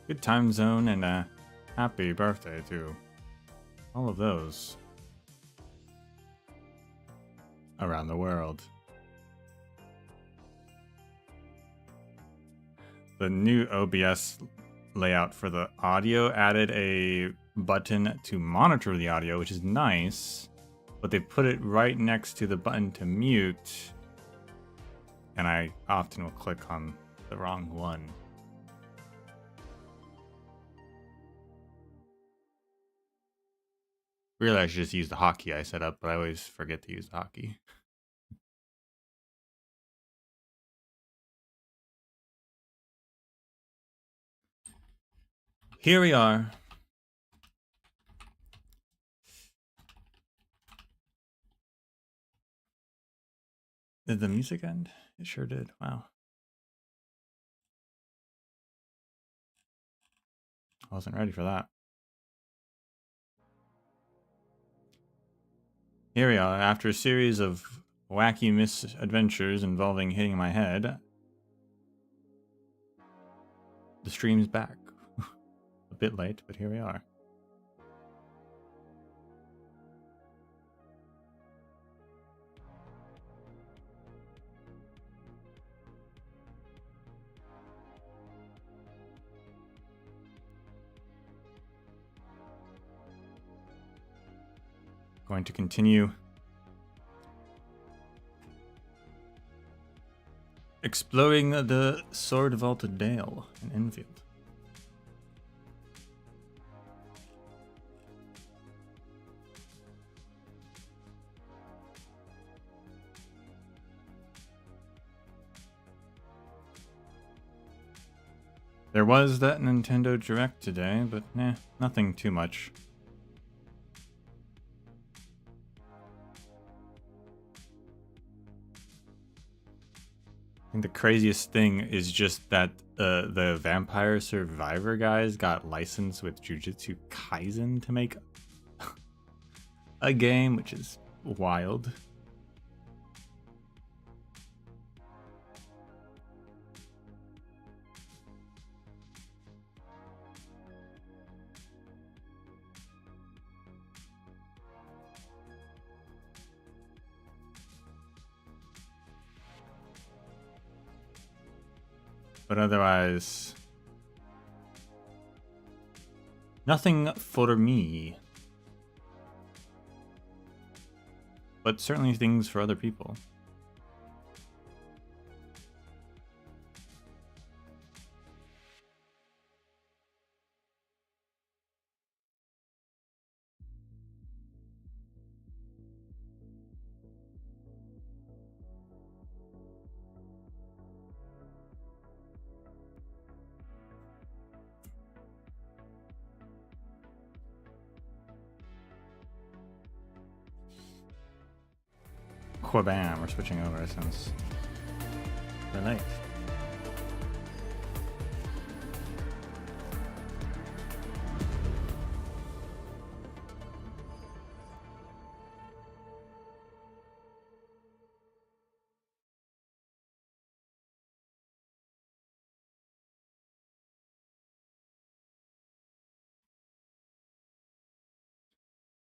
Good time zone and a happy birthday too. All of those around the world. The new OBS layout for the audio added a button to monitor the audio, which is nice, but they put it right next to the button to mute, and I often will click on the wrong one. Really, I should just use the hotkey I set up, but I always forget to use the hotkey. Here we are. Did the music end? It sure did. Wow. I wasn't ready for that. Here we are. After a series of wacky misadventures involving hitting my head, the stream's back. A bit late, but here we are. Going to continue exploring the Sword Vaulted Dale in Enfield. There was that Nintendo Direct today, but nothing too much. I think the craziest thing is just that the Vampire Survivor guys got licensed with Jujutsu Kaisen to make a game, which is wild. But otherwise, nothing for me. But certainly things for other people. Bam, we're switching over since we're late.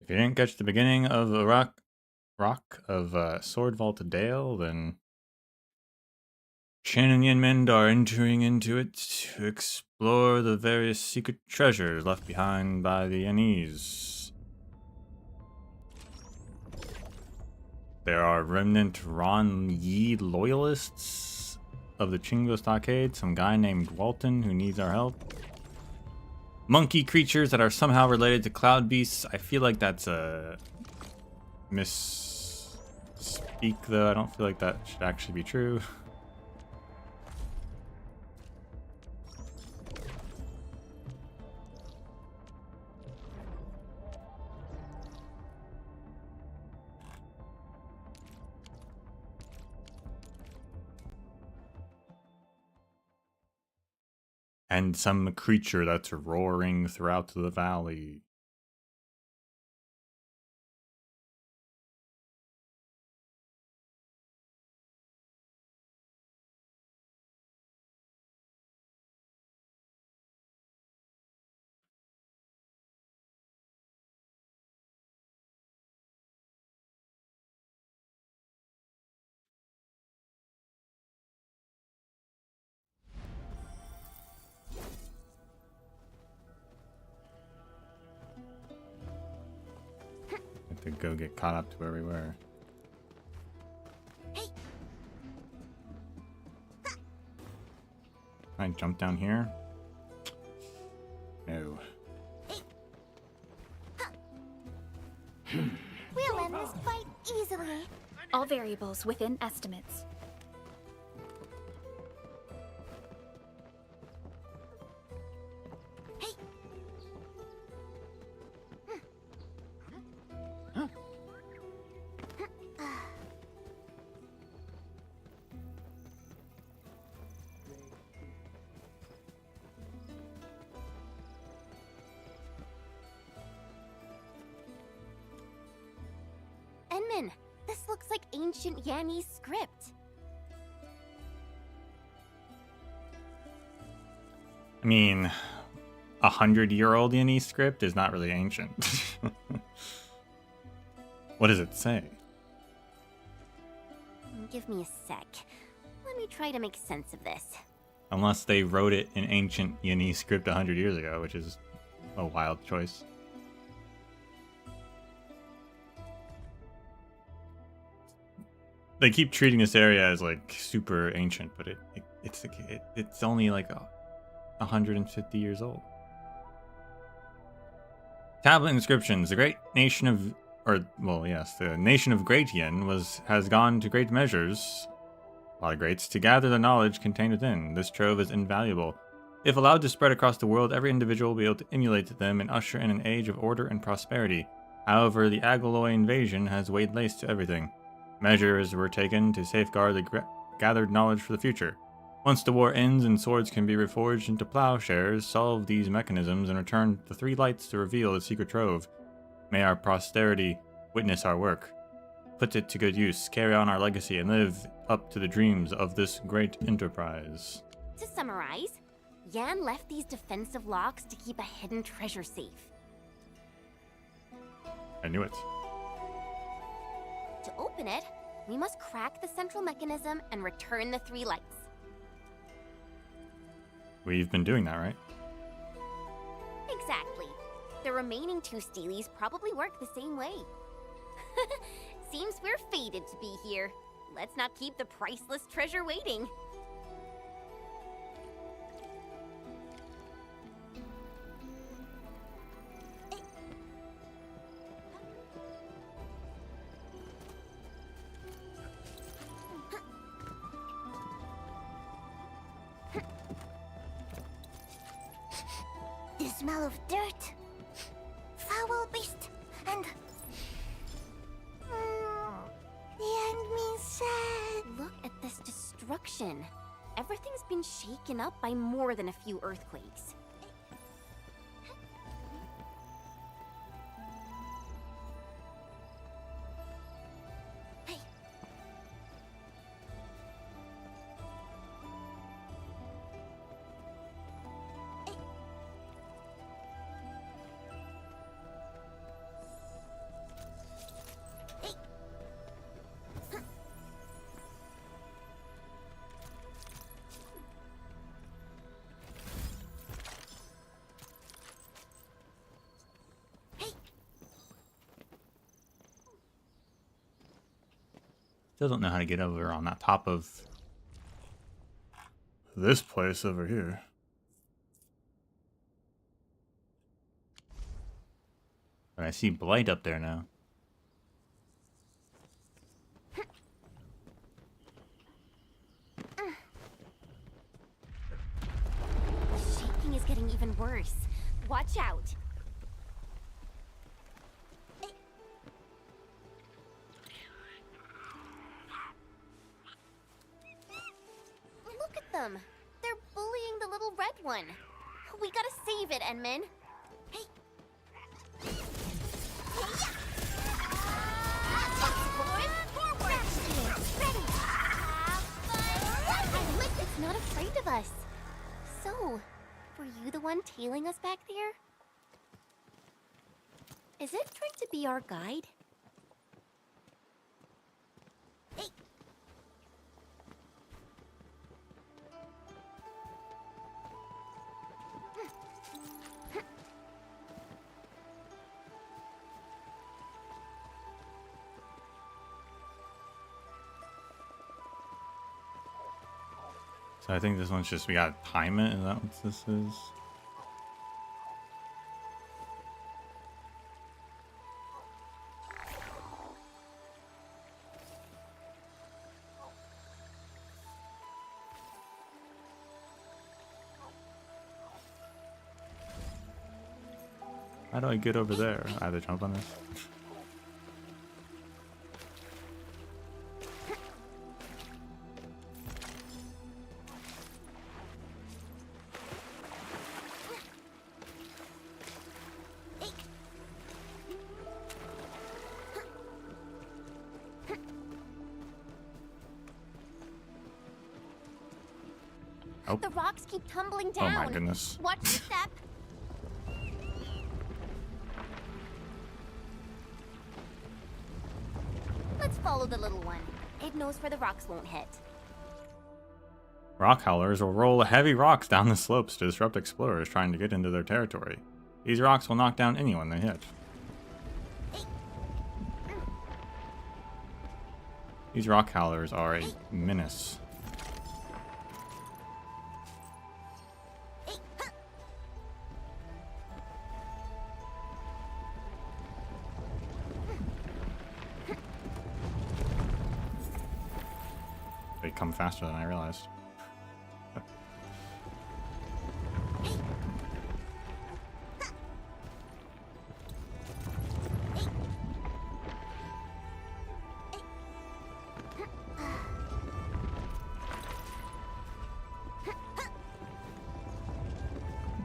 If you didn't catch the beginning of the rock of Sword Vaulted Dale, then Shin and Yinmend are entering into it to explore the various secret treasures left behind by the Enies. There are remnant Ron Yi loyalists of the Chingo Stockade, some guy named Walton who needs our help. Monkey creatures that are somehow related to cloud beasts. I feel like that's a misspeak, though. I don't feel like that should actually be true. And some creature that's roaring throughout the valley. to go get caught up to where we were. Hey. Can I jump down here? No. We'll end this fight easily. All variables within estimates. Hey. Enman, this looks like ancient Yanni script. I mean, 100-year-old Yeni script is not really ancient. What does it say? Give me a sec. Let me try to make sense of this. Unless they wrote it in ancient Yeni script 100 years ago, which is a wild choice. They keep treating this area as like super ancient, but it's only like 150 years old. Tablet inscriptions. The great nation of, the nation of Great Yin has gone to great measures, a lot of greats, to gather the knowledge contained within. This trove is invaluable. If allowed to spread across the world, every individual will be able to emulate them and usher in an age of order and prosperity. However, the Agaloy invasion has laid waste to everything. Measures were taken to safeguard the gathered knowledge for the future. Once the war ends and swords can be reforged into plowshares, solve these mechanisms and return the three lights to reveal the secret trove. May our posterity witness our work. Put it to good use, carry on our legacy, and live up to the dreams of this great enterprise. To summarize, Yan left these defensive locks to keep a hidden treasure safe. I knew it. To open it, we must crack the central mechanism and return the three lights. We've been doing that, right? Exactly. The remaining two steelies probably work the same way. Seems we're fated to be here. Let's not keep the priceless treasure waiting. The smell of dirt, foul beast, and the end means sad. Look at this destruction. Everything's been shaken up by more than a few earthquakes. Still don't know how to get over on that top of this place over here. But I see Blight up there now. The shaking is getting even worse. Watch out. Look at them. They're bullying the little red one. We gotta save it, Enman. Hey. It's not afraid of us. So, were you the one tailing us back there? Is it trying to be our guide? Hey. So I think this one's just, we gotta time it. Is that what this is? How do I get over there? I have to jump on this. Oh. The rocks keep tumbling Oh down. my goodness. Watch your step. Let's follow the little one. It knows where the rocks won't hit. Rockhowlers will roll heavy rocks down the slopes to disrupt explorers trying to get into their territory. These rocks will knock down anyone they hit. These rockhowlers are a menace. They come faster than I realized.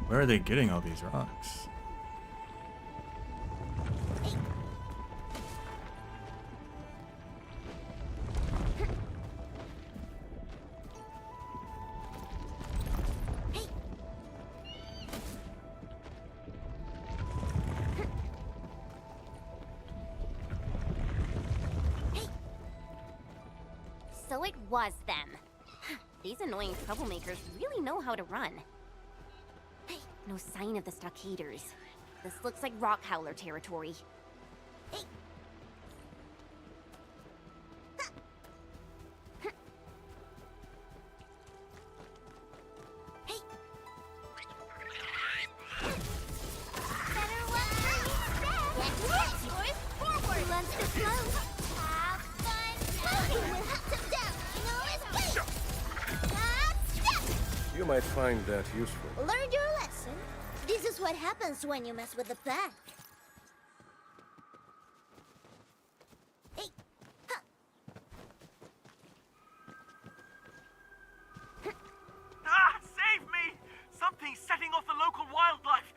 Where are they getting all these rocks? So it was them. These annoying troublemakers really know how to run. No sign of the stockaders. This looks like rockhowler territory. You might find that useful. Learned your lesson. This is what happens when you mess with the pack. Hey. Huh. Ah! Save me! Something's setting off the local wildlife.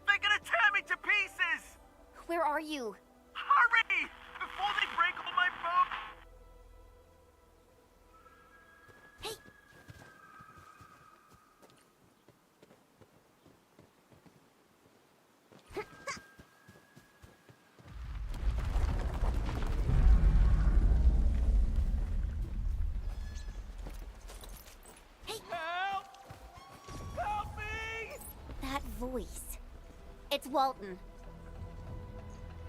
They're gonna tear me to pieces! Where are you? Hurry! Before they break all my bones! Help! Help me! That voice. It's Walton.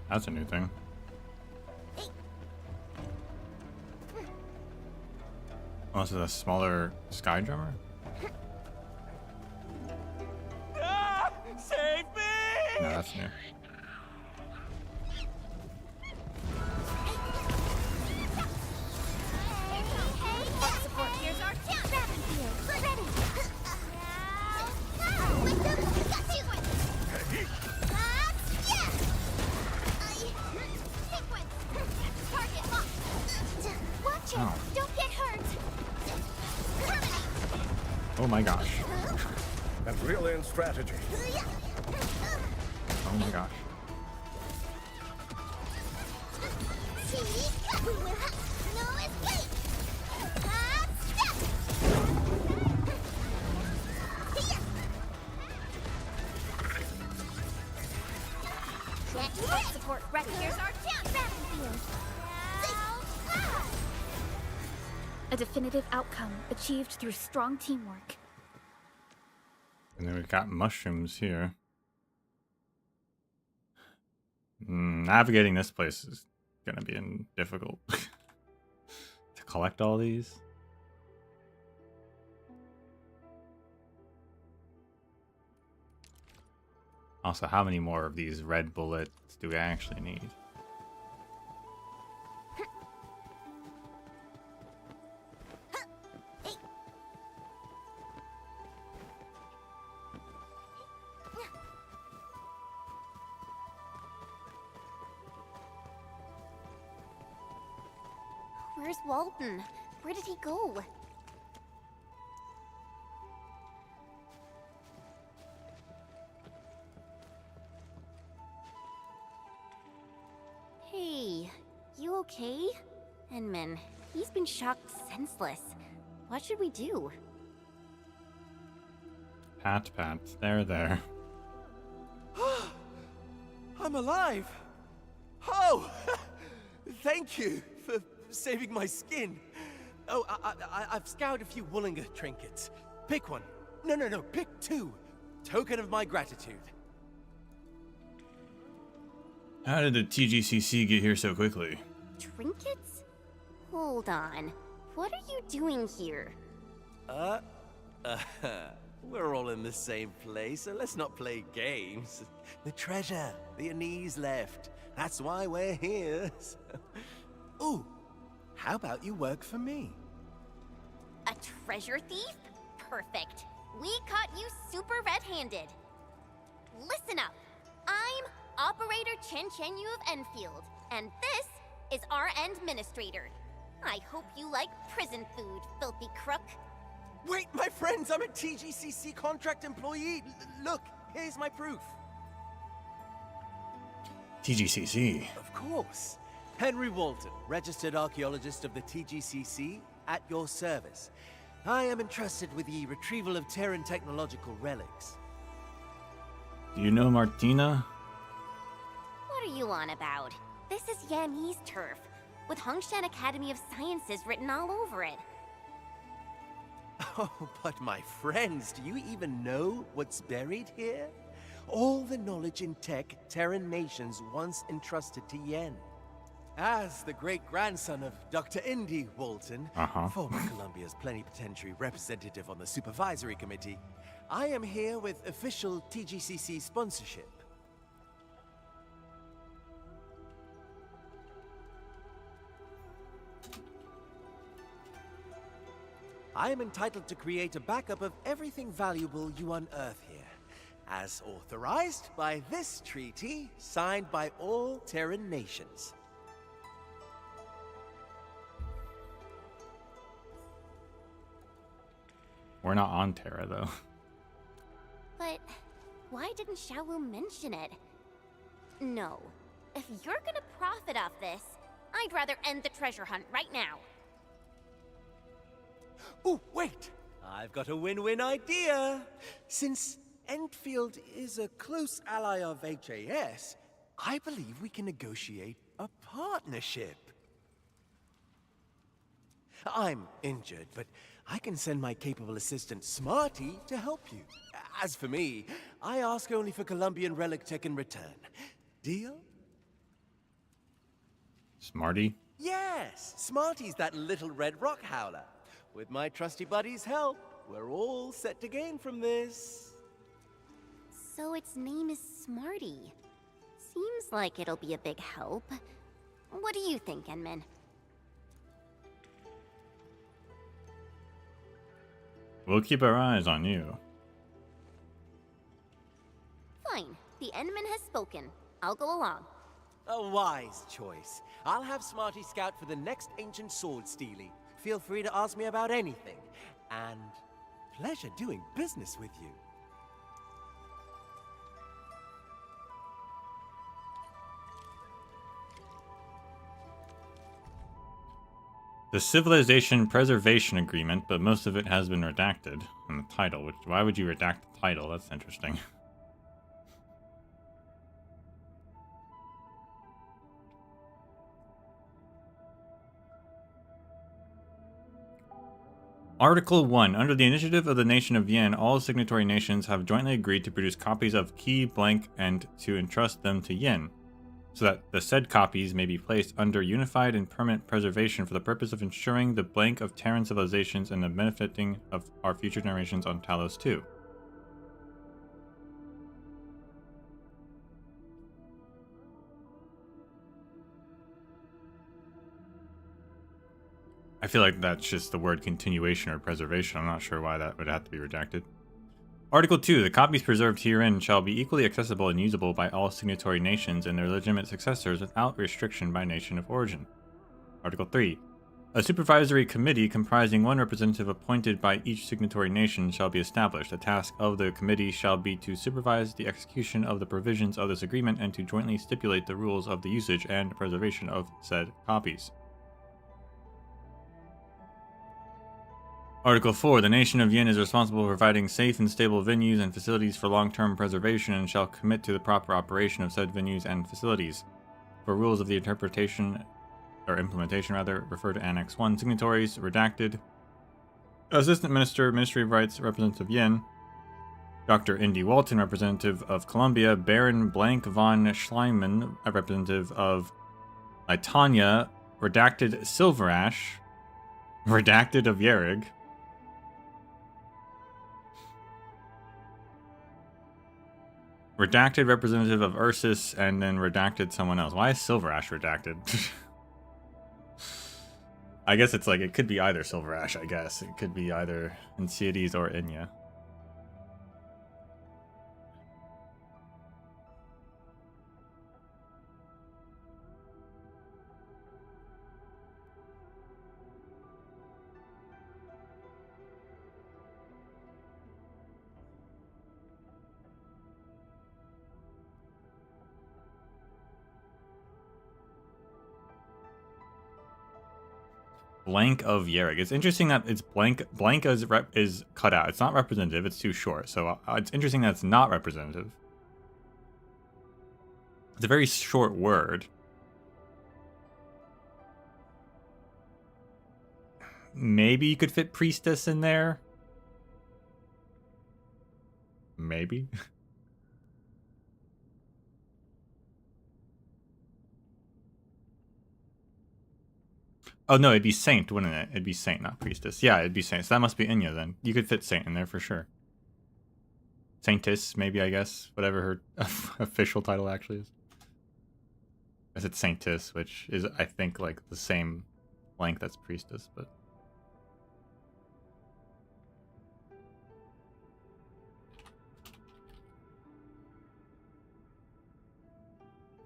That's a new thing. Oh, this is a smaller sky drummer? Ah! Save me! No, that's new. Oh. Don't get hurt. Oh my gosh. And brilliant strategy. Oh my gosh. We will have no escape. Support ready. Here's our chance. Battlefield. A definitive outcome achieved through strong teamwork. And then we've got mushrooms here. Navigating this place is gonna be difficult. To collect all these. Also, how many more of these red bullets do we actually need? Where's Walton? Where did he go? Hey, you okay? Enman, he's been shocked senseless. What should we do? Pat, there. I'm alive! Oh! Thank you for saving my skin. Oh, I've scoured a few Woolinger trinkets. Pick one. No, pick two. Token of my gratitude. How did the TGCC get here so quickly? Trinkets? Hold on. What are you doing here? We're all in the same place, so let's not play games. The treasure, the Anise left. That's why we're here. Ooh, how about you work for me? A treasure thief? Perfect. We caught you super red-handed. Listen up. I'm Operator Chen Yu of Enfield, and this is our Administrator. I hope you like prison food, filthy crook. Wait, my friends, I'm a TGCC contract employee. Look, here's my proof. TGCC. Of course. Henry Walton, registered archaeologist of the TGCC, at your service. I am entrusted with the retrieval of Terran technological relics. Do you know Martina? What are you on about? This is Yanni's turf, with Hongshan Academy of Sciences written all over it. Oh, but my friends, do you even know what's buried here? All the knowledge in tech Terran nations once entrusted to Yen. As the great-grandson of Dr. Indy Walton, former Columbia's plenipotentiary representative on the supervisory committee, I am here with official TGCC sponsorship. I am entitled to create a backup of everything valuable you unearth here, as authorized by this treaty, signed by all Terran nations. We're not on Terra, though. But why didn't Xiaowu mention it? No. If you're gonna profit off this, I'd rather end the treasure hunt right now. Oh, wait! I've got a win-win idea. Since Endfield is a close ally of HAS, I believe we can negotiate a partnership. I'm injured, but I can send my capable assistant Smarty to help you. As for me, I ask only for Columbian relic tech in return. Deal? Smarty? Yes, Smarty's that little red rock howler. With my trusty buddy's help, we're all set to gain from this. So its name is Smarty. Seems like it'll be a big help. What do you think, Enman? We'll keep our eyes on you. Fine. The Enman has spoken. I'll go along. A wise choice. I'll have Smarty scout for the next ancient sword stealing. Feel free to ask me about anything. And pleasure doing business with you. The Civilization Preservation Agreement, but most of it has been redacted in the title. Which, why would you redact the title? That's interesting. Article 1. Under the initiative of the nation of Yen, all signatory nations have jointly agreed to produce copies of key blank and to entrust them to Yen, so that the said copies may be placed under unified and permanent preservation for the purpose of ensuring the blank of Terran civilizations and the benefiting of our future generations on Talos 2. I feel like that's just the word continuation or preservation. I'm not sure why that would have to be redacted. Article 2. The copies preserved herein shall be equally accessible and usable by all signatory nations and their legitimate successors without restriction by nation of origin. Article 3. A supervisory committee comprising one representative appointed by each signatory nation shall be established. The task of the committee shall be to supervise the execution of the provisions of this agreement and to jointly stipulate the rules of the usage and preservation of said copies. Article 4. The nation of Yin is responsible for providing safe and stable venues and facilities for long-term preservation and shall commit to the proper operation of said venues and facilities. For rules of the implementation, refer to Annex 1. Signatories, redacted. Assistant Minister, Ministry of Rights, Representative Yin. Dr. Indy Walton, Representative of Columbia. Baron Blank von Schleiman, Representative of Litania. Redacted Silverash. Redacted of Yerig. Redacted Representative of Ursus, and then redacted someone else. Why is Silverash redacted? I guess it's like, it could be either Silverash, I guess. It could be either Enceades or Inya. Blank of Yerig. It's interesting that it's blank. Blank is cut out. It's not representative. It's too short. So it's interesting that it's not representative. It's a very short word. Maybe you could fit priestess in there. Maybe. Oh, no, it'd be saint, wouldn't it? It'd be saint, not priestess. Yeah, it'd be saint. So that must be Inya, then. You could fit saint in there for sure. Saintess, maybe, I guess. Whatever her official title actually is. I said saintess, which is, I think, like the same length as priestess, but...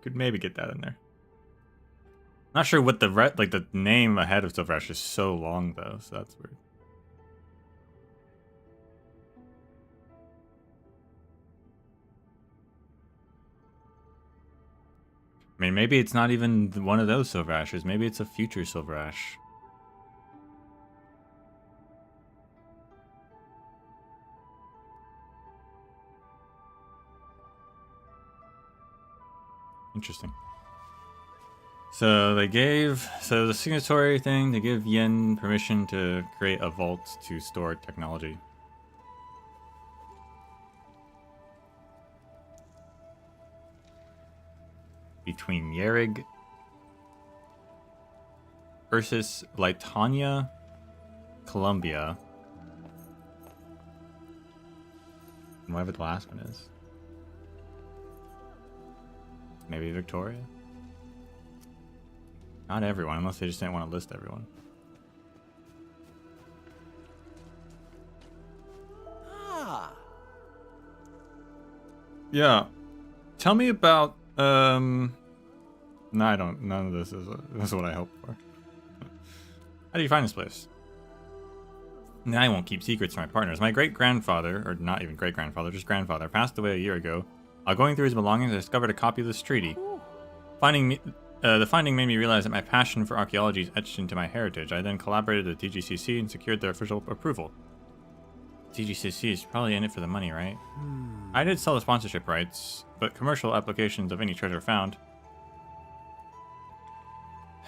Could maybe get that in there. Not sure what the name ahead of Silverash is so long though, so that's weird. I mean, maybe it's not even one of those Silverashes. Maybe it's a future Silverash. Interesting. So the signatory thing, they give Yin permission to create a vault to store technology. Between Yerig, Ursus, Litania, Columbia, and whatever the last one is. Maybe Victoria? Not everyone, unless they just didn't want to list everyone. Ah. Yeah. Tell me about, no, I don't. None of this is what I hoped for. How do you find this place? Now I won't keep secrets from my partners. My great-grandfather, or not even great-grandfather, just grandfather, passed away a year ago. While going through his belongings, I discovered a copy of this treaty. The finding made me realize that my passion for archaeology is etched into my heritage. I then collaborated with TGCC and secured their official approval. TGCC is probably in it for the money, right? I did sell the sponsorship rights, but commercial applications of any treasure found.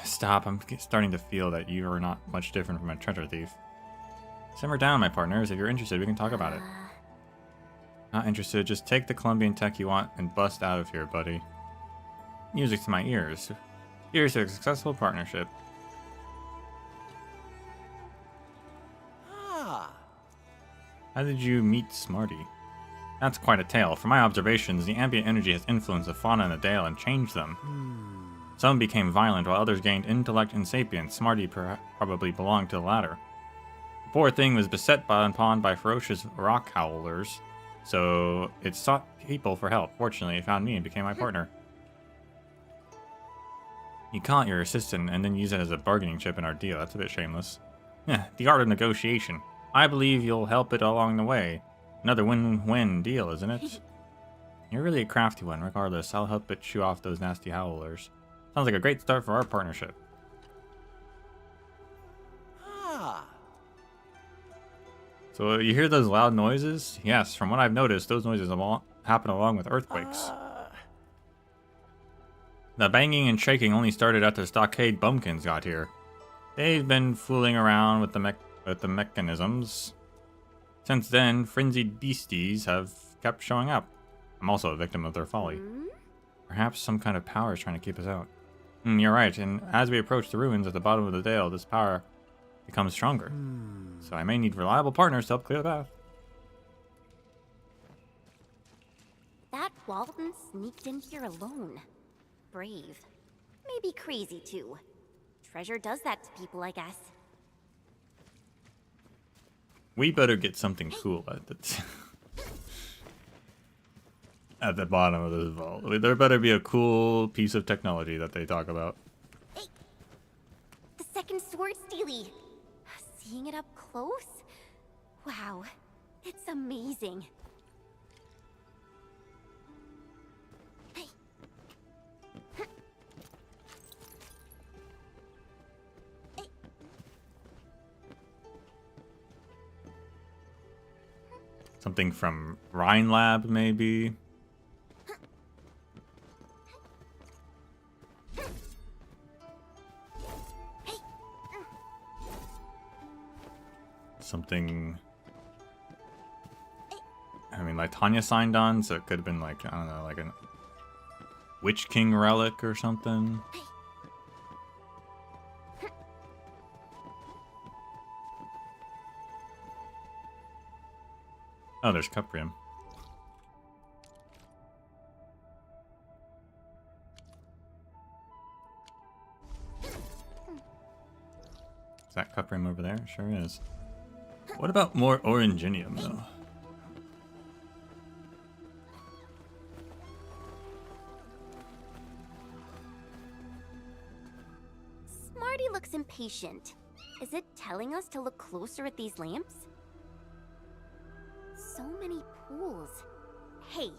Stop, I'm starting to feel that you are not much different from a treasure thief. Simmer down, my partners. If you're interested, we can talk about it. Not interested, just take the Colombian tech you want and bust out of here, buddy. Music to my ears. Here's a successful partnership. Ah. How did you meet Smarty? That's quite a tale. From my observations, the ambient energy has influenced the fauna in the Dale and changed them. Some became violent while others gained intellect and sapience. Smarty probably belonged to the latter. The poor thing was beset upon by ferocious rockhowlers, so it sought people for help. Fortunately, it found me and became my partner. You caught your assistant and then use it as a bargaining chip in our deal. That's a bit shameless. Yeah, the art of negotiation. I believe you'll help it along the way. Another win-win deal, isn't it? You're really a crafty one. Regardless, I'll help it shoo off those nasty howlers. Sounds like a great start for our partnership. Ah, So you hear those loud noises? Yes, from what I've noticed, those noises happen along with earthquakes. The banging and shaking only started after the stockade bumpkins got here. They've been fooling around with the mechanisms. Since then, frenzied beasties have kept showing up. I'm also a victim of their folly. Perhaps some kind of power is trying to keep us out. You're right, and as we approach the ruins at the bottom of the dale, this power becomes stronger. So I may need reliable partners to help clear the path. That Walden sneaked in here alone. Brave. Maybe crazy, too. Treasure does that to people, I guess. We better get something cool at the bottom of this vault. There better be a cool piece of technology that they talk about. Hey! The second sword steely! Seeing it up close? Wow. It's amazing. Hey! Something from Rhine Lab, maybe? Something... I mean, like Tanya signed on, so it could have been like, I don't know, like a Witch King relic or something. Oh, there's Cuprium. Is that Cuprium over there? Sure is. What about more Oranginium, though? Smarty looks impatient. Is it telling us to look closer at these lamps? So many pools. Hey,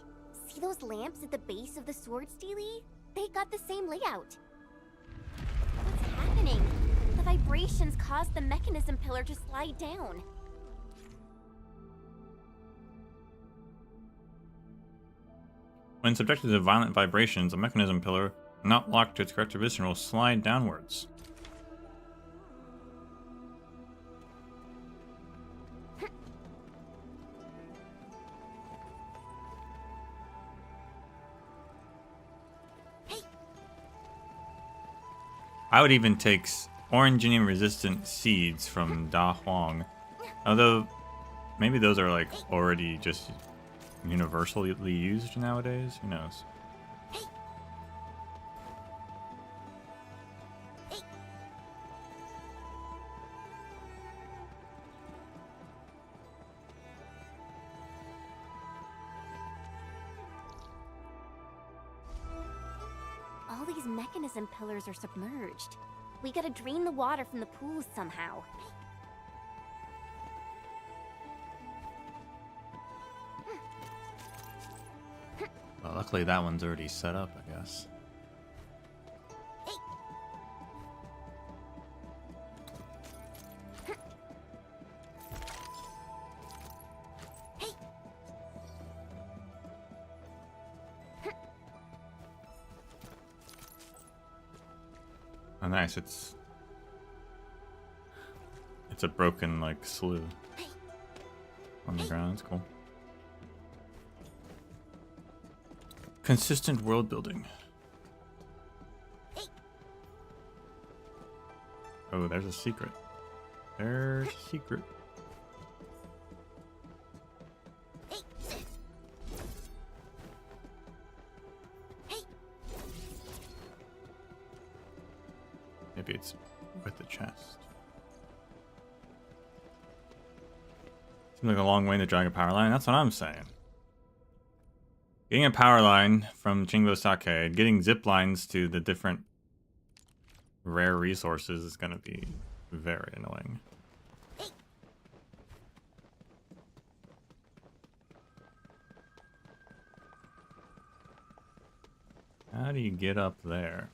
see those lamps at the base of the sword steely? They got the same layout. What's happening? The vibrations caused the mechanism pillar to slide down. When subjected to violent vibrations, a mechanism pillar, not locked to its correct position, will slide downwards. I would even take Oranginium resistant seeds from Da Huang. Although, maybe those are like already just universally used nowadays? Who knows? All these mechanism pillars are submerged. We gotta drain the water from the pools somehow. Well, luckily that one's already set up, I guess. Oh, nice. It's a broken, like, slough on the ground. It's cool. Consistent world building. Oh, there's a secret. There's a secret. it's with the chest. Seems like a long way to drag a power line. That's what I'm saying. Getting a power line from Chingo Sake, getting zip lines to the different rare resources is going to be very annoying. How do you get up there?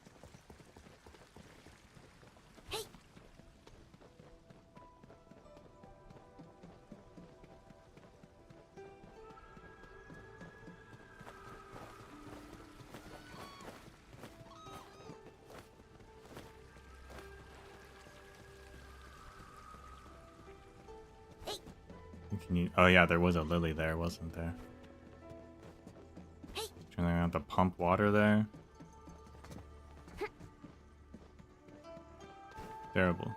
Can you, oh yeah, there was a lily there, wasn't there? Trying to have to pump water there. Terrible.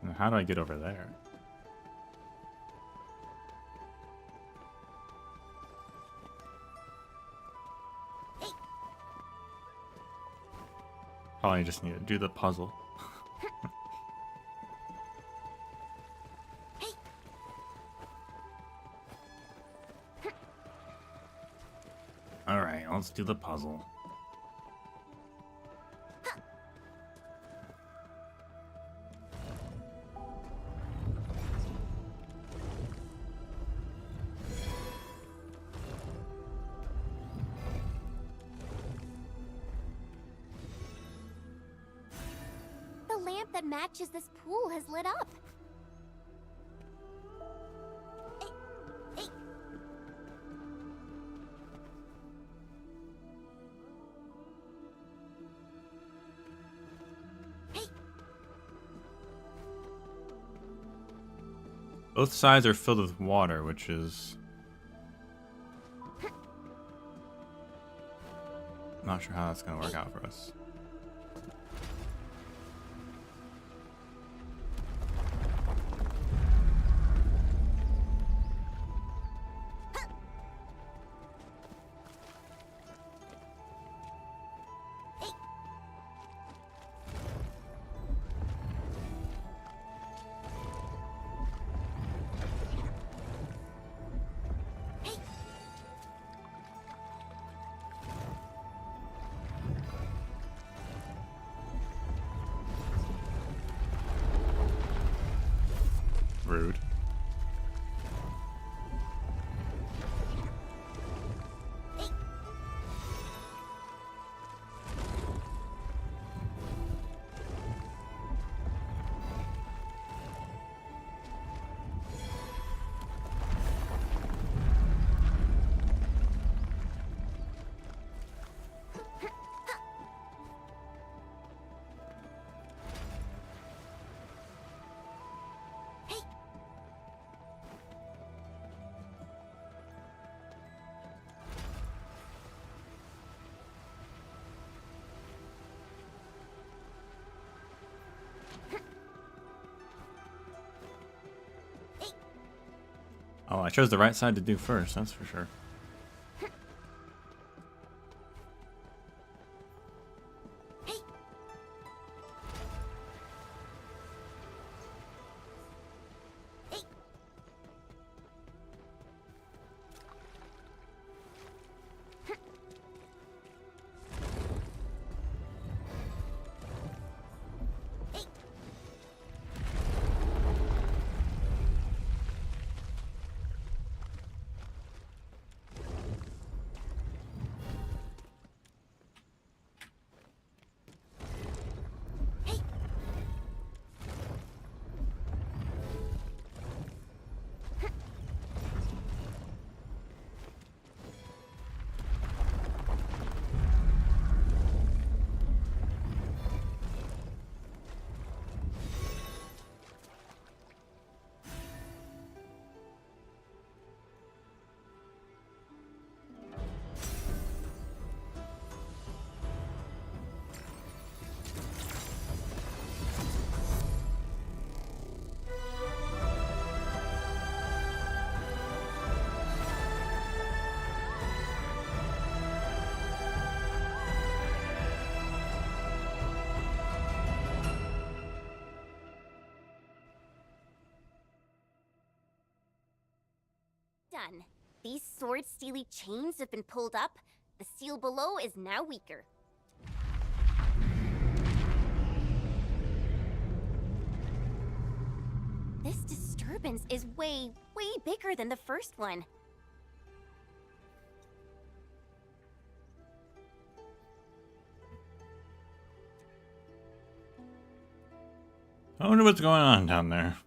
Now, how do I get over there? Probably just need to do the puzzle. Alright, let's do the puzzle. The lamp that matches this pool has lit up. Both sides are filled with water, which is... not sure how that's going to work out for us. Rude. Oh, I chose the right side to do first, that's for sure. done. These sword-steely chains have been pulled up. The seal below is now weaker. This disturbance is way bigger than the first one. I wonder what's going on down there.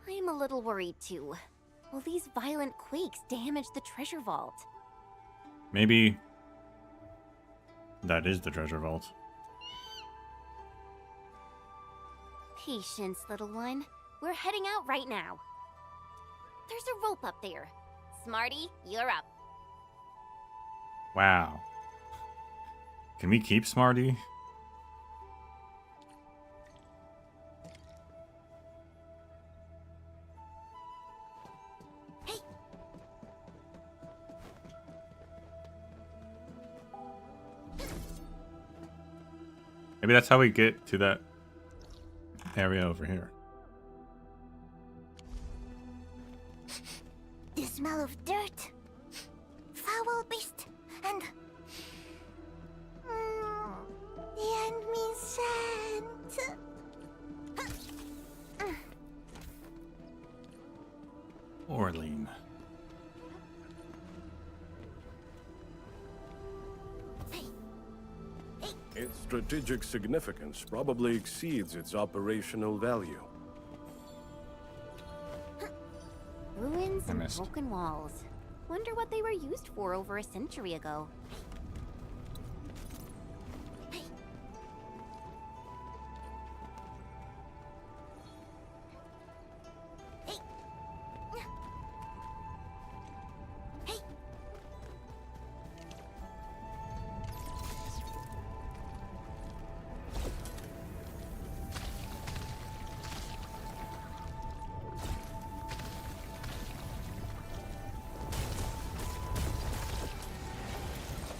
I'm a little worried too. Will these violent quakes damage the treasure vault? Maybe that is the treasure vault. Patience, little one. We're heading out right now. There's a rope up there. Smarty, you're up. Wow. Can we keep Smarty? Maybe that's how we get to that area over here. The smell of dirt, foul beast, and the enemy scent. Orlean. Its strategic significance probably exceeds its operational value. Ruins I and missed. broken walls. Wonder what they were used for over a century ago.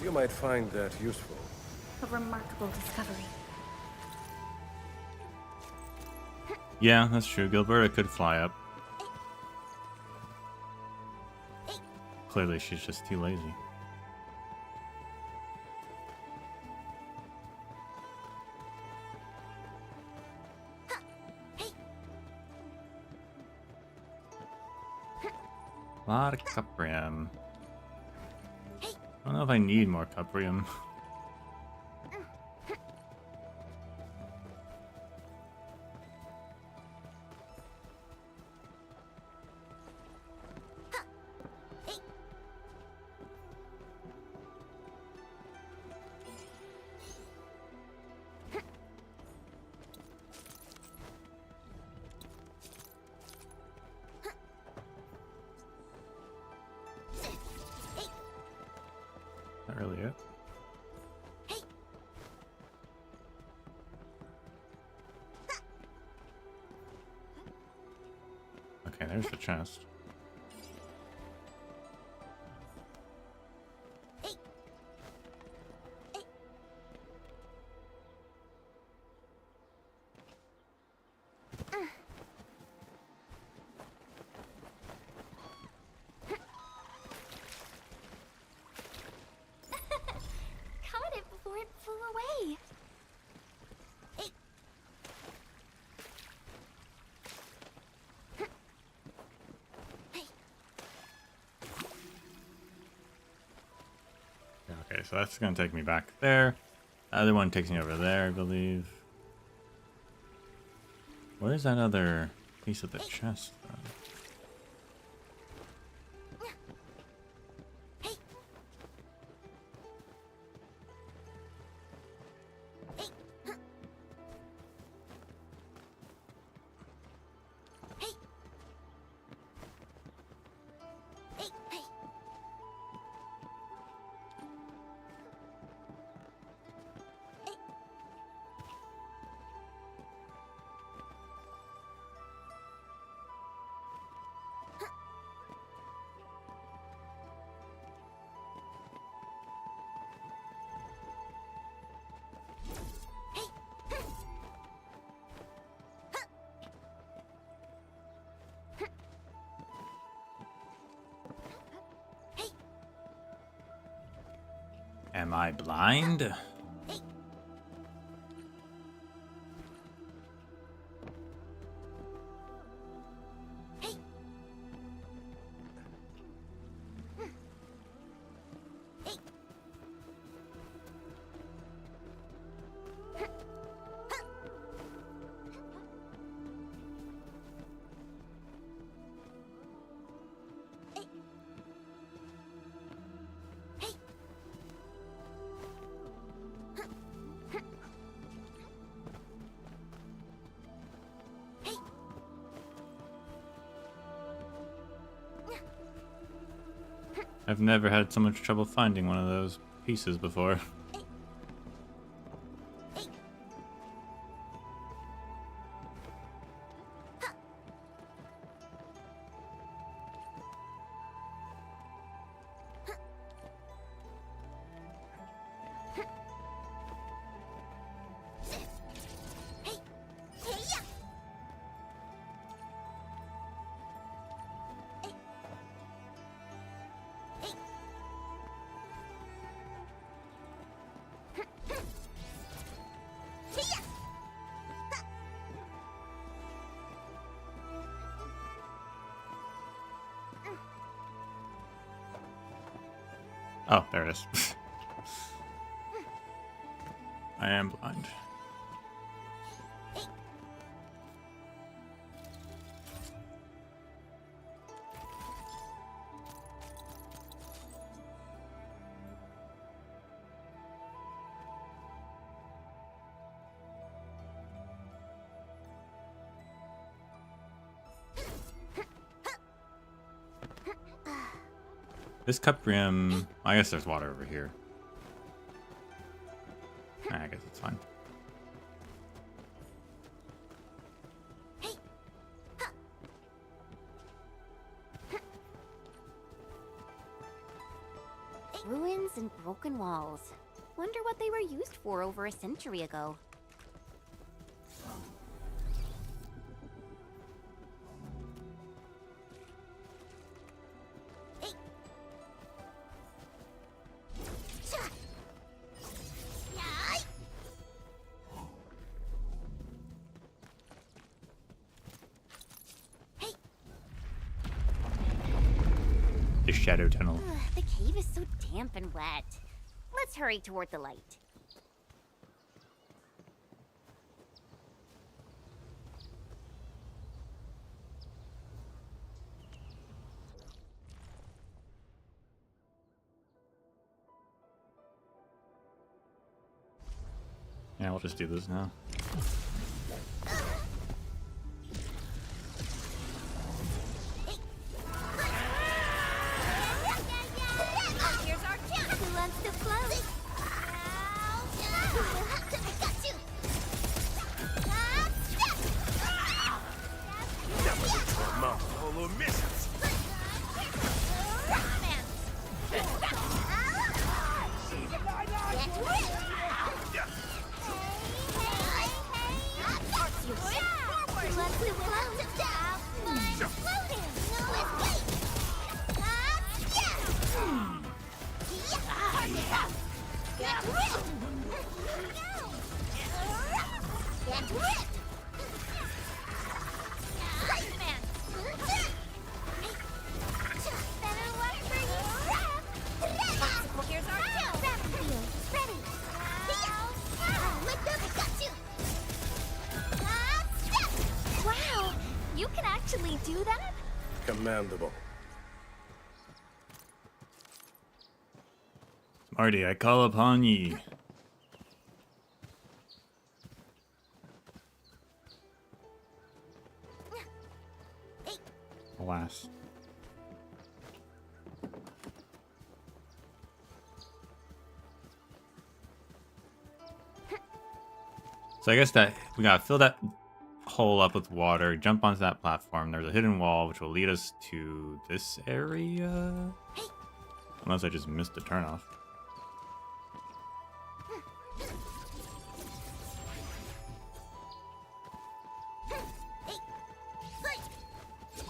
You might find that useful. A remarkable discovery. Yeah, that's true. Gilberta could fly up. Clearly, she's just too lazy. Lot of cuprium. I don't know if I need more cuprium. Not really it. Okay, there's the chest. Caught it before it flew away. Okay, so that's gonna take me back there. The other one takes me over there, I believe. Where's that other piece of the chest, though? Am I blind? I've never had so much trouble finding one of those pieces before. Oh, there it is. I am blind. This cup rim, I guess there's water over here. I guess it's fine. Ruins and broken walls. Wonder what they were used for over a century ago. The shadow tunnel. The cave is so damp and wet. Let's hurry toward the light. Yeah, we'll just do this now. Here's our chance. Who wants to float? Solo misses. Wow, you can actually do that? Commendable. Marty, I call upon ye. Alas. So I guess that we gotta fill that hole up with water, jump onto that platform. There's a hidden wall which will lead us to this area. Unless I just missed the turnoff.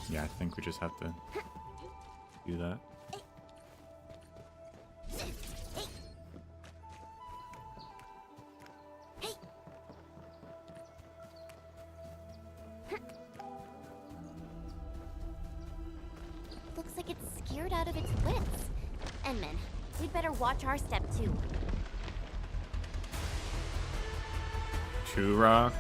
Yeah, I think we just have to do that. scared out of its wits. Enman, we'd better watch our step too. 2 rocks.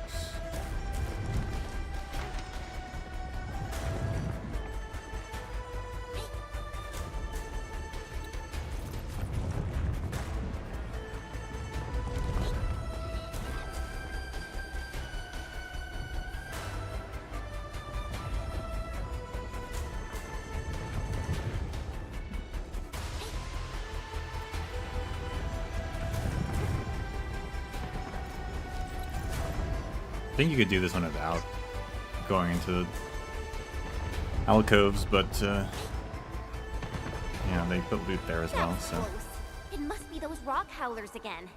I think you could do this one without going into the alcoves, but yeah, they put loot there as well, That's so. close. It must be those rock howlers again.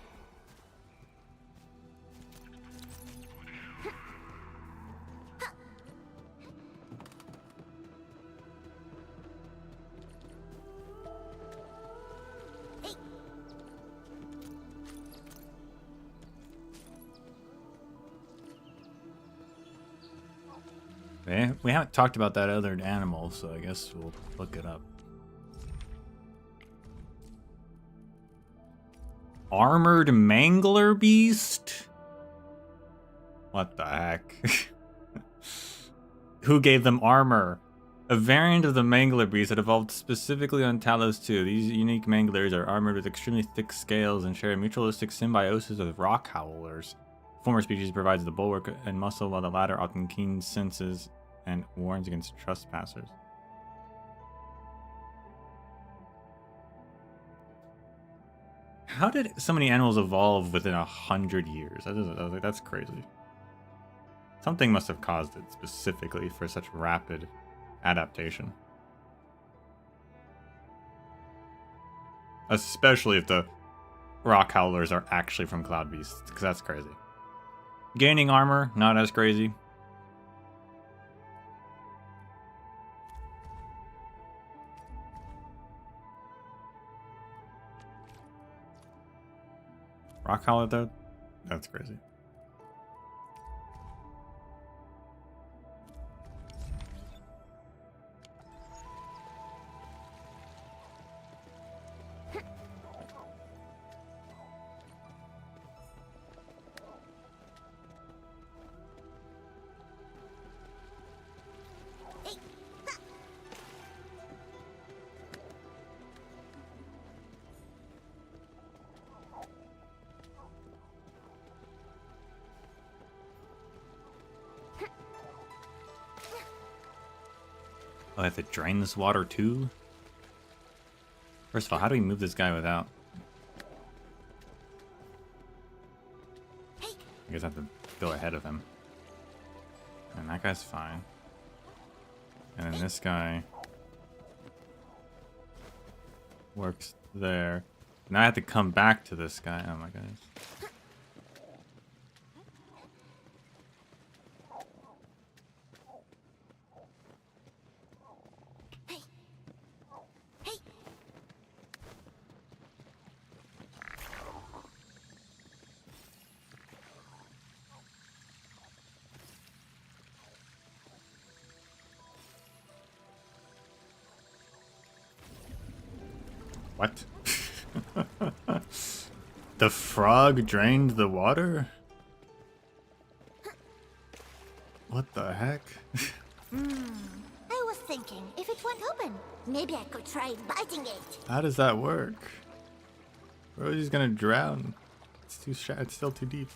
We haven't talked about that other animal, so I guess we'll look it up. Armored mangler beast? What the heck? Who gave them armor? A variant of the mangler beast that evolved specifically on Talos 2. These unique manglers are armored with extremely thick scales and share a mutualistic symbiosis with rockhowlers. The former species provides the bulwark and muscle, while the latter often keen senses and warns against trespassers. How did so many animals evolve within 100 years? I was like, that's crazy. Something must have caused it specifically for such rapid adaptation. Especially if the rock howlers are actually from Cloud Beasts, because that's crazy. Gaining armor, not as crazy. Rock howler though? That's crazy. Oh, I have to drain this water too? First of all, how do we move this guy without? I guess I have to go ahead of him. And that guy's fine. And then this guy works there. Now I have to come back to this guy. Oh my goodness. What? The frog drained the water? What the heck? I was thinking, if it went open, maybe I could try biting it. How does that work? Rosie's gonna drown. It's too it's still too deep.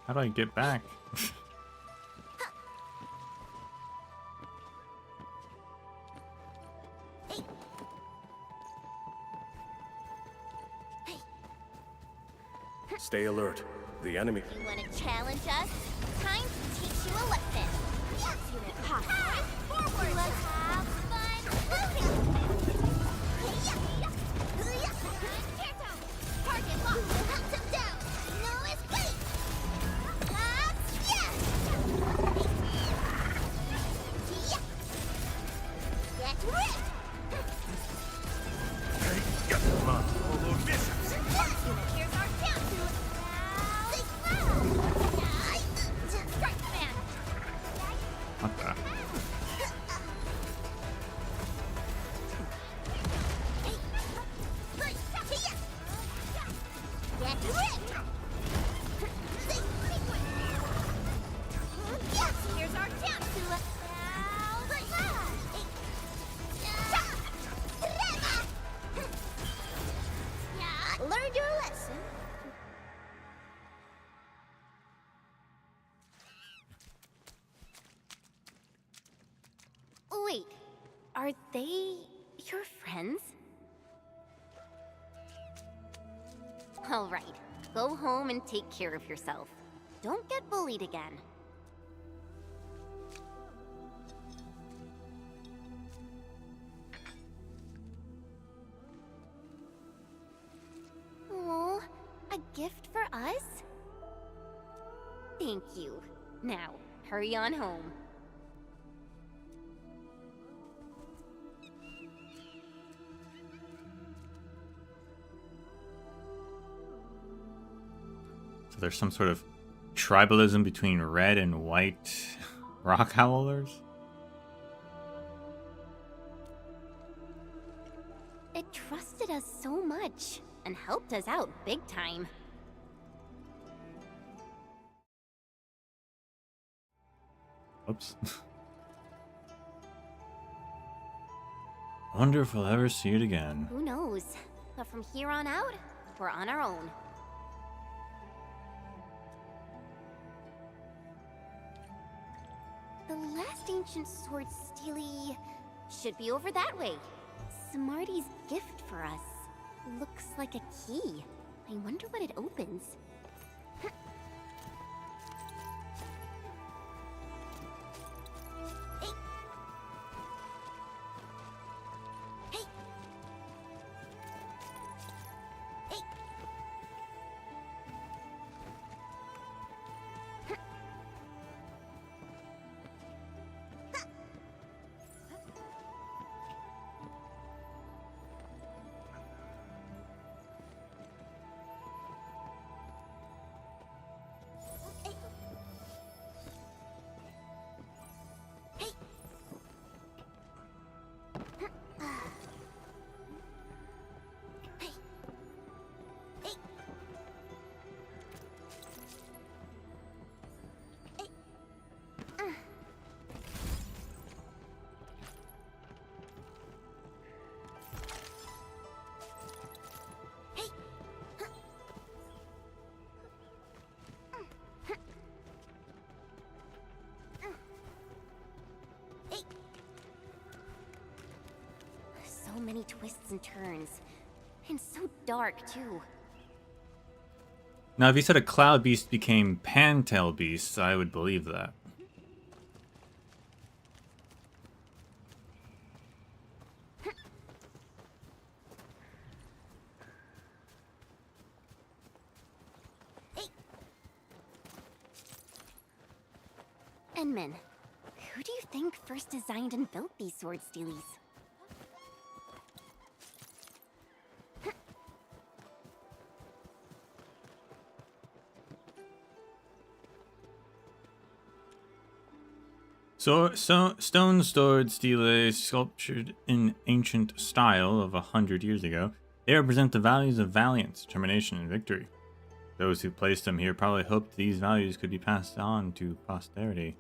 How do I get back? Stay alert. The enemy. You want to challenge us? Time to teach you a lesson. Yes, you impossible. Forward. Let's have fun. Target locked. Hunt him down. No escape. Get ripped. Come on, all those misses. Wait, are they your friends? All right, go home and take care of yourself. Don't get bullied again. Oh, a gift for us? Thank you. Now, hurry on home. So there's some sort of tribalism between red and white rockhowlers? It trusted us so much and helped us out big time. Oops. Wonder if we'll ever see it again. Who knows? But from here on out, we're on our own. The last ancient sword Steely should be over that way. Smarty's gift for us looks like a key. I wonder what it opens. So many twists and turns. And so dark, too. Now, if you said a cloud beast became pantail beasts, I would believe that. Enman, who do you think first designed and built these sword steelies? Stone sword stelae sculptured in ancient style of 100 years ago. They represent the values of valiance, determination, and victory. Those who placed them here probably hoped these values could be passed on to posterity.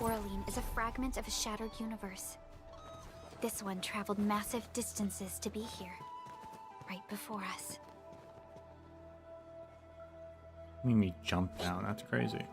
Orlean is a fragment of a shattered universe. This one traveled massive distances to be here, right before us. Made me jump down, that's crazy.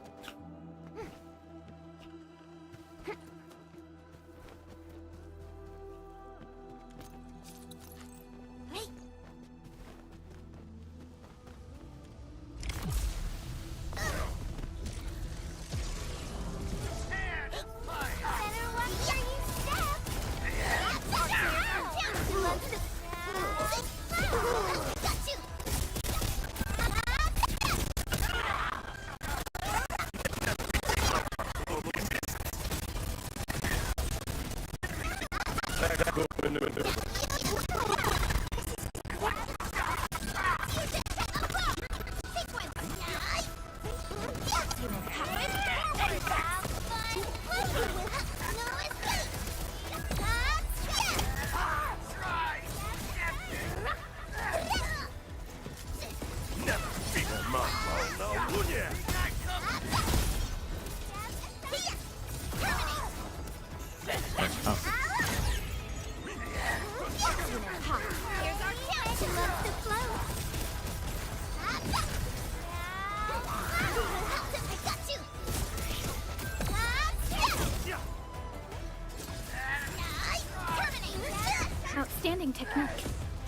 landing technique.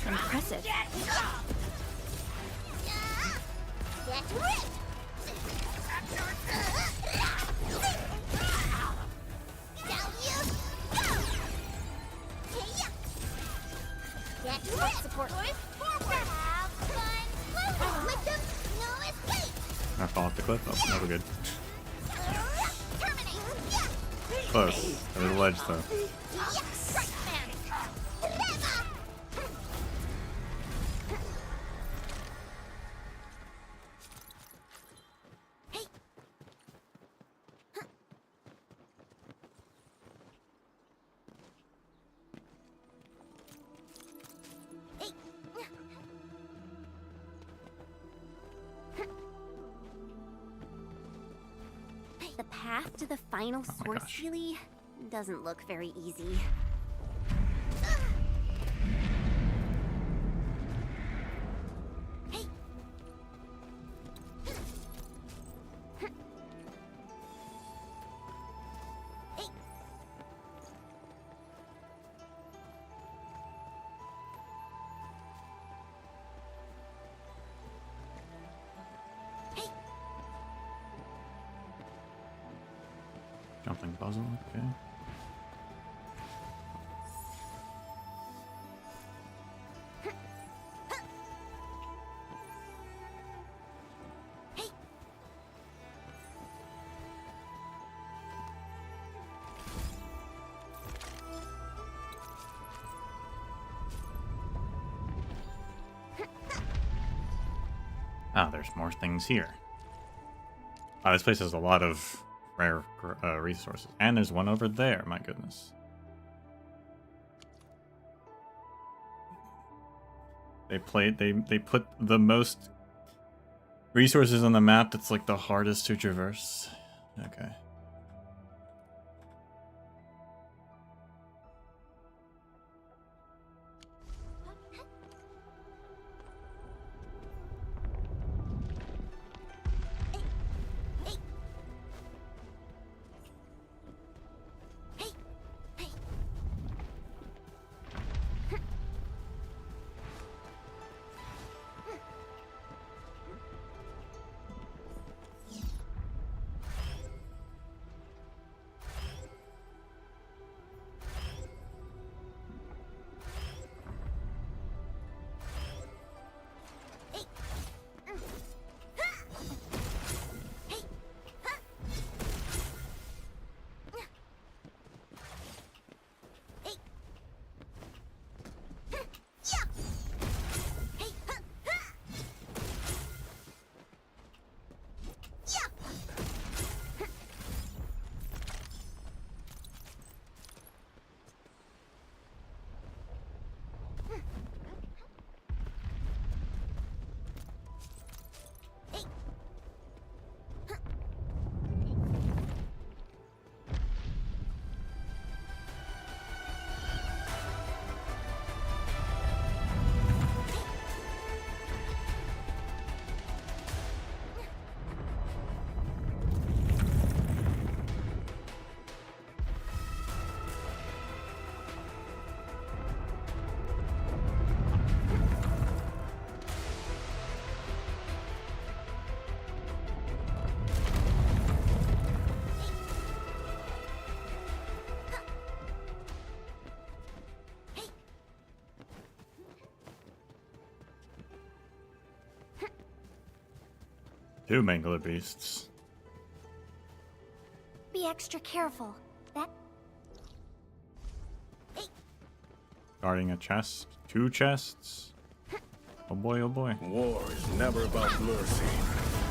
Impressive. Get ripped! Down you go! Hey-ya! Get ripped! Support. Forward! Have fun! Lick them! No escape! I fall off the cliff. Oh, no, we're good. Terminate! Close. There's a ledge though. Yes! Right, man! Never! Hey! Hey! The path to the final Oh my source gosh. really doesn't look very easy. Hey! Hey! Hey! Jumping puzzle. Okay. Hey! Ah, there's more things here. This place has a lot of rare resources. And there's one over there, my goodness. They put the most resources on the map that's like the hardest to traverse. Okay. Two mangler beasts. Be extra careful. That Guarding a chest. Two chests. Oh boy, oh boy. War is never about mercy.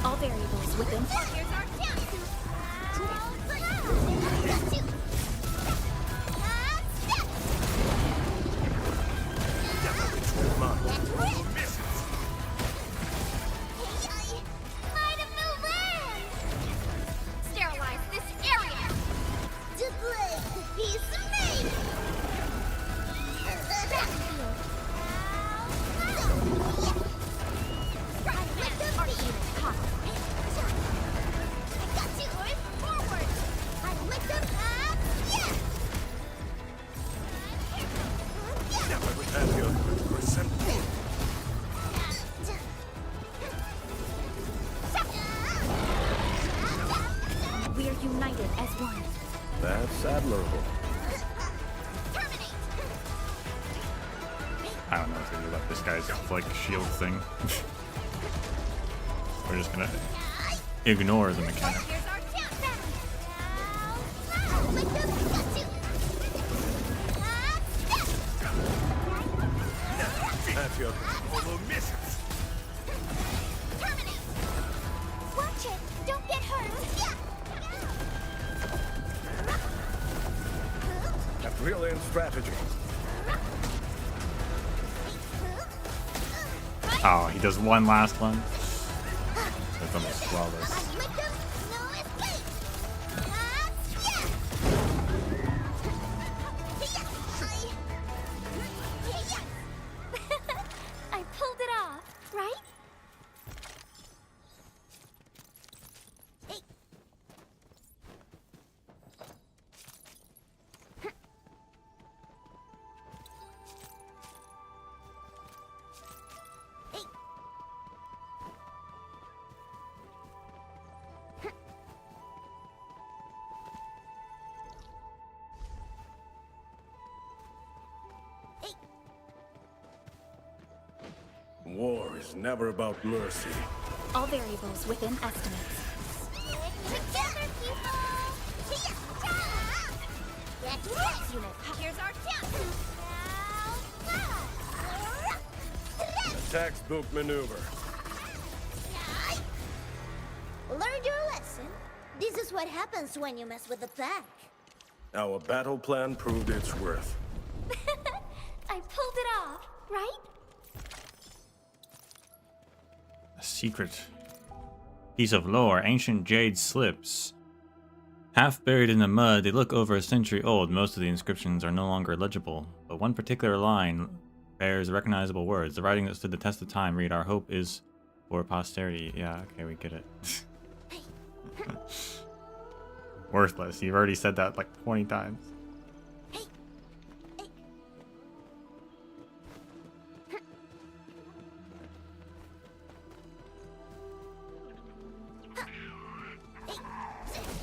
all variables within. Here's our chance! Got you! That's right! Might have moved land! Sterilize this area! To play the piece of me! Backseating! I got you! Forward! I licked them up! Yeah! Never returned We're united as one. That's admirable. I don't know what to do about this guy's like shield thing. We're just gonna ignore the mechanic. Here's our countdown. Now, let them got you. At your Terminate. Watch it. Don't get hurt. a brilliant strategy. Oh, he does one last one. That's almost flawless. I pulled it off, right? War is never about mercy. All variables within estimates. Together, people! Get this unit. Here's our count. Textbook maneuver. Learned your lesson. This is what happens when you mess with the pack. Our battle plan proved its worth. I pulled it off, right? A secret piece of lore. Ancient jade slips. Half buried in the mud, they look over a century old. Most of the inscriptions are no longer legible, but one particular line bears recognizable words. The writing that stood the test of time read, "Our hope is for posterity." Yeah, okay, we get it. Worthless. You've already said that like 20 times.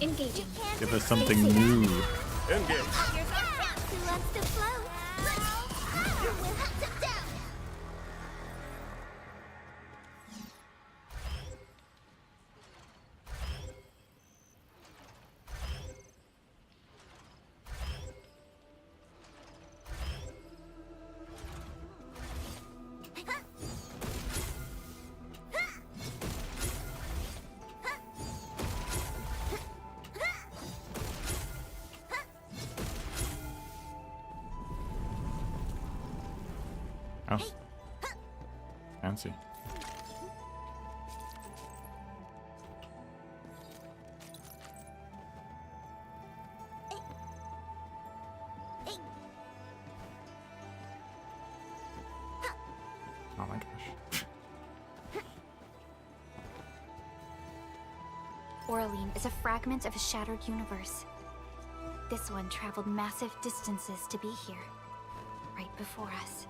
Engaging. Give us something new. Engage. Here's our count. Who wants to float? We'll hunt them down. Oh. Fancy. Oh my gosh. Oraline is a fragment of a shattered universe. This one traveled massive distances to be here, right before us.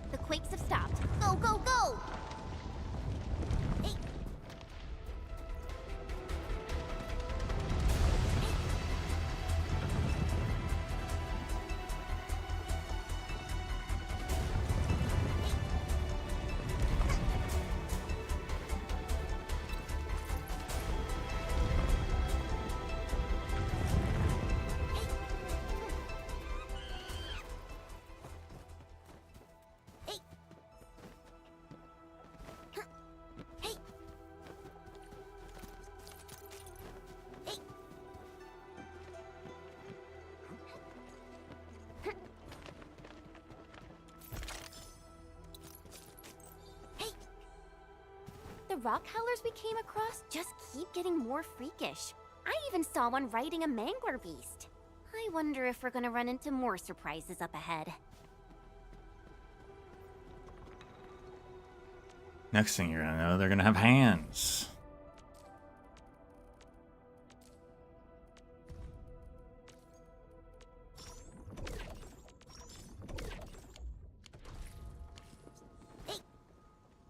The quakes have stopped. Go, go, go! The rockhowlers we came across just keep getting more freakish. I even saw one riding a mangler beast. I wonder if we're gonna run into more surprises up ahead. Next thing you're gonna know, they're gonna have hands.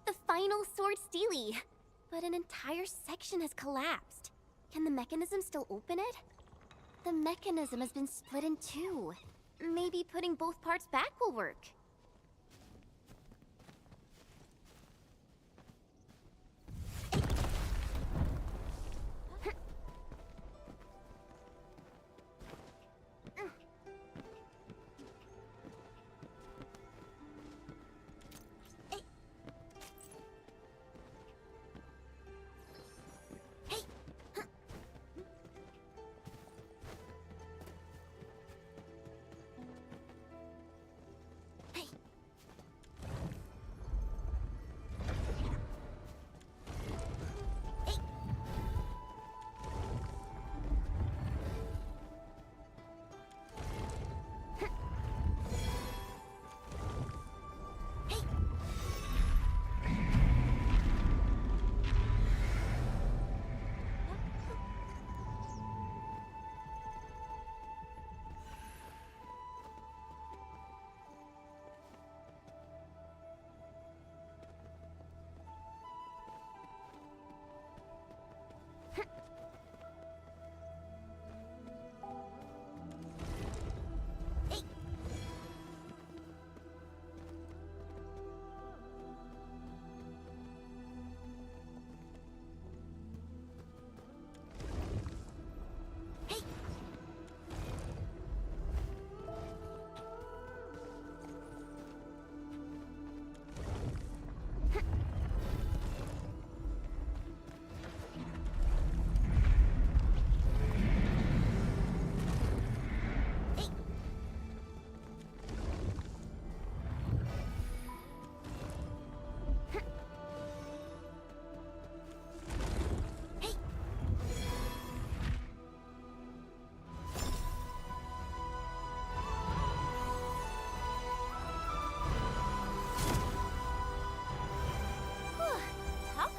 The final sword steely, but an entire section has collapsed. Can the mechanism still open it? The mechanism has been split in two. Maybe putting both parts back will work.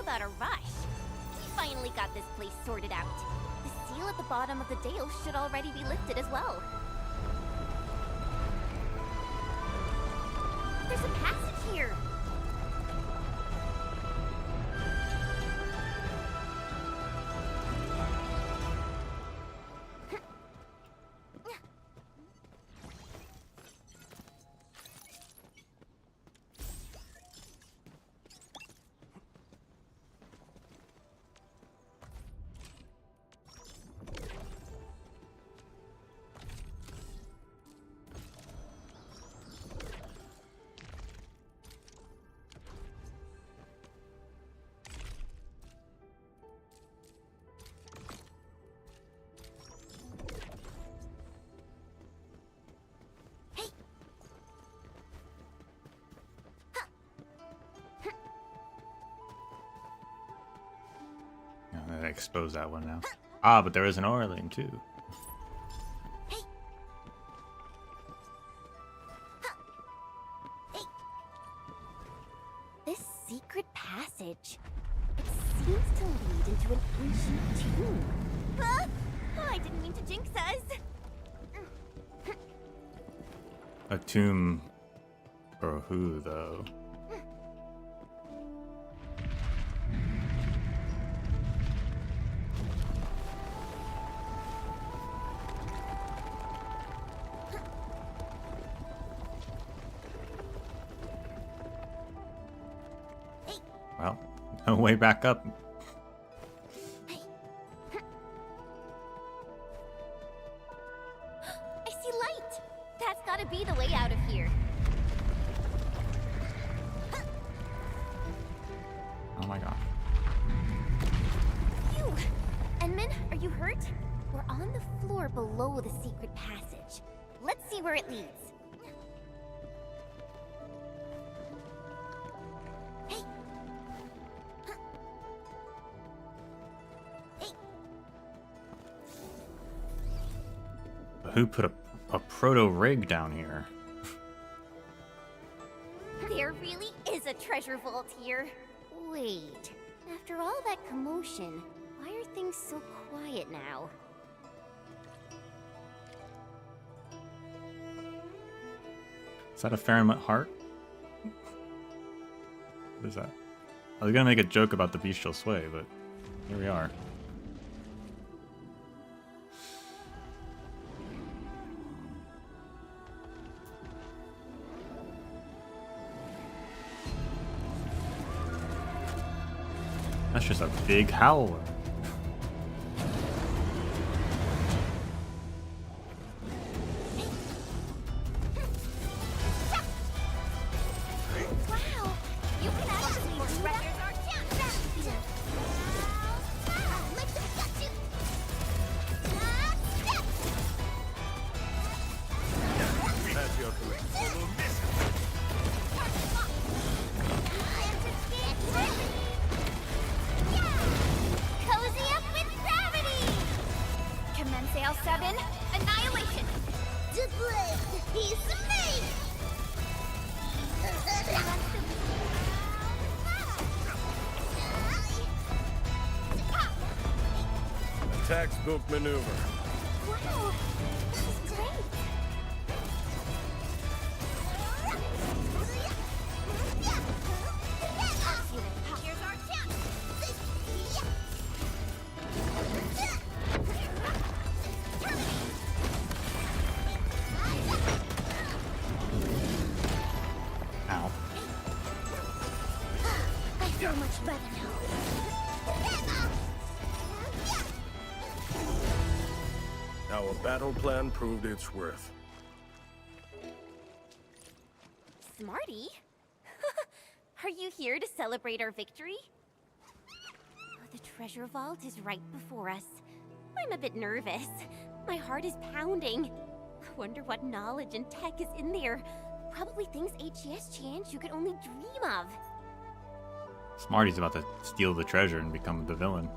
About a rush. We finally got this place sorted out. The seal at the bottom of the dale should already be lifted as well. There's a passage here. Expose that one now. Ah, but there is an Orlin too. This secret passage. It seems to lead into an ancient tomb. Huh? Oh, I didn't mean to jinx us. A tomb for who, though? Well, no way back up. I see light. That's gotta be the way out of here. Oh my god. Phew! Enman, are you hurt? We're on the floor below the secret passage. Let's see where it leads. Who put a proto-rig down here? There really is a treasure vault here. Wait, after all that commotion, why are things so quiet now? Is that a Faramut heart? What is that? I was gonna make a joke about the bestial sway, but here we are. That's just a big howler. Wow, you can actually treasures our town. Let's got you. That's your correct. Cozy up with gravity! Commence AL7, annihilation! He's me! Textbook maneuver. Wow, this is great. Here's our chance. Ow. I feel much better now. Our battle plan proved its worth. Smarty? Are you here to celebrate our victory? Oh, the treasure vault is right before us. I'm a bit nervous. My heart is pounding. Wonder what knowledge and tech is in there. Probably things HES chance you could only dream of. Smarty's about to steal the treasure and become the villain.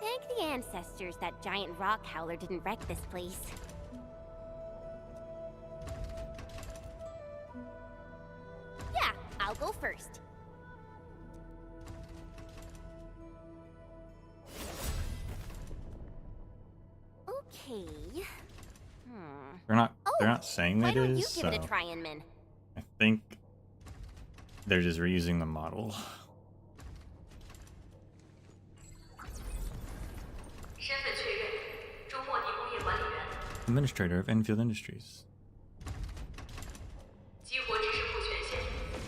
Thank the ancestors that giant rock howler didn't wreck this place. Yeah, I'll go first. Okay. They're not saying Why it don't you is, give so it a try, Inman? I think they're just reusing the model. Administrator of Enfield Industries.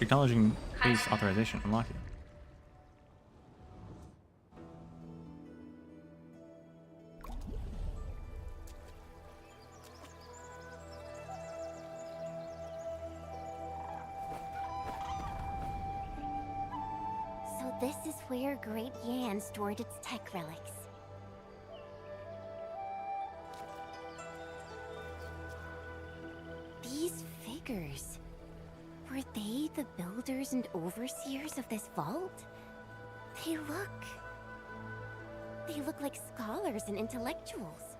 Acknowledging base authorization unlocking. So this is where Great Yan stored its tech relics. These figures, were they the builders and overseers of this vault? They look like scholars and intellectuals.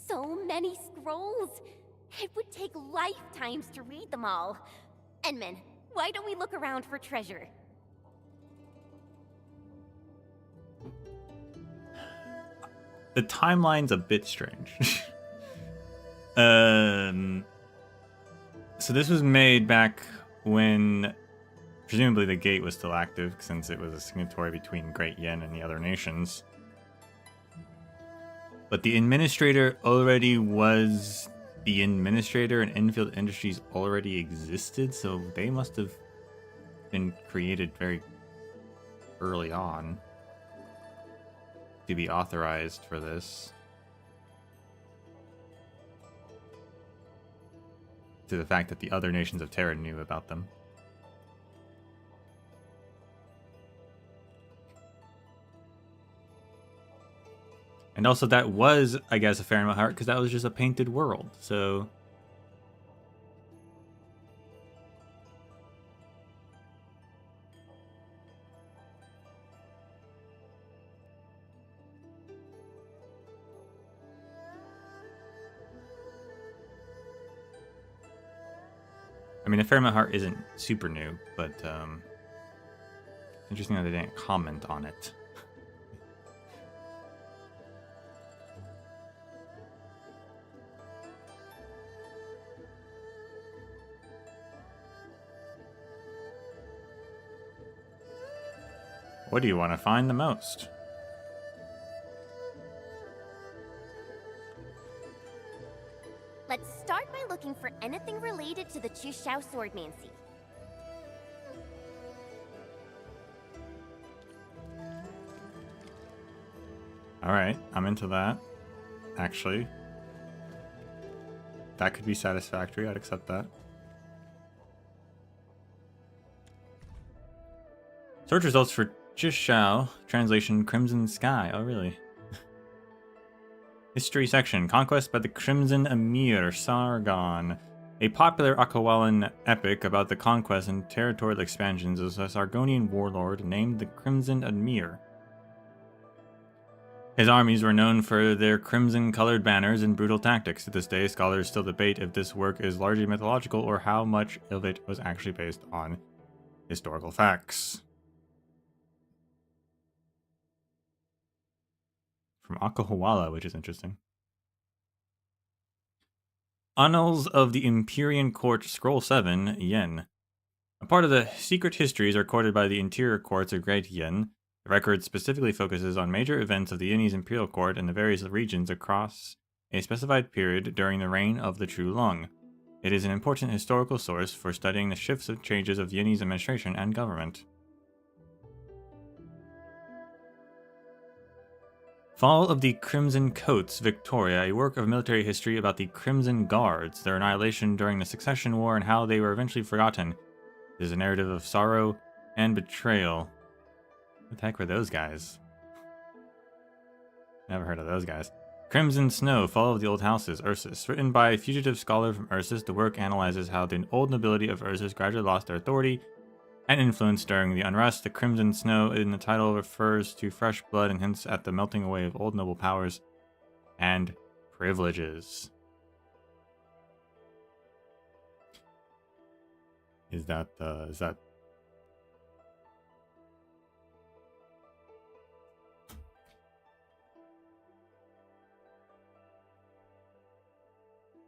So many scrolls! It would take lifetimes to read them all. Enman, why don't we look around for treasure? The timeline's a bit strange. So this was made back when presumably the gate was still active, since it was a signatory between Great Yen and the other nations. But the administrator already was the administrator and Enfield Industries already existed, so they must have been created very early on to be authorized for this. To the fact that the other nations of Terra knew about them. And also that was, I guess, a fair amount of heart, because that was just a painted world, so... I mean, a fair amount of heart isn't super new, but interesting that they didn't comment on it. What do you want to find the most? Let's start by looking for anything related to the Chushao swordmancy. Alright, I'm into that. Actually. That could be satisfactory, I'd accept that. Search results for Chushao, translation Crimson Sky. Oh, really? History section. Conquest by the Crimson Emir Sargon. A popular Akawalan epic about the conquest and territorial expansions of a Sargonian warlord named the Crimson Emir. His armies were known for their crimson-colored banners and brutal tactics. To this day, scholars still debate if this work is largely mythological or how much of it was actually based on historical facts. From Akahawala, which is interesting. Annals of the Empyrean Court, Scroll 7, Yen. A part of the secret histories recorded by the interior courts of Great Yen. The record specifically focuses on major events of the Yenese imperial court in the various regions across a specified period during the reign of the True Lung. It is an important historical source for studying the shifts and changes of Yenese administration and government. Fall of the Crimson Coats, Victoria, a work of military history about the Crimson Guards, their annihilation during the Succession War, and how they were eventually forgotten. It is a narrative of sorrow and betrayal. What the heck were those guys? Never heard of those guys. Crimson Snow, Fall of the Old Houses, Ursus. Written by a fugitive scholar from Ursus, the work analyzes how the old nobility of Ursus gradually lost their authority and influence during the unrest. The Crimson Snow in the title refers to fresh blood and hints at the melting away of old noble powers and privileges. Is that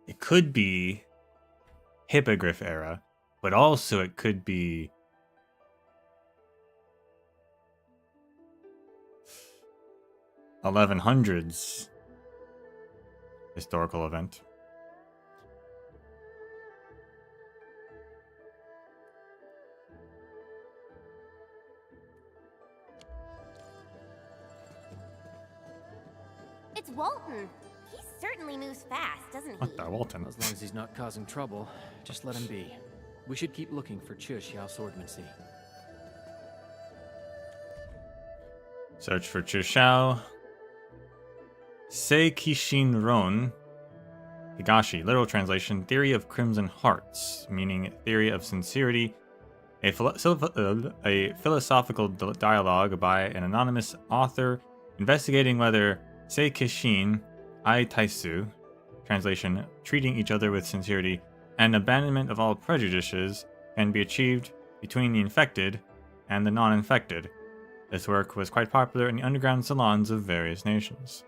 it could be Hippogriff era, but also it could be 1100s historical event. It's Walton. He certainly moves fast, doesn't he? What the Walton? As long as he's not causing trouble, just let him be. We should keep looking for Chushao swordmancy. Search for Chushao. Seikishin Ron. Higashi, literal translation, theory of crimson hearts, meaning theory of sincerity. A philosophical dialogue by an anonymous author investigating whether Seikishin Ai Taisu, translation, treating each other with sincerity, and abandonment of all prejudices can be achieved between the infected and the non-infected. This work was quite popular in the underground salons of various nations.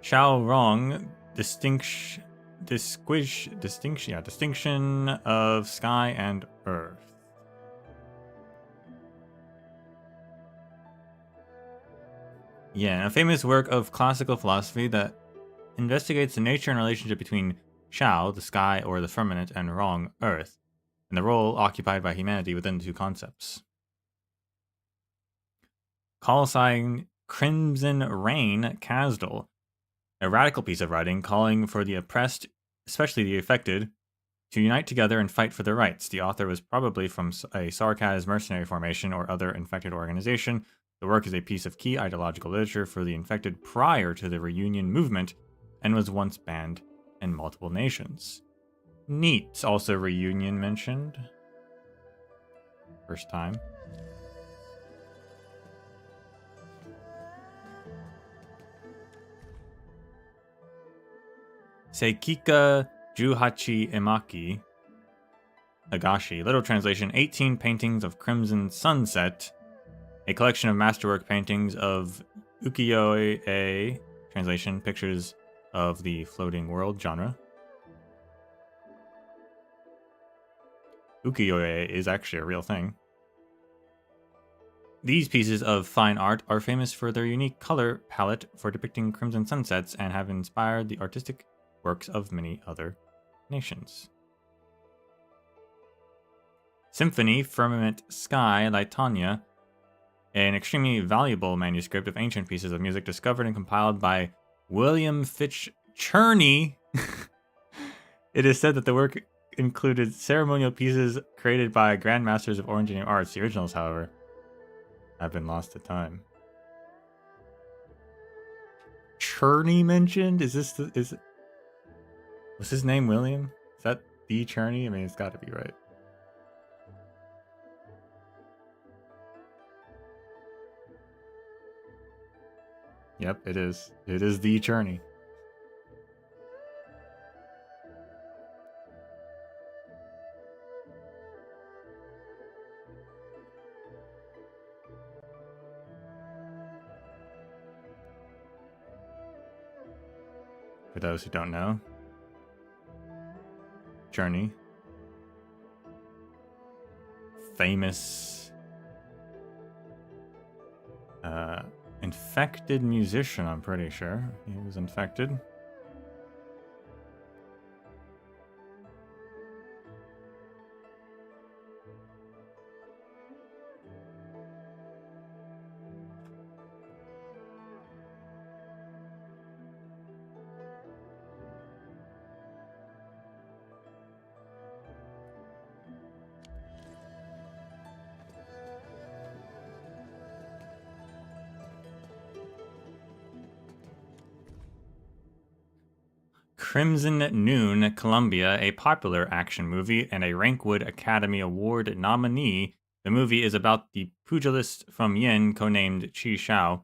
Xiao Rong, distinction of sky and earth. Yen, a famous work of classical philosophy that investigates the nature and relationship between Shao, the sky or the firmament, and Rong, earth, and the role occupied by humanity within the two concepts. Call sign Crimson Rain Casdal, a radical piece of writing calling for the oppressed, especially the affected, to unite together and fight for their rights. The author was probably from a Sarkaz mercenary formation or other infected organization. The work is a piece of key ideological literature for the infected prior to the reunion movement and was once banned in multiple nations. Neat. Also reunion mentioned. First time. Seikika Juhachi Emaki Agashi, literal translation, 18 paintings of Crimson Sunset, a collection of masterwork paintings of ukiyo-e, translation, pictures of the floating world genre. Ukiyo-e is actually a real thing. These pieces of fine art are famous for their unique color palette for depicting crimson sunsets and have inspired the artistic works of many other nations. Symphony, Firmament Sky, Laitanya, an extremely valuable manuscript of ancient pieces of music discovered and compiled by William Fitch Cherney. It is said that the work included ceremonial pieces created by grandmasters of Orange arts. The originals, however, have been lost to time. Cherney mentioned? Was his name William? Is that the Cherney? I mean, it's got to be right. Yep, it is. It is the Cherney. For those who don't know, Cherney, famous infected musician, I'm pretty sure. He was infected. Crimson Noon, Columbia, a popular action movie and a Rankwood Academy Award nominee. The movie is about the pugilist from Yen, codenamed Chi Shao,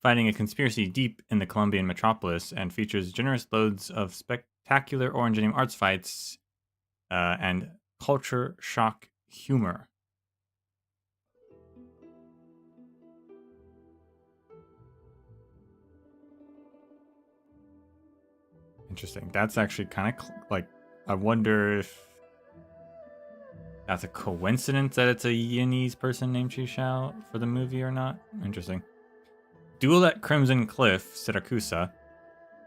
fighting a conspiracy deep in the Colombian metropolis and features generous loads of spectacular Orange Anime arts fights and culture shock humor. Interesting. That's actually kind of like, I wonder if that's a coincidence that it's a Yenese person named Chi Shao for the movie or not. Interesting. Duel at Crimson Cliff, Siracusa,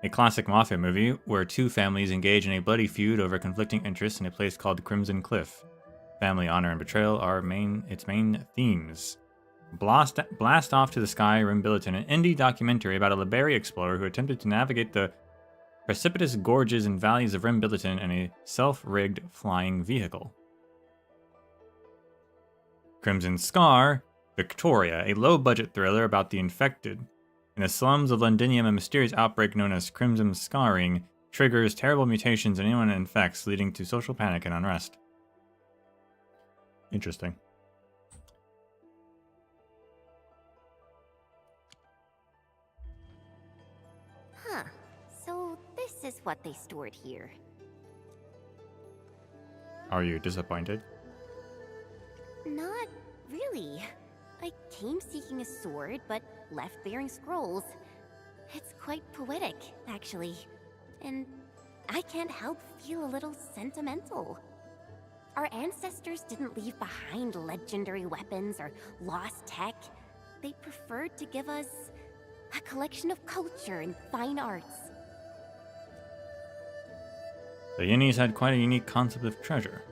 a classic mafia movie where two families engage in a bloody feud over conflicting interests in a place called Crimson Cliff. Family honor and betrayal are its main themes. Blast Off to the Sky, Rimbilliton, an indie documentary about a Liberia explorer who attempted to navigate the precipitous gorges and valleys of Rimbilliton in a self-rigged flying vehicle. Crimson Scar, Victoria, a low-budget thriller about the infected. In the slums of Londinium, a mysterious outbreak known as Crimson Scarring triggers terrible mutations in anyone it infects, leading to social panic and unrest. Interesting. Huh. So this is what they stored here. Are you disappointed? Not really. I came seeking a sword, but left bearing scrolls. It's quite poetic, actually. And I can't help feel a little sentimental. Our ancestors didn't leave behind legendary weapons or lost tech. They preferred to give us A collection of culture and fine arts. The Yinnies had quite a unique concept of treasure.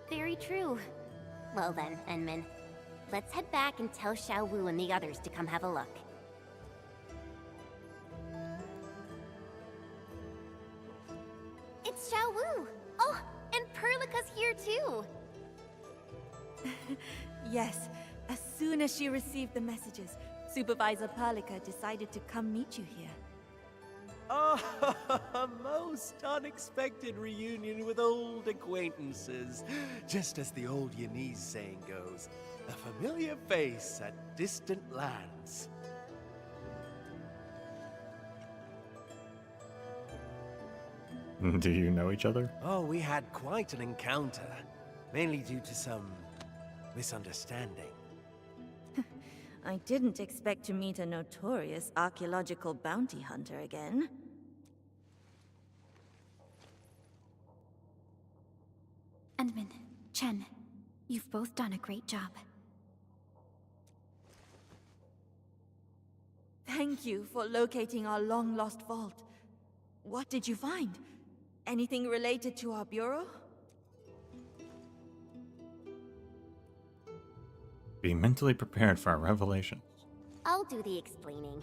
Very true. Well then, Enmin. Let's head back and tell Xiao Wu and the others to come have a look. It's Xiao Wu! Oh, and Perlica's here too! Yes, as soon as she received the messages, Supervisor Perlica decided to come meet you here. Oh, a most unexpected reunion with old acquaintances. Just as the old Yanese saying goes, a familiar face at distant lands. Do you know each other? Oh, we had quite an encounter, mainly due to some misunderstanding. I didn't expect to meet a notorious archaeological bounty hunter again. Endman, Chen, you've both done a great job. Thank you for locating our long-lost vault. What did you find? Anything related to our bureau? Be mentally prepared for our revelations. I'll do the explaining.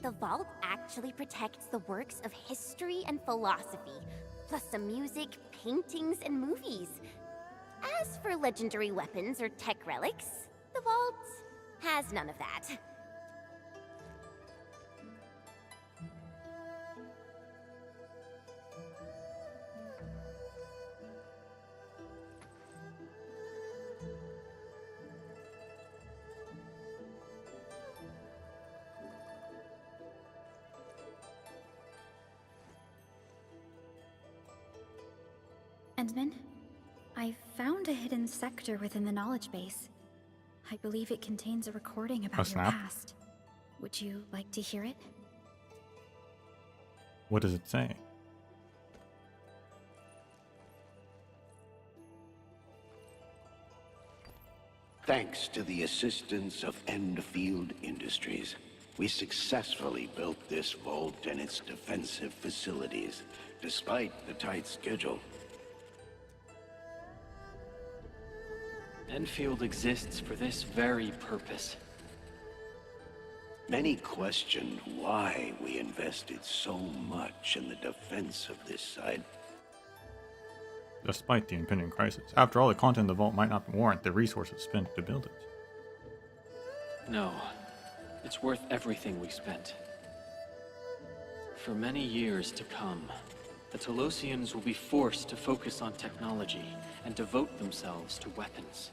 The vault actually protects the works of history and philosophy, plus some music, paintings, and movies. As for legendary weapons or tech relics, the vault has none of that. Endman, I found a hidden sector within the knowledge base. I believe it contains a recording about your snap. past. Would you like to hear it? What does it say? Thanks to the assistance of Endfield Industries, we successfully built this vault and its defensive facilities, despite the tight schedule. Enfield exists for this very purpose. Many questioned why we invested so much in the defense of this site. Despite the impending crisis. After all, the content of the vault might not warrant the resources spent to build it. No, it's worth everything we spent. For many years to come, the Telosians will be forced to focus on technology and devote themselves to weapons.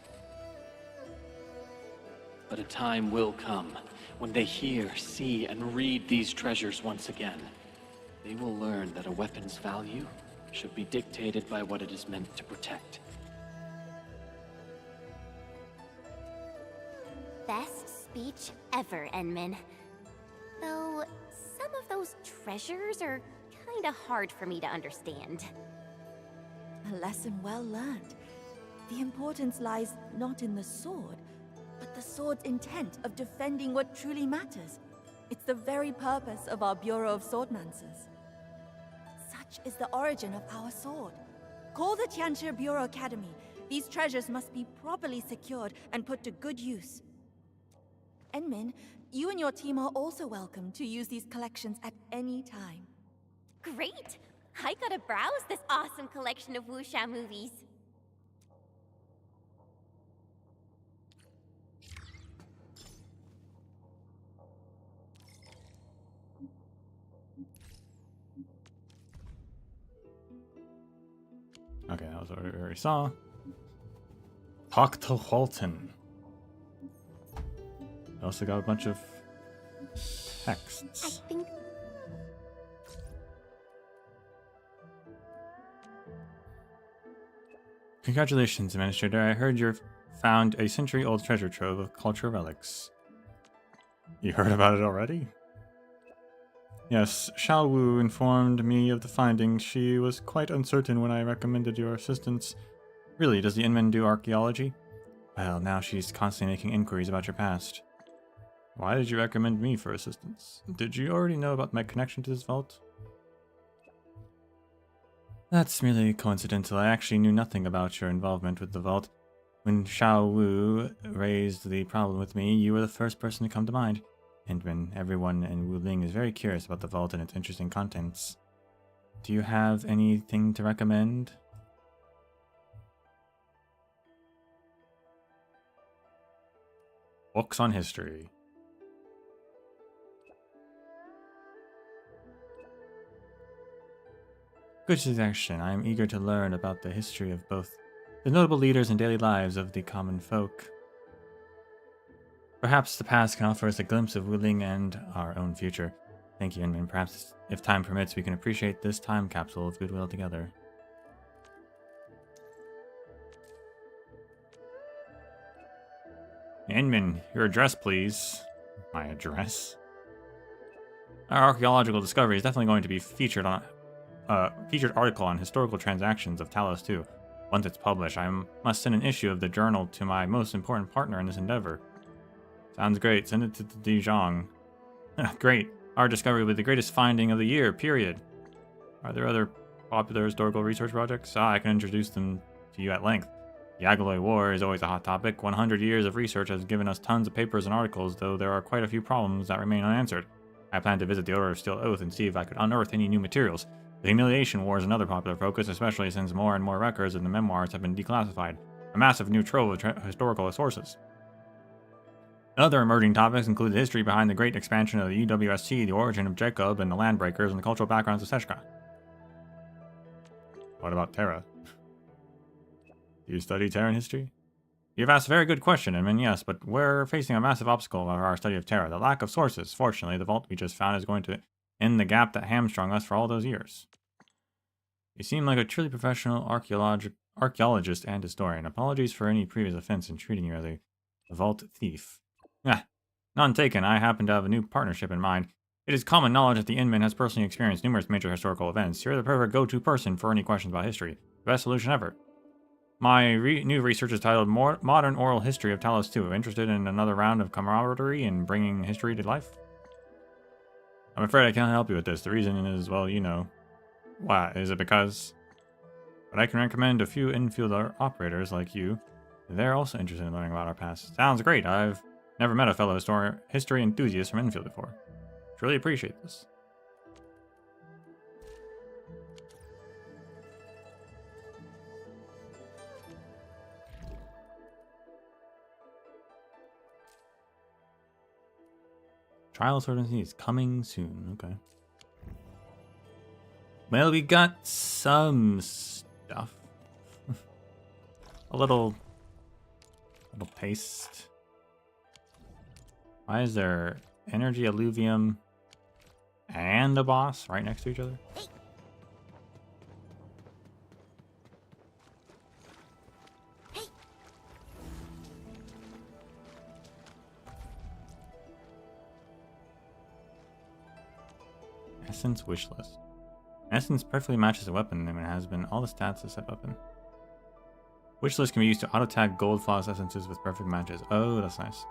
But a time will come when they hear, see, and read these treasures once again. They will learn that a weapon's value should be dictated by what it is meant to protect. Best speech ever, Enmin. Though, some of those treasures are kinda hard for me to understand. A lesson well learned. The importance lies not in the sword, but the sword's intent of defending what truly matters. It's the very purpose of our Bureau of Swordmancers. Such is the origin of our sword. Call the Tianshi Bureau Academy. These treasures must be properly secured and put to good use. Enmin, you and your team are also welcome to use these collections at any time. Great! I gotta browse this awesome collection of wuxia movies. Okay, that was what we already saw. Talk to Walton. I also got a bunch of texts. I think... Congratulations, Administrator. I heard you've found a century-old treasure trove of culture relics. You heard about it already? Yes, Xiao Wu informed me of the findings. She was quite uncertain when I recommended your assistance. Really, does the Inman do archaeology? Well, now she's constantly making inquiries about your past. Why did you recommend me for assistance? Did you already know about my connection to this vault? That's merely coincidental. I actually knew nothing about your involvement with the vault. When Xiao Wu raised the problem with me, you were the first person to come to mind. And when everyone in Wuling is very curious about the vault and its interesting contents. Do you have anything to recommend? Books on history. Good suggestion. I am eager to learn about the history of both the notable leaders and daily lives of the common folk. Perhaps the past can offer us a glimpse of Wuling and our own future. Thank you, and perhaps, if time permits, we can appreciate this time capsule of goodwill together. Inman, your address, please. My address? Our archaeological discovery is definitely going to be featured article on historical transactions of Talos 2. Once it's published, I must send an issue of the journal to my most important partner in this endeavor. Sounds great. Send it to Dijon. Great. Our discovery will be the greatest finding of the year, period. Are there other popular historical research projects? I can introduce them to you at length. The Agaloy War is always a hot topic. 100 years of research has given us tons of papers and articles, though there are quite a few problems that remain unanswered. I plan to visit the Order of Steel Oath and see if I could unearth any new materials. The Humiliation War is another popular focus, especially since more and more records in the memoirs have been declassified. A massive new trove of historical sources. Other emerging topics include the history behind the great expansion of the UWSC, the origin of Jacob and the Landbreakers, and the cultural backgrounds of Seshka. What about Terra? Do you study Terran history? You've asked a very good question, Inman, yes, but we're facing a massive obstacle of our study of Terra, the lack of sources. Fortunately, the vault we just found is going to end the gap that hamstrung us for all those years. You seem like a truly professional archaeologist and historian. Apologies for any previous offense in treating you as a vault thief. None taken. I happen to have a new partnership in mind. It is common knowledge that the Inman has personally experienced numerous major historical events. You're the perfect go-to person for any questions about history. The best solution ever. My new research is titled Modern Oral History of Talos 2. Interested in another round of camaraderie and bringing history to life? I'm afraid I can't help you with this. The reason is, well, you know. Why? Is it because? But I can recommend a few Enfield operators like you. They're also interested in learning about our past. Sounds great. I've never met a fellow history enthusiast from Enfield before. Truly appreciate this. Trial certainty is coming soon. Okay. Well, we got some stuff. a little paste. Why is there energy, alluvium, and a boss right next to each other? Essence wish list. Essence perfectly matches the weapon and it has been all the stats to set weapon. Wish list can be used to auto tag gold flawless essences with perfect matches. Oh, that's nice.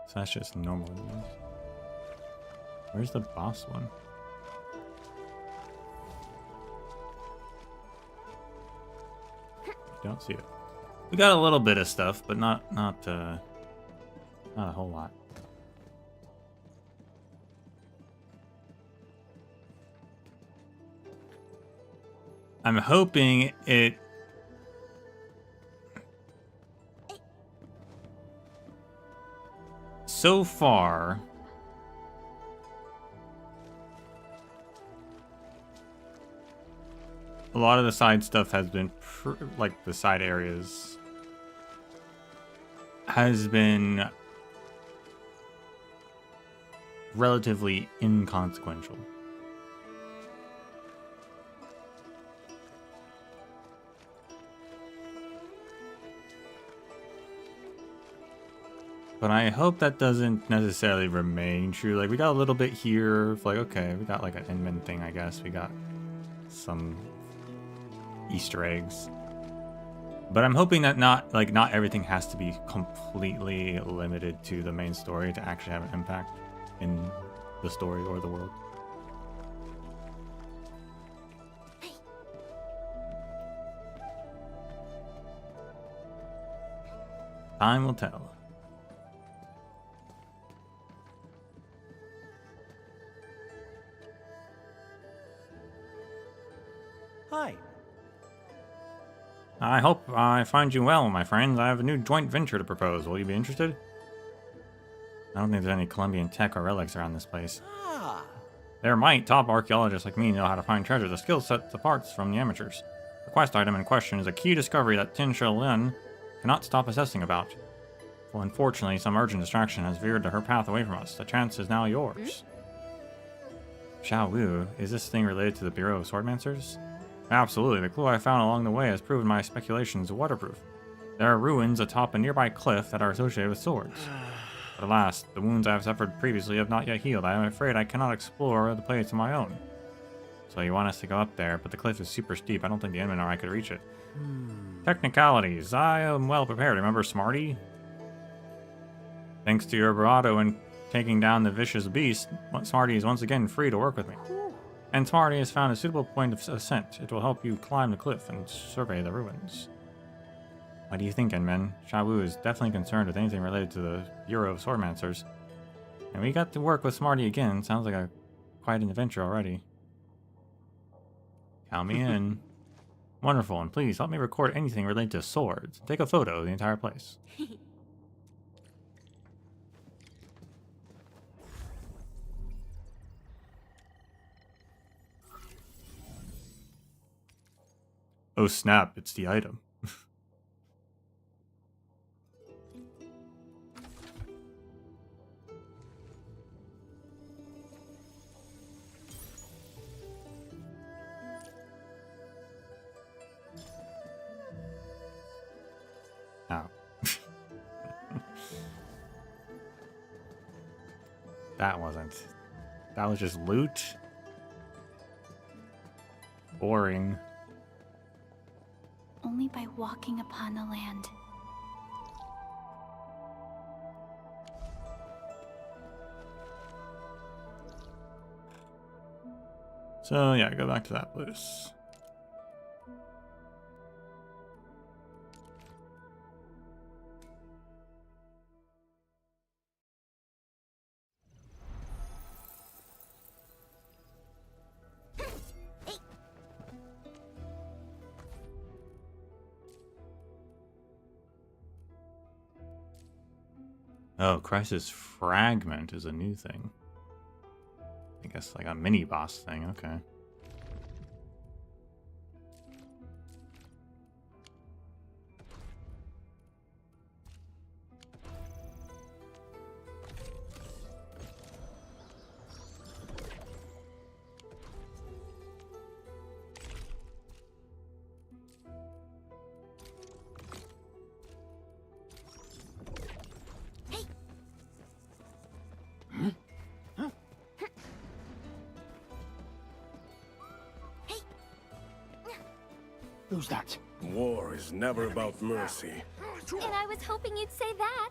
So that's just normal. Where's the boss one? Don't see it. We got a little bit of stuff, but not a whole lot. I'm hoping it. So far, a lot of the side stuff has been, like the side areas, has been relatively inconsequential. But I hope that doesn't necessarily remain true. Like, we got a little bit here. Like, okay, we got like an Inman thing, I guess. We got some Easter eggs. But I'm hoping that not everything has to be completely limited to the main story to actually have an impact in the story or the world. Time will tell. Hi. I hope I find you well, my friends. I have a new joint venture to propose. Will you be interested? I don't think there's any Colombian tech or relics around this place. Ah. There might top archaeologists like me know how to find treasure. The skill sets apart from the amateurs. The quest item in question is a key discovery that Tin Lin cannot stop assessing about. Well, unfortunately, some urgent distraction has veered her path away from us. The chance is now yours. Xiao Wu, is this thing related to the Bureau of Swordmancers? Absolutely. The clue I found along the way has proven my speculations waterproof. There are ruins atop a nearby cliff that are associated with swords. But alas, the wounds I have suffered previously have not yet healed. I am afraid I cannot explore the place on my own. So you want us to go up there, but the cliff is super steep. I don't think the Inman or I could reach it. Technicalities. I am well prepared. Remember Smarty? Thanks to your bravado in taking down the vicious beast, Smarty is once again free to work with me. And Smarty has found a suitable point of ascent. It will help you climb the cliff and survey the ruins. What do you think, Inman? Xiao Wu is definitely concerned with anything related to the Bureau of Swordmancers. And we got to work with Smarty again. Sounds like quite an adventure already. Count me in. Wonderful, and please help me record anything related to swords. Take a photo of the entire place. Oh snap, it's the item. Ow. That wasn't. That was just loot. Boring. Only by walking upon the land. So yeah, go back to that place. Oh, Crisis Fragment is a new thing. I guess like a mini boss thing, okay. Who's that? War is never about mercy. And I was hoping you'd say that.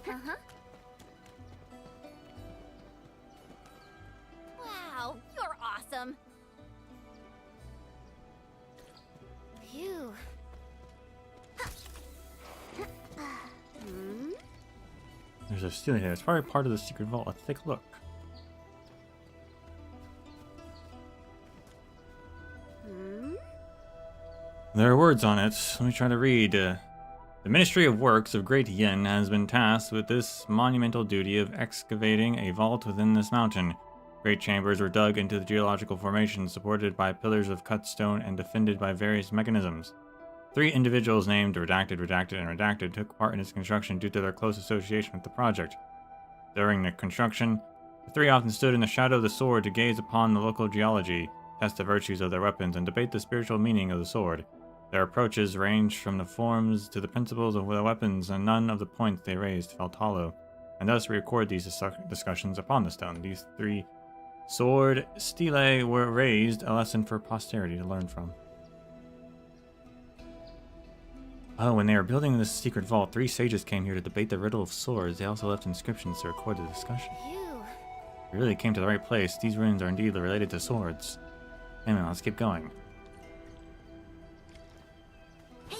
Uh-huh. Wow, you're awesome. Phew. There's a ceiling here. It's probably part of the secret vault. Let's take a look. There are words on it. Let me try to read. The Ministry of Works of Great Yin has been tasked with this monumental duty of excavating a vault within this mountain. Great chambers were dug into the geological formation, supported by pillars of cut stone and defended by various mechanisms. 3 individuals named Redacted, Redacted, and Redacted took part in its construction due to their close association with the project. During the construction, the 3 often stood in the shadow of the sword to gaze upon the local geology. test the virtues of their weapons, and debate the spiritual meaning of the sword. Their approaches ranged from the forms to the principles of their weapons, and none of the points they raised felt hollow. And thus we record these discussions upon the stone. These 3 sword stelae were raised, a lesson for posterity to learn from. Oh, when they were building this secret vault, 3 sages came here to debate the riddle of swords. They also left inscriptions to record the discussion. Phew. We really came to the right place. These runes are indeed related to swords. Anyway, let's keep going. Phew.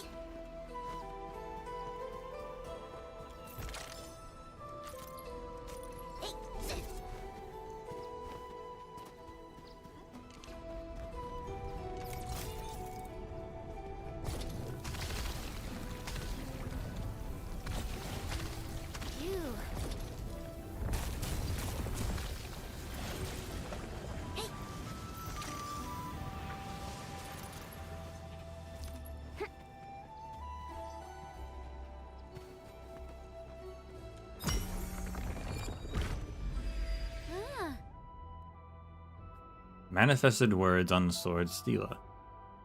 Manifested words on the sword stela.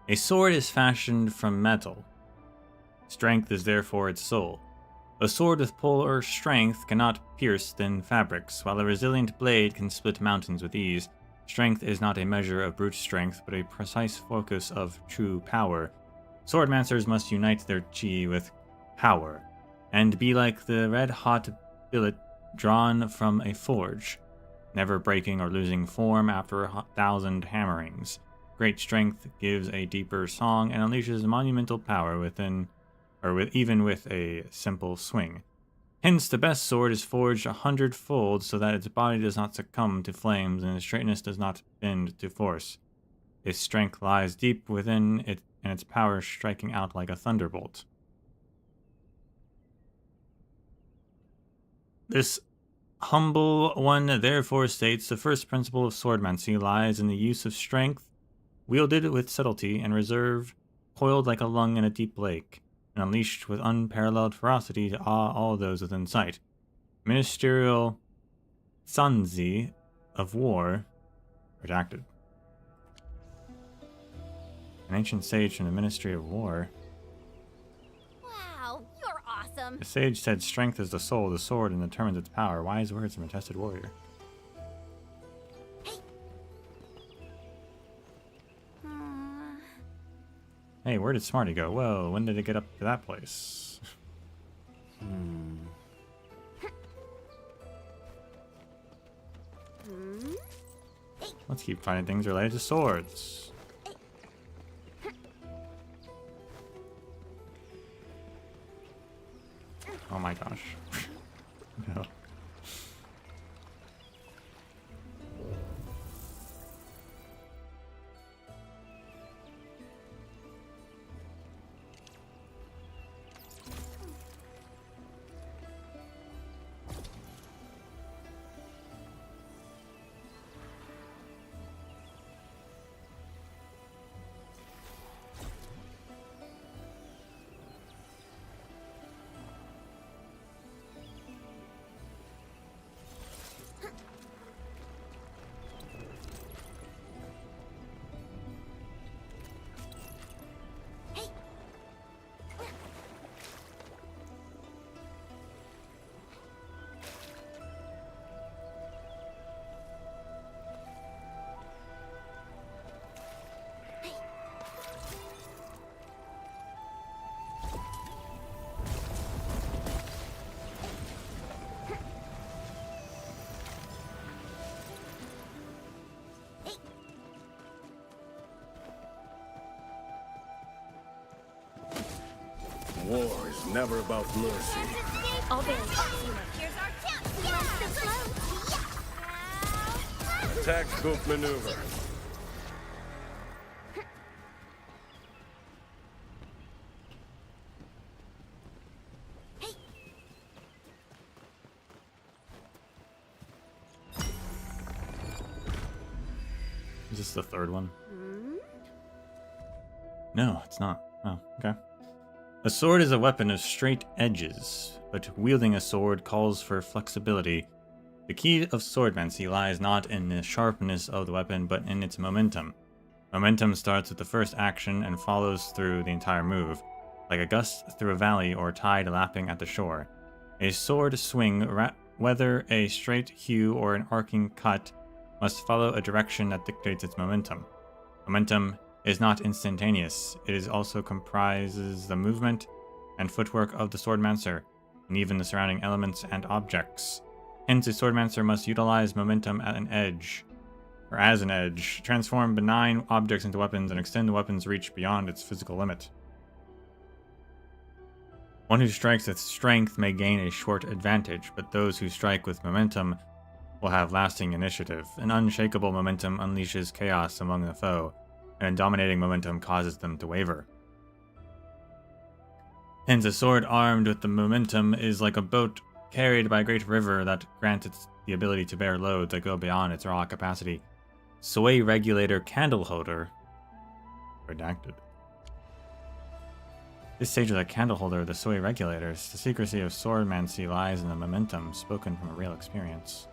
A sword is fashioned from metal. Strength is therefore its soul. A sword with polar strength cannot pierce thin fabrics, while a resilient blade can split mountains with ease. Strength is not a measure of brute strength, but a precise focus of true power. Swordmancers must unite their chi with power, and be like the red-hot billet drawn from a forge, never breaking or losing form after 1,000 hammerings. Great strength gives a deeper song and unleashes monumental power even with a simple swing. Hence, the best sword is forged 100-fold so that its body does not succumb to flames and its straightness does not bend to force. Its strength lies deep within it, and its power striking out like a thunderbolt. This humble one therefore states the first principle of swordmancy lies in the use of strength, wielded with subtlety and reserve, coiled like a lung in a deep lake, and unleashed with unparalleled ferocity to awe all those within sight. Ministerial Sanzi of War, redacted. An ancient sage from the Ministry of War. Wow, you're awesome. The sage said strength is the soul of the sword and determines its power. Wise words from a tested warrior. Hey, where did Smarty go? Whoa, when did it get up to that place? Let's keep finding things related to swords. Oh my gosh. No. War is never about mercy. All very Here's our chance. Attack scoop maneuver. Is this the third one? No, it's not. Oh, okay. A sword is a weapon of straight edges, but wielding a sword calls for flexibility. The key of swordmancy lies not in the sharpness of the weapon, but in its momentum. Momentum starts with the first action and follows through the entire move, like a gust through a valley or tide lapping at the shore. A sword swing, whether a straight hew or an arcing cut, must follow a direction that dictates its momentum. Momentum is not instantaneous. It is also comprises the movement and footwork of the swordmancer, and even the surrounding elements and objects. Hence, a swordmancer must utilize momentum as an edge, transform benign objects into weapons, and extend the weapon's reach beyond its physical limit. One who strikes with strength may gain a short advantage, but those who strike with momentum will have lasting initiative. An unshakable momentum unleashes chaos among the foe, and a dominating momentum causes them to waver. Hence, a sword armed with the momentum is like a boat carried by a great river that grants it the ability to bear loads that go beyond its raw capacity. Sway regulator candle holder. Redacted. This stage of the candle holder of the sway regulators. The secrecy of swordmancy lies in the momentum, spoken from a real experience.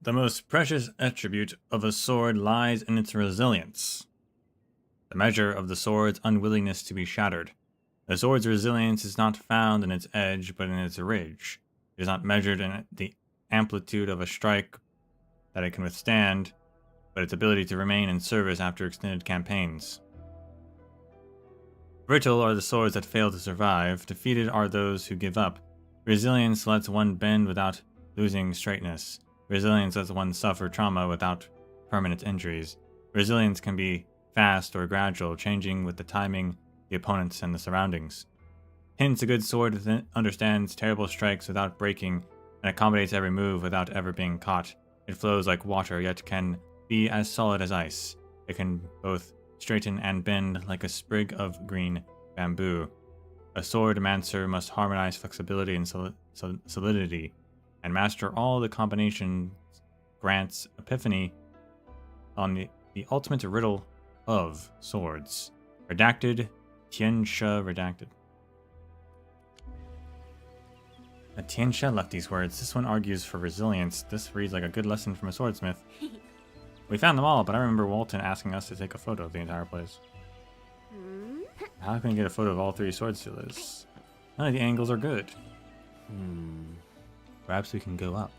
The most precious attribute of a sword lies in its resilience, the measure of the sword's unwillingness to be shattered. The sword's resilience is not found in its edge, but in its ridge. It is not measured in the amplitude of a strike that it can withstand, but its ability to remain in service after extended campaigns. Brittle are the swords that fail to survive. Defeated are those who give up. Resilience lets one bend without losing straightness. Resilience lets one suffer trauma without permanent injuries. Resilience can be fast or gradual, changing with the timing, the opponents, and the surroundings. Hence, a good sword understands terrible strikes without breaking and accommodates every move without ever being caught. It flows like water, yet can be as solid as ice. It can both straighten and bend like a sprig of green bamboo. A swordmancer must harmonize flexibility and solidity, and master all the combinations grants epiphany on the ultimate riddle of swords. Redacted, Tianxia redacted. Tianxia left these words. This one argues for resilience. This reads like a good lesson from a swordsmith. We found them all, but I remember Walton asking us to take a photo of the entire place. How can we get a photo of all three sword stealers? None of the angles are good. Perhaps we can go up.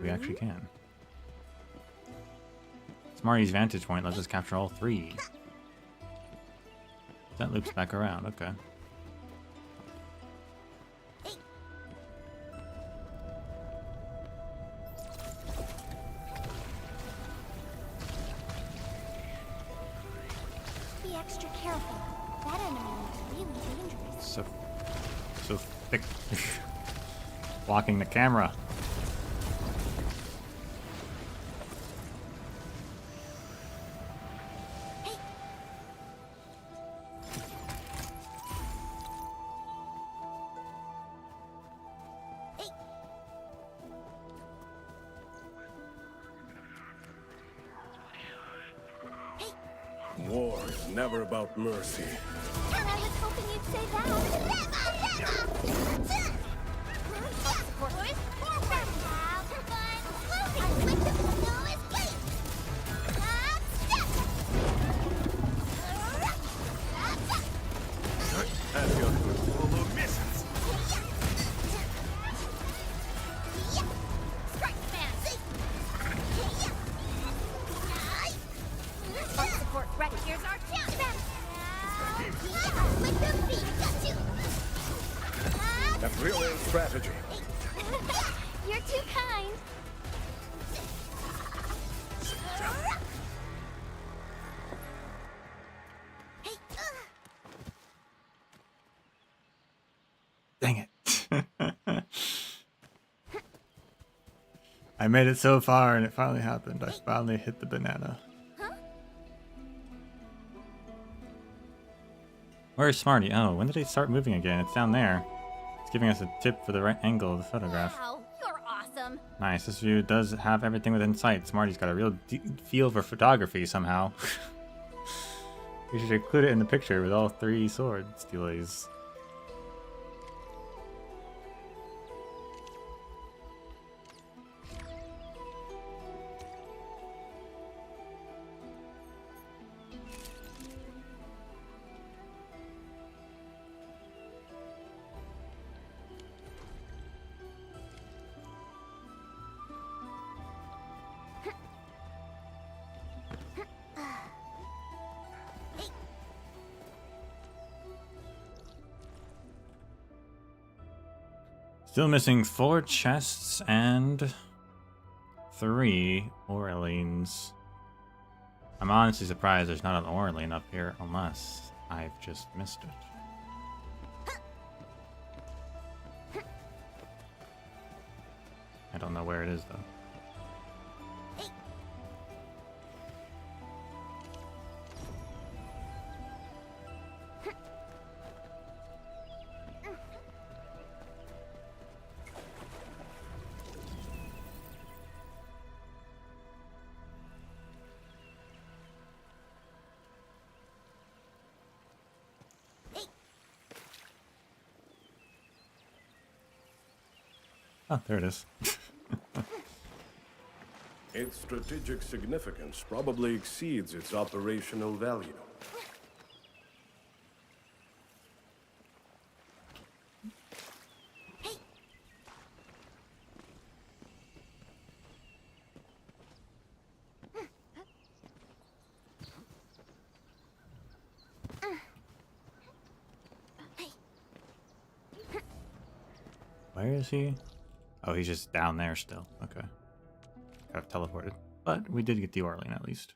We actually can. Smarty's vantage point lets us capture all three. That loops back around, okay. Be extra careful. That enemy looks really dangerous. So thick. Blocking the camera. War is never about mercy. And I was hoping you'd say that. That's brilliant strategy. You're too kind. Dang I made it so far and it finally happened. I finally hit the banana. Where's Smarty? Oh, when did they start moving again? It's down there. It's giving us a tip for the right angle of the photograph. Wow, you're awesome. Nice. This view does have everything within sight. Smarty's got a real feel for photography somehow. We should include it in the picture with all 3 sword steelies. Still missing 4 chests and 3 Orleans. I'm honestly surprised there's not an Orlean up here, unless I've just missed it. I don't know where it is, though. Oh, there it is. Its strategic significance probably exceeds its operational value. Where is he? Oh, he's just down there still. Okay. I've teleported. But we did get the Orlean at least.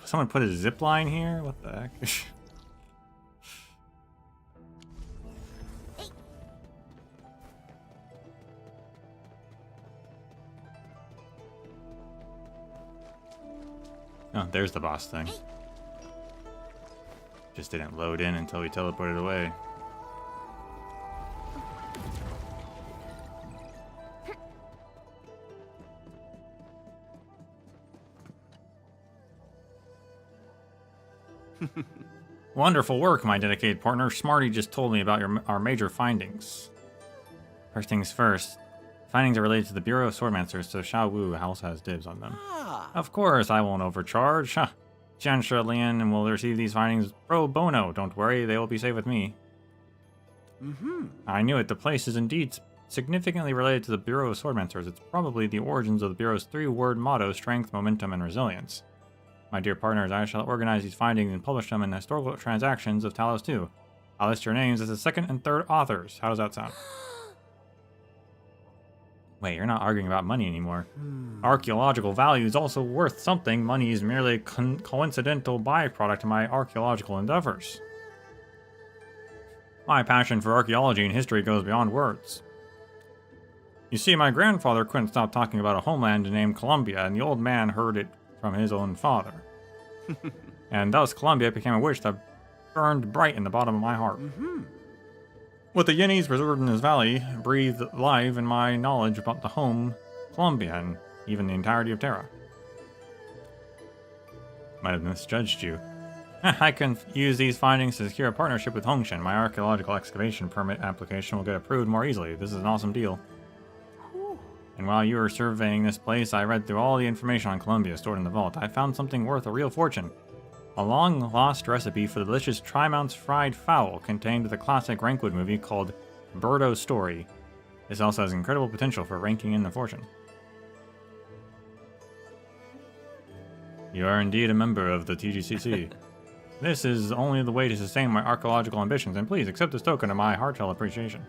Someone put a zip line here? What the heck? Oh, there's the boss thing. Just didn't load in until we teleported away. Wonderful work, my dedicated partner. Smarty just told me about our major findings. First things first. Findings are related to the Bureau of Swordmasters, so Xiao Wu also has dibs on them. Of course, I won't overcharge. Jiansha Lian will receive these findings pro bono. Don't worry, they will be safe with me. I knew it. The place is indeed significantly related to the Bureau of Swordmasters. It's probably the origins of the Bureau's 3-word motto, strength, momentum, and resilience. My dear partners, I shall organize these findings and publish them in the historical transactions of Talos 2. I'll list your names as the 2nd and 3rd authors. How does that sound? Wait, you're not arguing about money anymore. Archaeological value is also worth something. Money is merely a coincidental byproduct of my archaeological endeavors. My passion for archaeology and history goes beyond words. You see, my grandfather couldn't stop talking about a homeland named Columbia, and the old man heard it from his own father. And thus Columbia became a wish that burned bright in the bottom of my heart. With the Yenis preserved in this valley, breathed life in my knowledge about the home, Columbia, and even the entirety of Terra. Might have misjudged you. I can use these findings to secure a partnership with Hongshan. My archaeological excavation permit application will get approved more easily. This is an awesome deal. And while you were surveying this place, I read through all the information on Columbia stored in the vault. I found something worth a real fortune. A long-lost recipe for the delicious Trimonts fried fowl contained in the classic Rankwood movie called Birdo's Story. This also has incredible potential for ranking in the fortune. You are indeed a member of the TGCC. This is only the way to sustain my archaeological ambitions, and please accept this token of my heartfelt appreciation.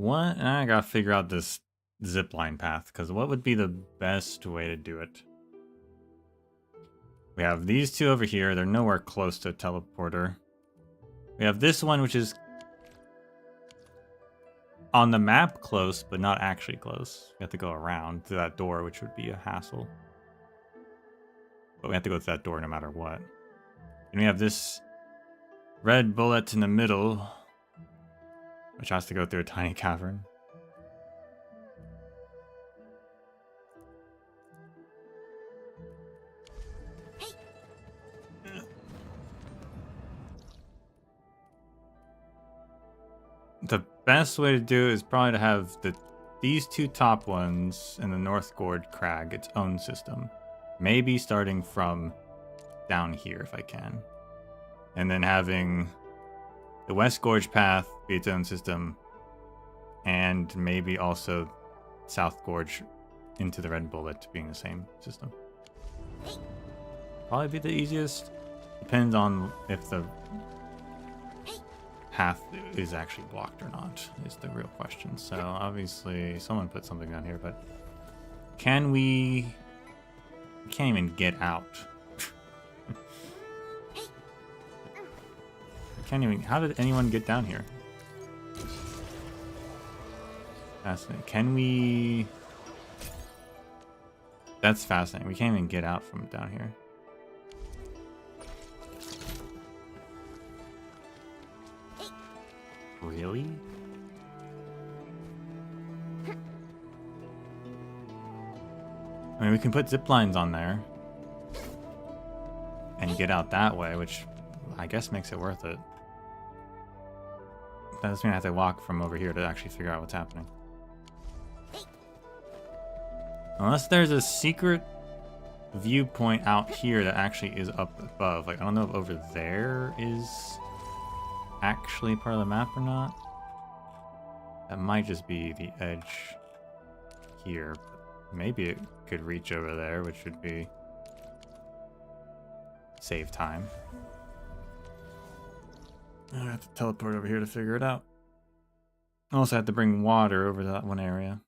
What? I gotta figure out this zipline path, because what would be the best way to do it? We have these two over here. They're nowhere close to a teleporter. We have this one, which is on the map close, but not actually close. We have to go around to that door, which would be a hassle. But we have to go to that door no matter what. And we have this red bullet in the middle, which has to go through a tiny cavern. The best way to do it is probably to have these two top ones in the North Gorge Crag its own system. Maybe starting from down here if I can. And then having the West Gorge path be its own system. And maybe also South Gorge into the Red Bullet being the same system. Probably be the easiest. Depends on if the path is actually blocked or not, is the real question. So obviously someone put something down here, but can we can't even get out. Can't even, how did anyone get down here? Fascinating. Can we, that's fascinating. We can't even get out from down here. Really? I mean, we can put zip lines on there and get out that way, which I guess makes it worth it. That doesn't mean I have to walk from over here to actually figure out what's happening. Unless there's a secret viewpoint out here that actually is up above. Like, I don't know if over there is actually part of the map or not. That might just be the edge here. Maybe it could reach over there, which would be save time. I have to teleport over here to figure it out. I also have to bring water over that one area.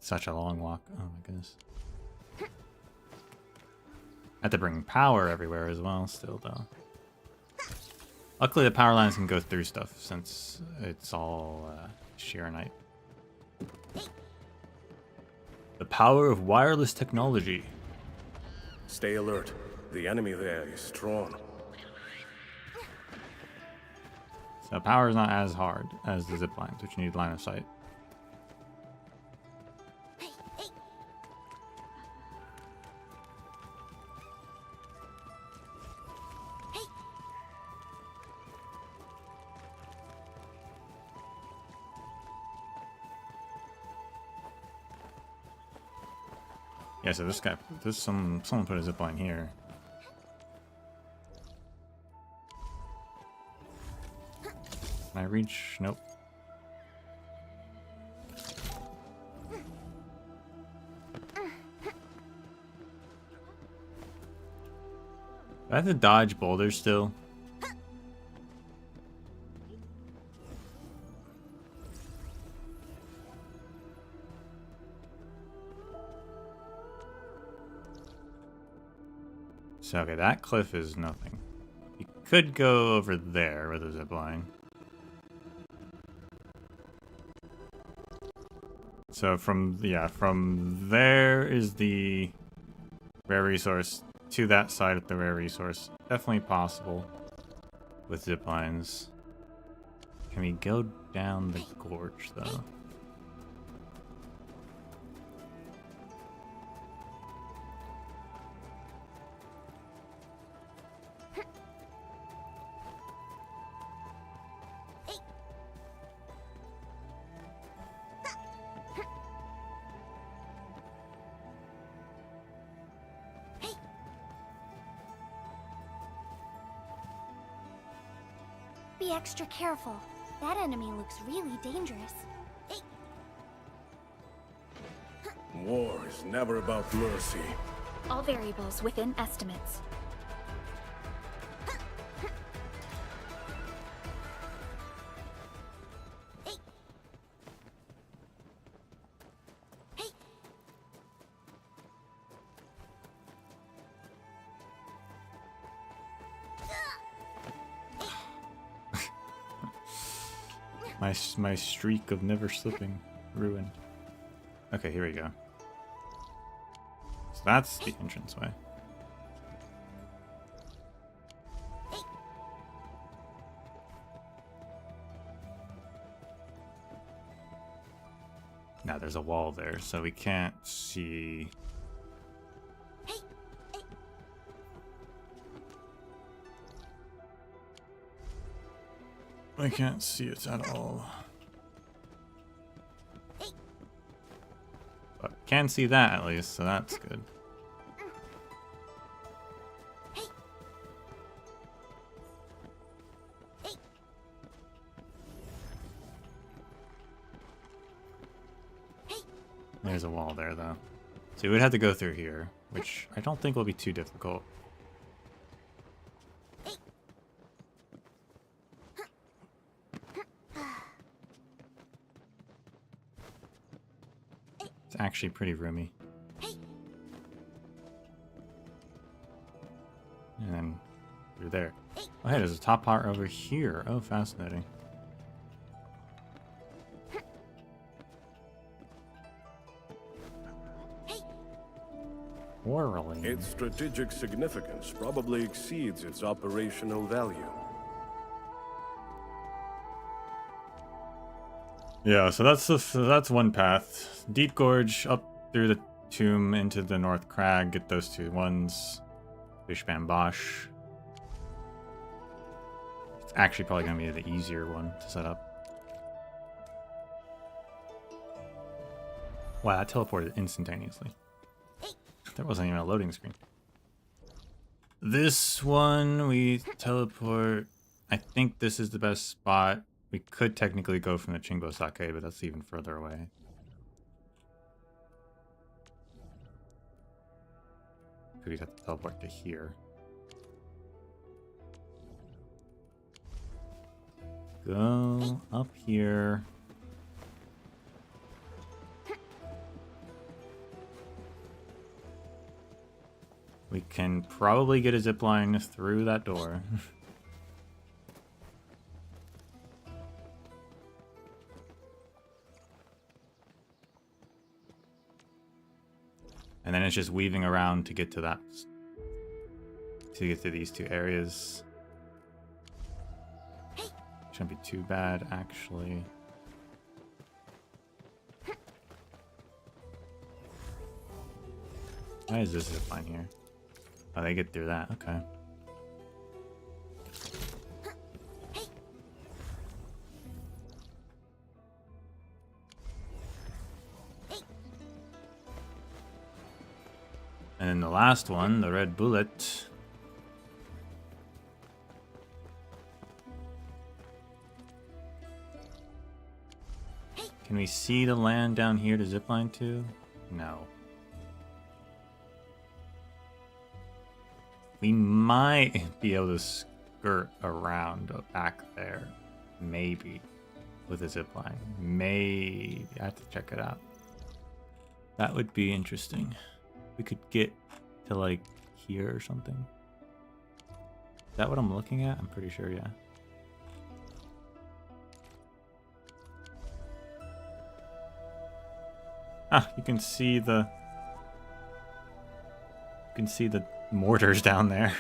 Such a long walk. Oh my goodness. I have to bring power everywhere as well, still, though. Luckily, the power lines can go through stuff, since it's all Sheeranite. The power of wireless technology. Stay alert. The enemy there is strong. So power is not as hard as the zip lines, which you need line of sight. Yeah, so this guy, someone put a zipline here. Can I reach? Nope. Do I have to dodge boulders still? So, okay, that cliff is nothing. You could go over there with a zipline. So from there is the rare resource to that side of the rare resource. Definitely possible with ziplines. Can we go down the gorge though? Be extra careful. That enemy looks really dangerous. War is never about mercy. All variables within estimates. My streak of never slipping ruined. Okay, here we go. So that's the entranceway. Now there's a wall there, so we can't see. I can't see it at all. But can see that at least, so that's good. There's a wall there, though. So we would have to go through here, which I don't think will be too difficult. It's actually pretty roomy. And then through there. Oh, hey, there's a top part over here. Oh, fascinating. Whirling. Its strategic significance probably exceeds its operational value. Yeah, so that's one path. Deep Gorge up through the tomb into the North Crag. Get those two ones. Fishman Bosch. It's actually probably going to be the easier one to set up. Wow, that teleported instantaneously. There wasn't even a loading screen. This one, we teleport. I think this is the best spot. We could technically go from the Chingbo Sake, but that's even further away. We'd have to teleport to here. Go up here. We can probably get a zipline through that door. And then it's just weaving around to get to that, to get to these two areas. Shouldn't be too bad, actually. Why is this zipline here? Oh, they get through that. Okay. And then the last one, the red bullet. Can we see the land down here to zipline to? No. We might be able to skirt around back there. Maybe. With a zipline. Maybe. I have to check it out. That would be interesting. We could get to like here or something. Is that what I'm looking at? I'm pretty sure, yeah. Ah, you can see the mortars down there.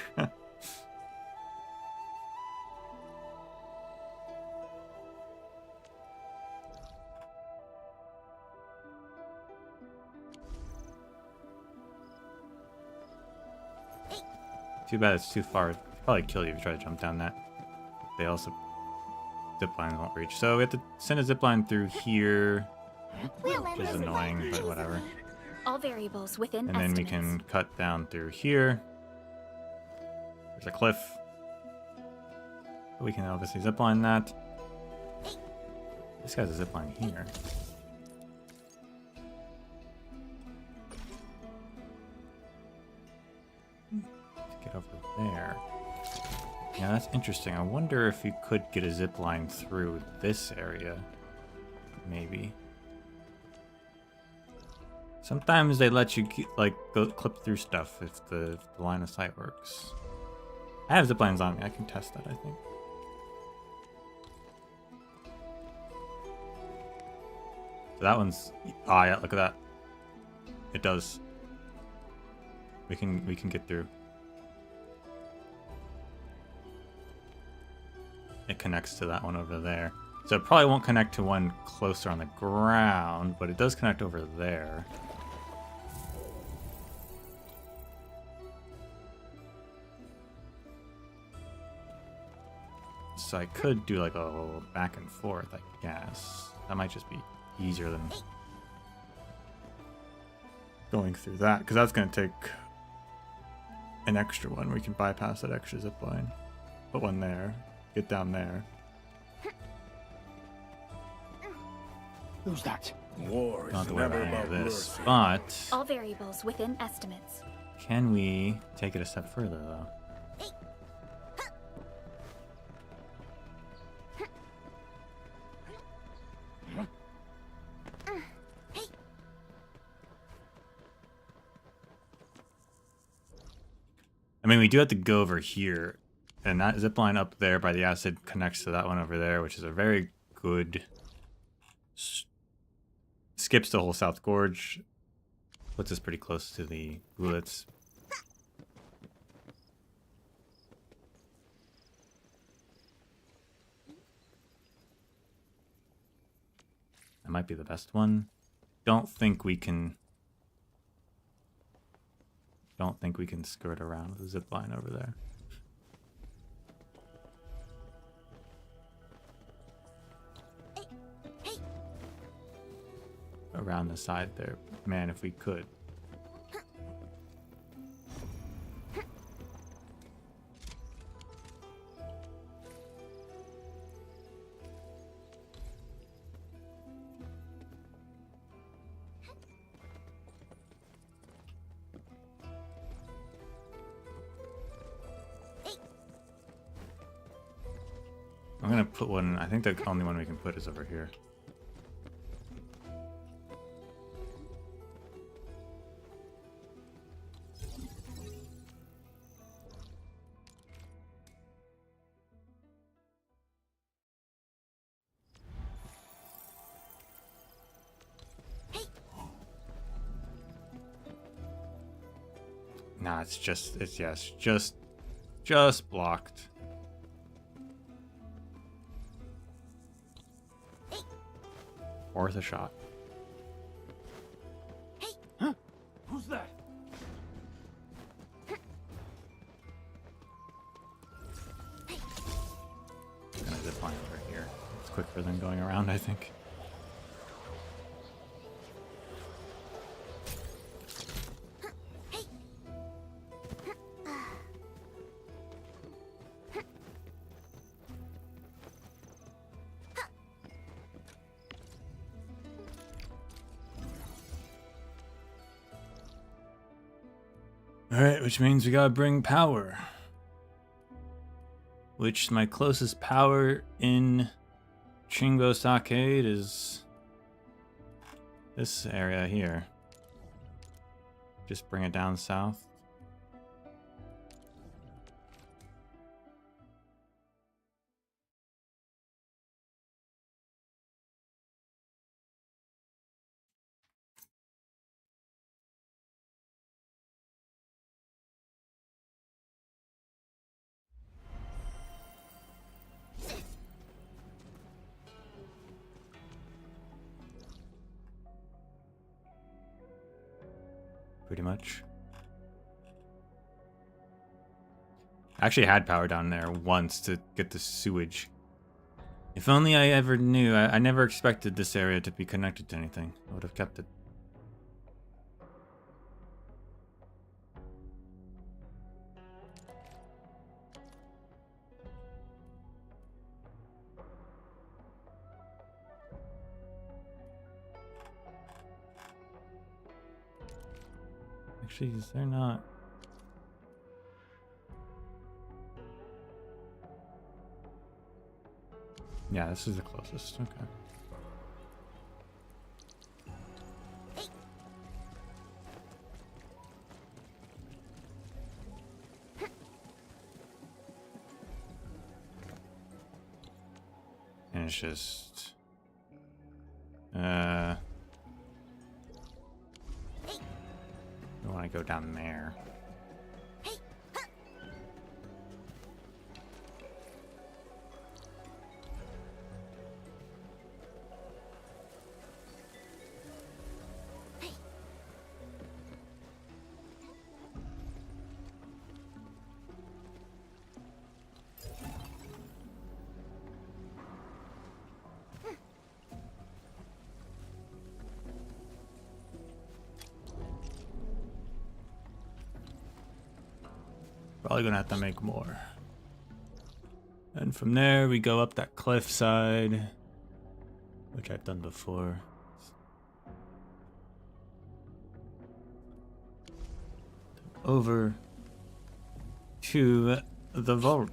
Too bad it's too far. It'd probably kill you if you try to jump down that. They also ziplines won't reach. So we have to send a zipline through here, which is annoying, but whatever. All variables within and then we can cut down through here. There's a cliff. We can obviously zipline that. This guy's a zipline here. To get over there. Yeah, that's interesting. I wonder if you could get a zipline through this area. Maybe. Sometimes they let you like go clip through stuff if the line of sight works. I have ziplines on me. I can test that, I think. That one's... Ah, yeah, look at that. It does. We can get through. It connects to that one over there. So it probably won't connect to one closer on the ground, but it does connect over there. So I could do like a little back and forth, I guess. That might just be easier than going through that, because that's going to take an extra one where you can bypass that extra zip line. Put one there, get down there. Who's that? War Not is to worry never about any about of this, mercy. but All variables within estimates. can we take it a step further though? I mean, we do have to go over here, and that zip line up there by the acid connects to that one over there, which is a very good... Skips the whole South Gorge, puts us pretty close to the bullets. That might be the best one. Don't think we can skirt around the zip line over there. Around the side there. Man, if we could. I'm gonna put one, I think the only one we can put is over here. Nah, it's just blocked. Worth a shot. Huh? Who's that? Gonna zip line over here. It's quicker than going around, I think. Alright, which means we gotta bring power. Which my closest power in Chingo Stockade is this area here. Just bring it down south. Pretty much. I actually had power down there once to get the sewage. If only I ever knew. I never expected this area to be connected to anything. I would have kept it. Actually, is there not? Yeah, this is the closest. Okay. And it's just... I want to go down there. Probably gonna have to make more. And from there we go up that cliffside, which I've done before. Over to the vault.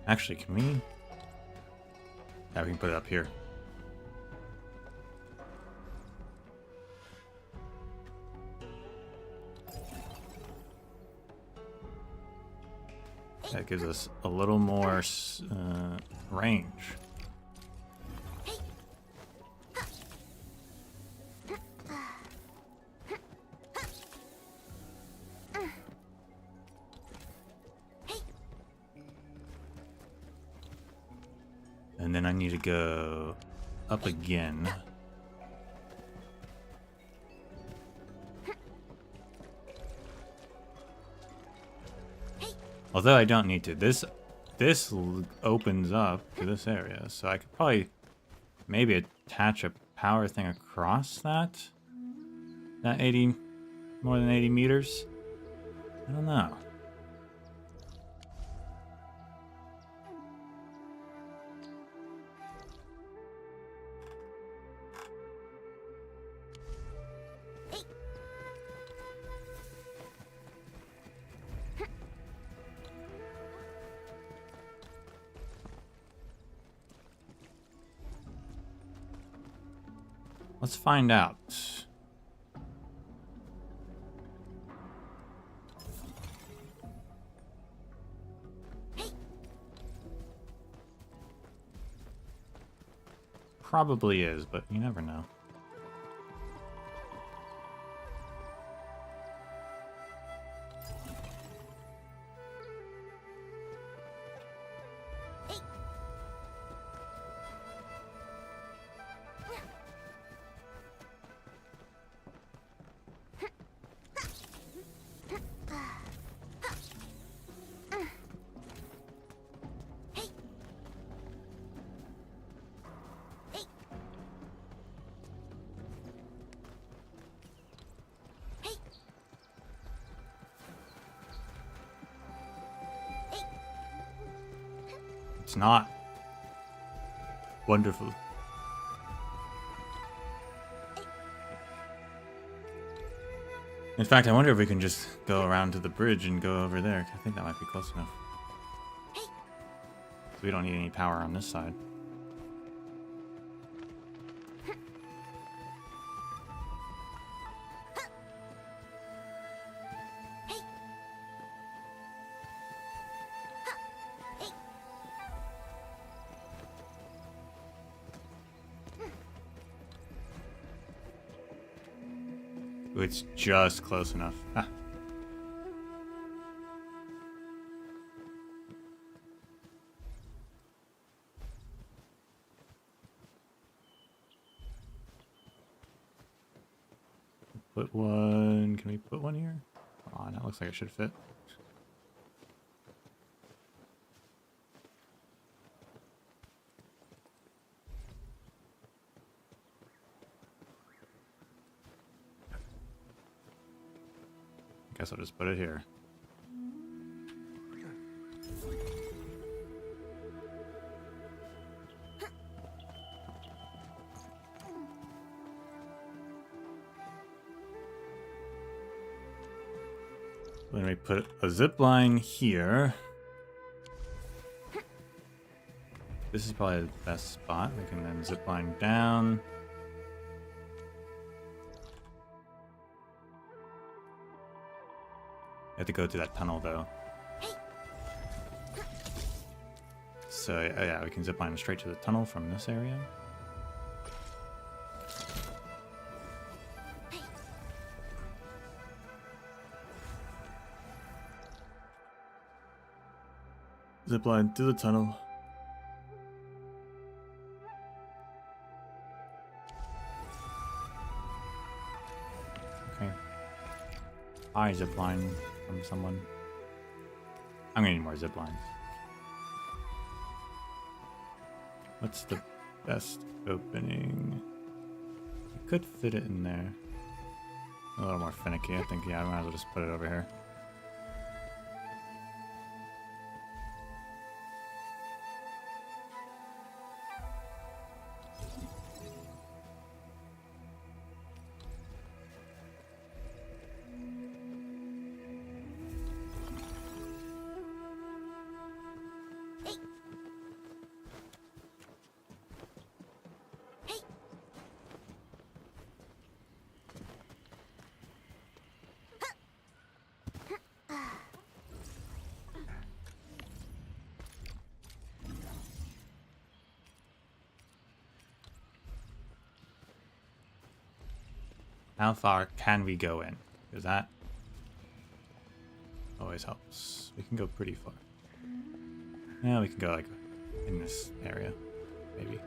Actually, can we? Yeah, we can put it up here. That gives us a little more range. And then I need to go up again. Although I don't need to. This opens up to this area, so I could probably maybe attach a power thing across that 80, more than 80 meters. I don't know. Let's find out. Probably is, but you never know. It's not. Wonderful. In fact, I wonder if we can just go around to the bridge and go over there. I think that might be close enough. So we don't need any power on this side. It's just close enough. Ah. Put one. Can we put one here? Come on, that looks like it should fit. Guess I'll just put it here. Then we put a zip line here. This is probably the best spot. We can then zip line down. You have to go through that tunnel though. So yeah, we can zip line straight to the tunnel from this area. Zip line through the tunnel. Okay. I zip line from someone. I'm gonna need more zip lines. What's the best opening? I could fit it in there. A little more finicky, I think. Yeah, I might as well just put it over here. How far can we go in? Because that always helps. We can go pretty far. Yeah, we can go like in this area, maybe.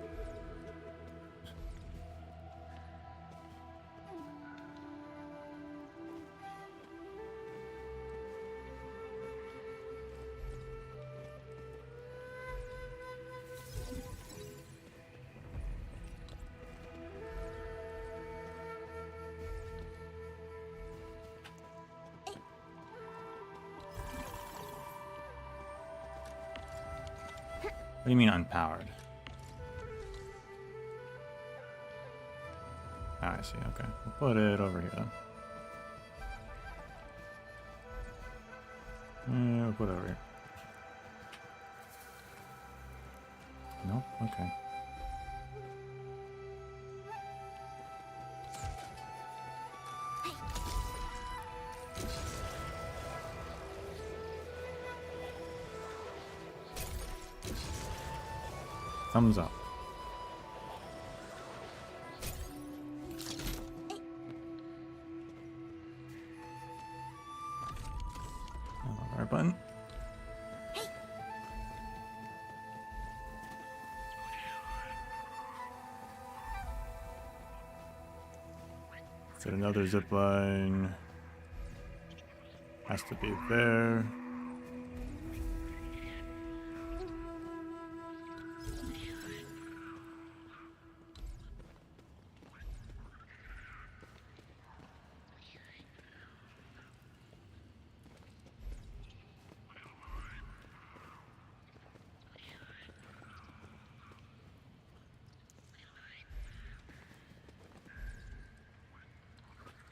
What do you mean unpowered? Ah, I see, okay. We'll put it over here then. Yeah, we'll put it over here. Nope, okay. Thumbs up. Our button. Set another zip line. Has to be there.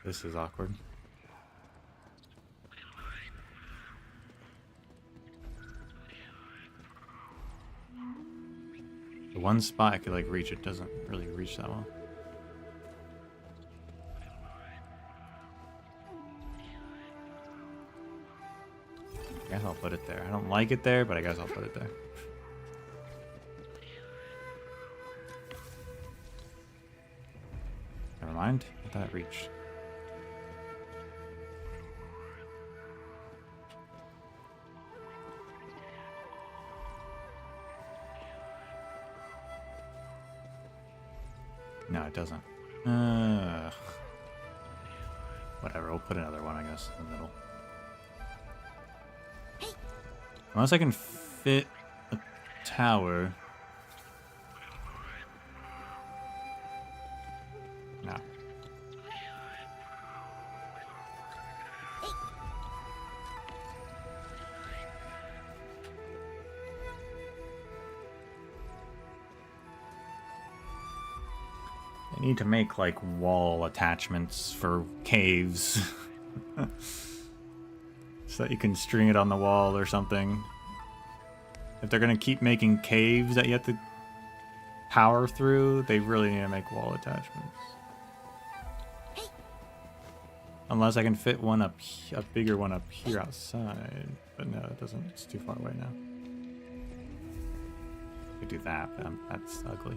This is awkward. The one spot I could like reach, it doesn't really reach that well. I guess I'll put it there. I don't like it there, but I guess I'll put it there. Never mind. I thought it reached. No, it doesn't. Whatever, we'll put another one, I guess, in the middle. Unless I can fit a tower. No. I need to make like wall attachments for caves. so that you can string it on the wall or something. If they're gonna keep making caves that you have to power through, they really need to make wall attachments. Unless I can fit one up, a bigger one up here outside. But no, it doesn't. It's too far away now. I could do that, but that's ugly.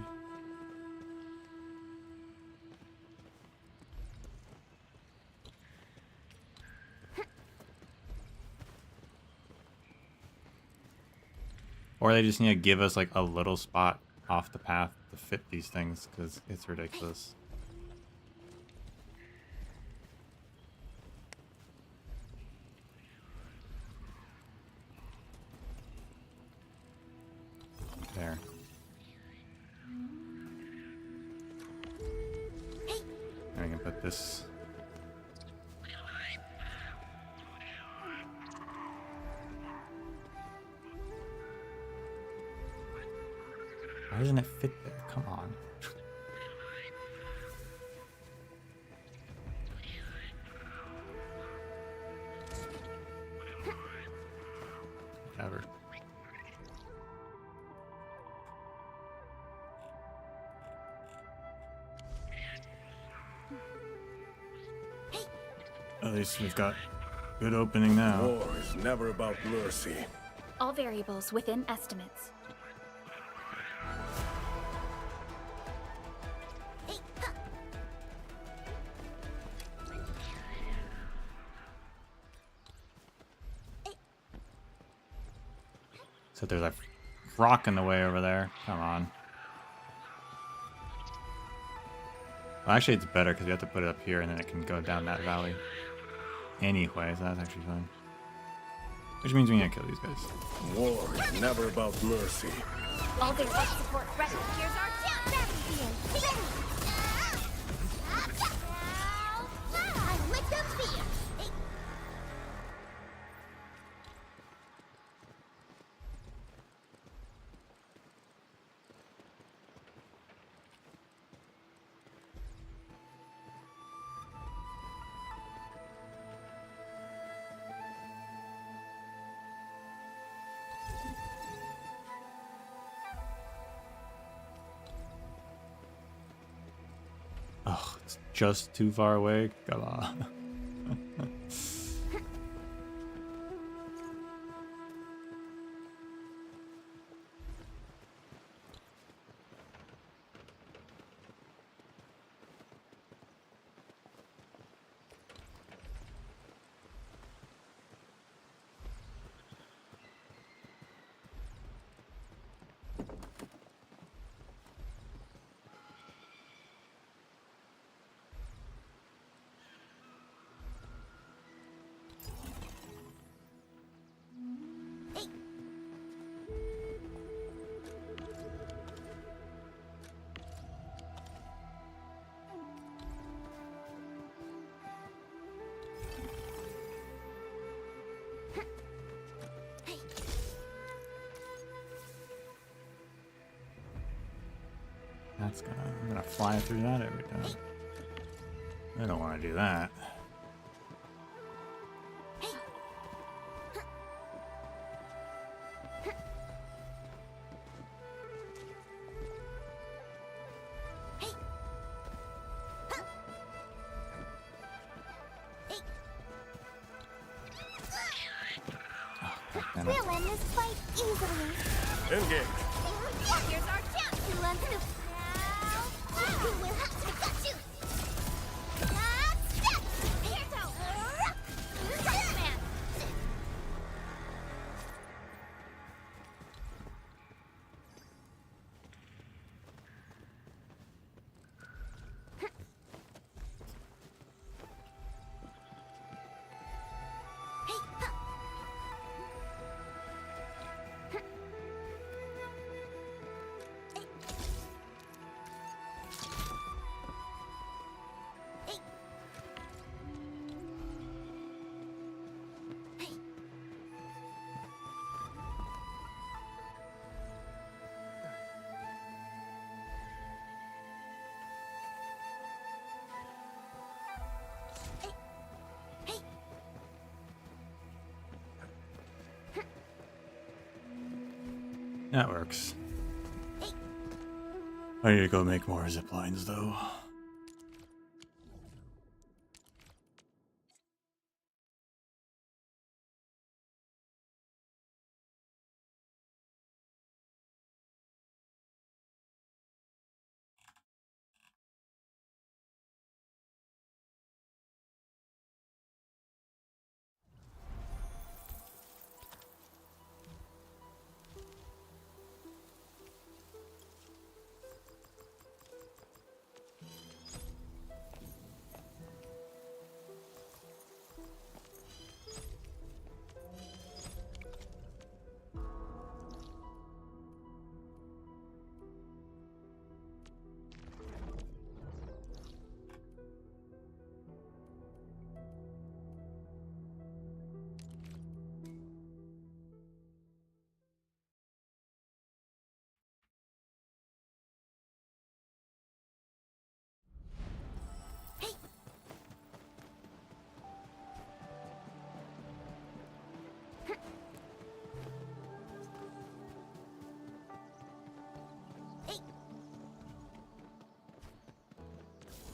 Or they just need to give us like a little spot off the path to fit these things, because it's ridiculous. There. And we can put this. Why doesn't it fit there? Come on. Whatever. At least we've got good opening now. War is never about mercy. All variables within estimates. So there's a rock in the way over there. Come on. Well, actually, it's better because you have to put it up here and then it can go down that valley. Anyway, so that's actually fine. Which means we need to kill these guys. War is never about mercy. All their life support ready. Here's our chance. I'm with them fear. Oh, it's just too far away. Come on. I'm gonna fly through that every time. I don't want to do that. We'll end this fight easily. Engage. Here's our chance. Who wants to... Who will have to cut you? Here's how. Man. That works. I need to go make more zip lines though.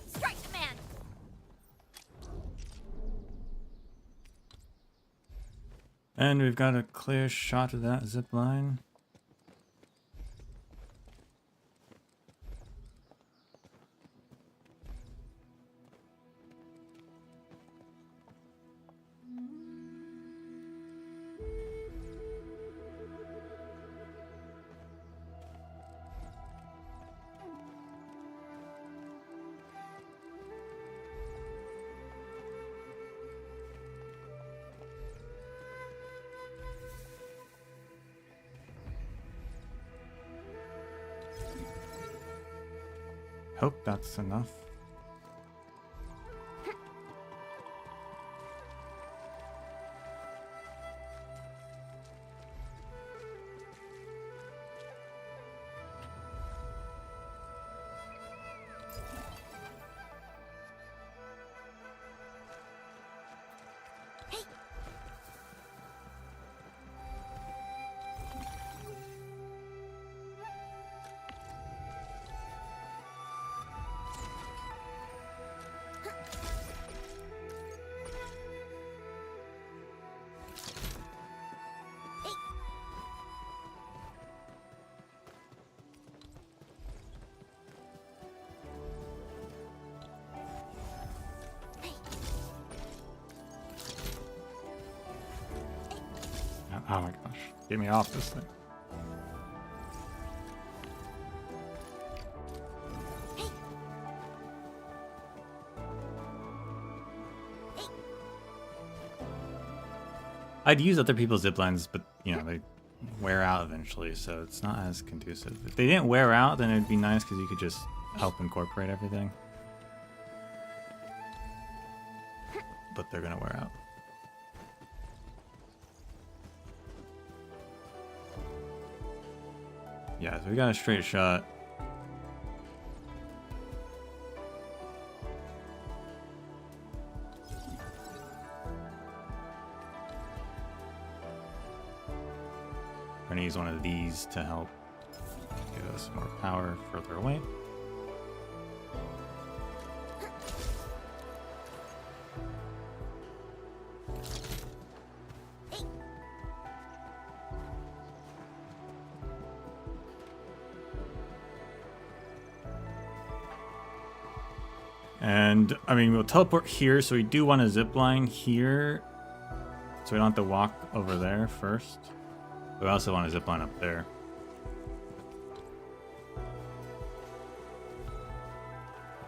Strike command! And we've got a clear shot of that zip line. Hope that's enough. Oh my gosh. Get me off this thing. I'd use other people's zip lines, but you know, they wear out eventually, so it's not as conducive. If they didn't wear out, then it'd be nice because you could just help incorporate everything. But they're gonna wear out. Yeah, so we got a straight shot. We're gonna use one of these to help give us more power further away. And I mean, we'll teleport here, so we do want a zip line here, so we don't have to walk over there first. We also want a zip line up there.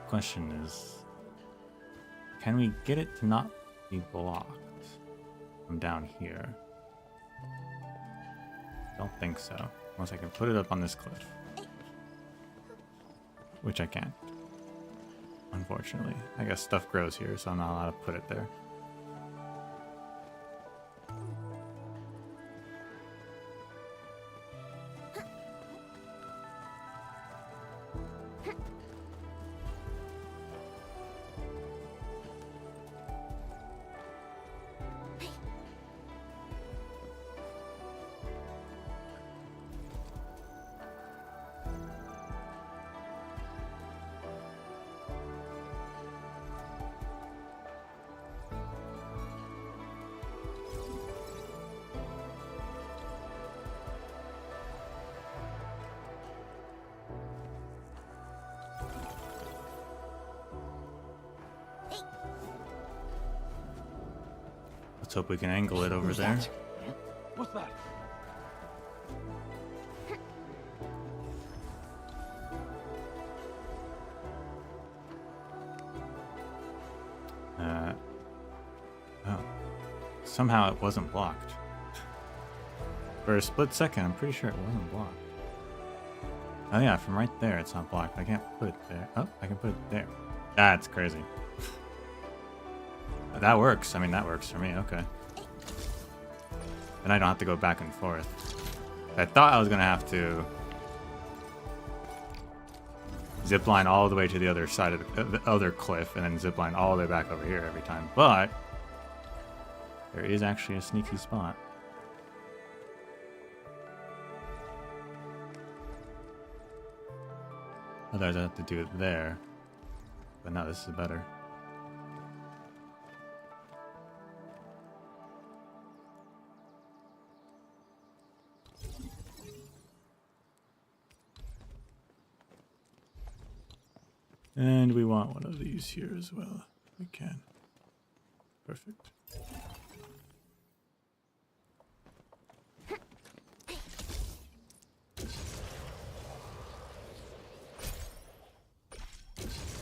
Question is, can we get it to not be blocked from down here? Don't think so, unless I can put it up on this cliff, which I can't. Unfortunately, I guess stuff grows here, so I'm not allowed to put it there. Let's hope we can angle it over there. What's that? Oh. Somehow it wasn't blocked. For a split second, I'm pretty sure it wasn't blocked. Oh yeah, from right there, it's not blocked. I can't put it there. Oh, I can put it there. That's crazy. That works. I mean, that works for me. Okay. And I don't have to go back and forth. I thought I was going to have to zipline all the way to the other side of the other cliff and then zipline all the way back over here every time. But there is actually a sneaky spot. Otherwise I have to do it there. But no, this is better. And we want one of these here as well, if we can. Perfect.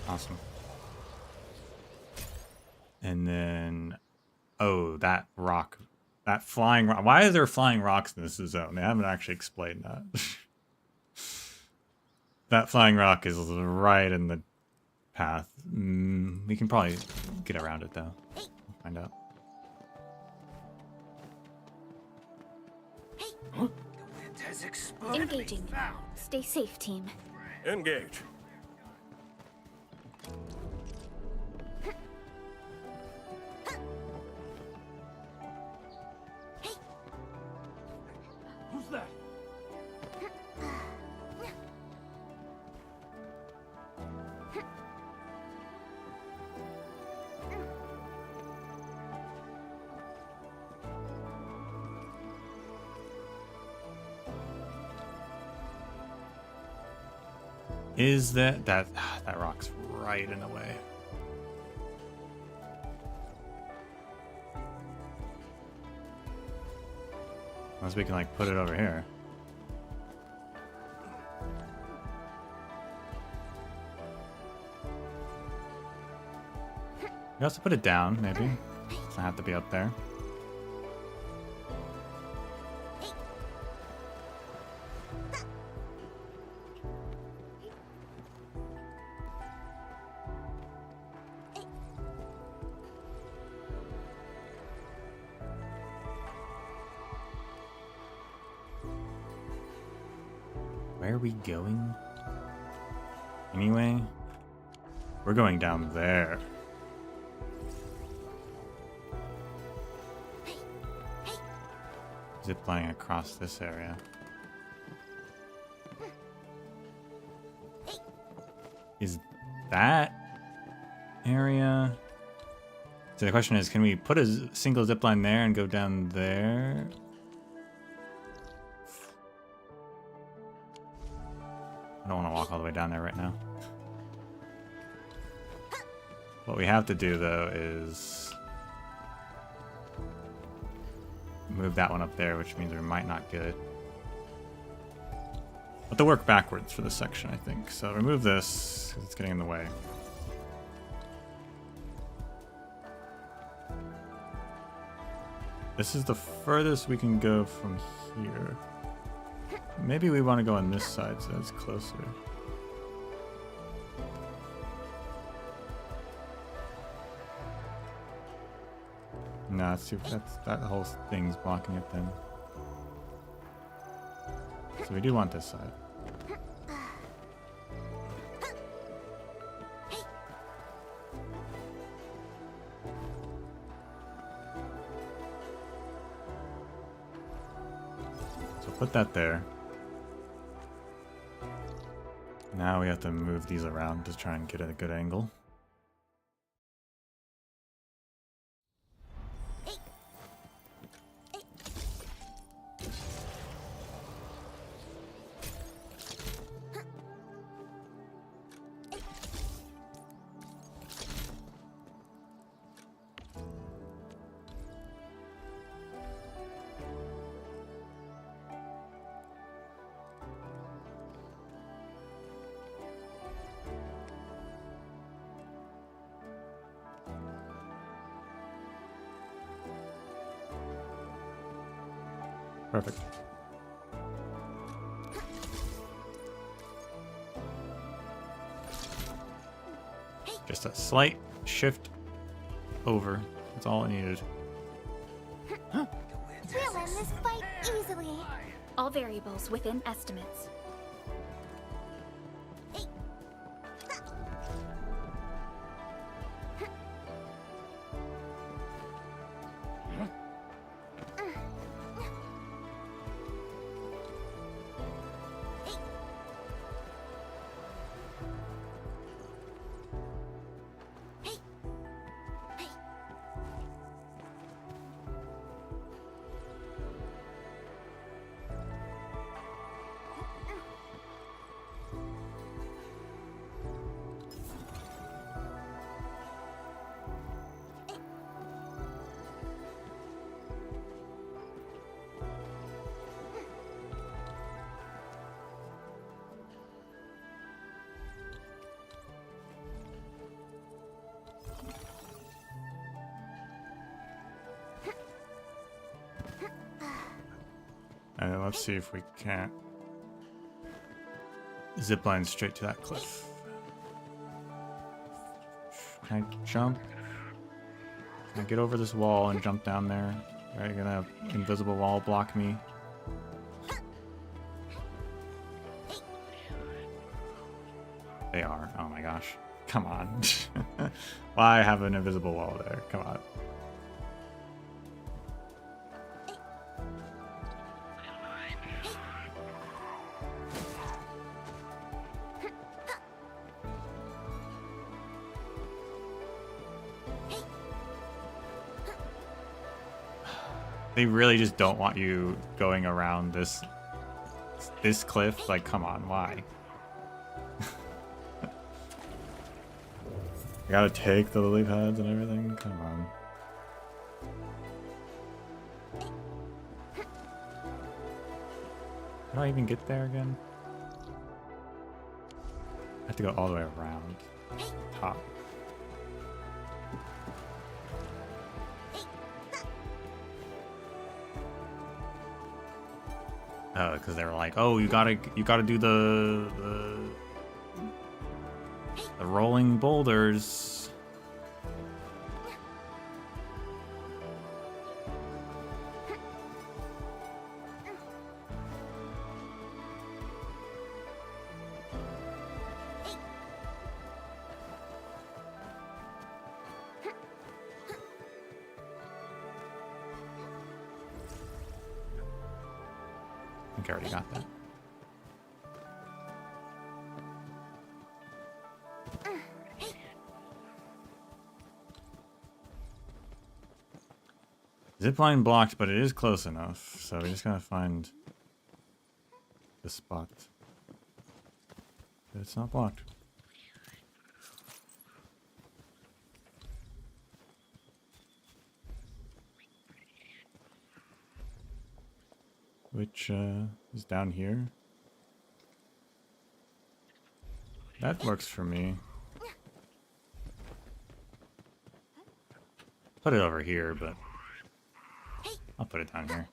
Awesome. And then, oh, that rock, that flying rock. Why is there flying rocks in this zone? They haven't actually explained that. That flying rock is right in the path. We can probably get around it though. We'll find out. Engaging. Stay safe, team. Engage. Who's that? Is that rock's right in the way? Unless we can like put it over here. We also put it down, maybe. Doesn't have to be up there. Where are we going? Anyway, we're going down there. Ziplining across this area. Is that area? So the question is, can we put a single zipline there and go down there? I don't want to walk all the way down there right now. What we have to do though is move that one up there, which means we might not get it. We'll have to work backwards for this section, I think. So remove this, because it's getting in the way. This is the furthest we can go from here. Maybe we want to go on this side so it's closer. No, it's too, that whole thing's blocking it then. So we do want this side. So put that there. Now we have to move these around to try and get a good angle. Perfect. Just a slight shift over. That's all it needed. We'll end this fight easily. All variables within estimates. And then let's see if we can't zipline straight to that cliff. Can I jump? Can I get over this wall and jump down there? Are you gonna invisible wall block me? They are. Oh my gosh. Come on. Why have an invisible wall there? Come on. They really just don't want you going around this cliff. Like, come on, why? I gotta take the lily pads and everything. Come on. How do I even get there again? I have to go all the way around. Top. Oh, because they were like, "Oh, you gotta do the rolling boulders." I think I already got that. Zipline blocked, but it is close enough, so we just gotta find the spot. But it's not blocked. Which is down here. That works for me. Put it over here, but I'll put it down here.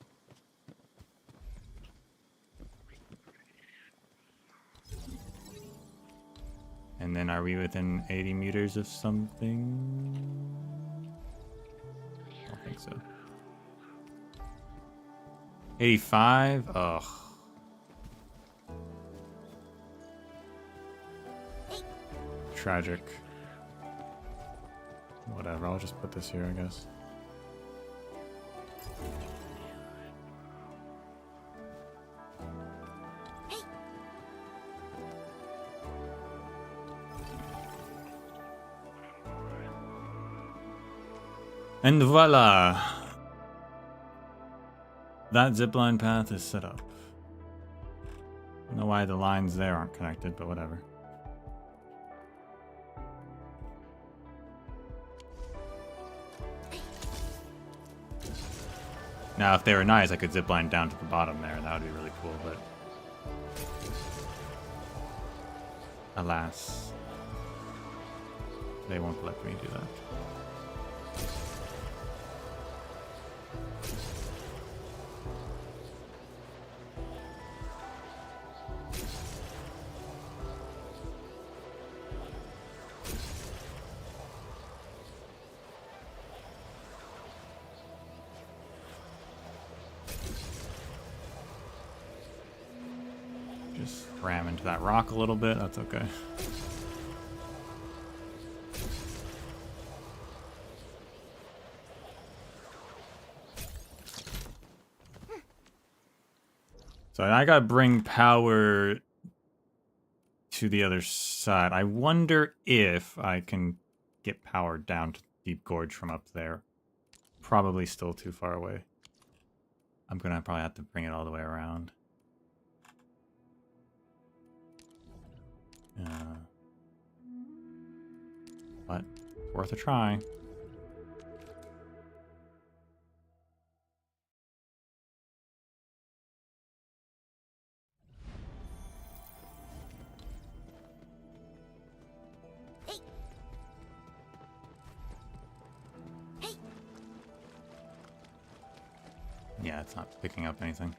And then are we within 80 meters of something? I don't think so. 85? Ugh. Tragic. Whatever, I'll just put this here, I guess. And voila! That zipline path is set up. I don't know why the lines there aren't connected, but whatever. Now, if they were nice, I could zipline down to the bottom there, and that would be really cool, but alas, they won't let me do that. just ram into that rock a little bit. That's okay. So I gotta bring power to the other side. I wonder if I can get power down to Deep Gorge from up there. Probably still too far away. I'm gonna probably have to bring it all the way around. But it's worth a try. Yeah, it's not picking up anything.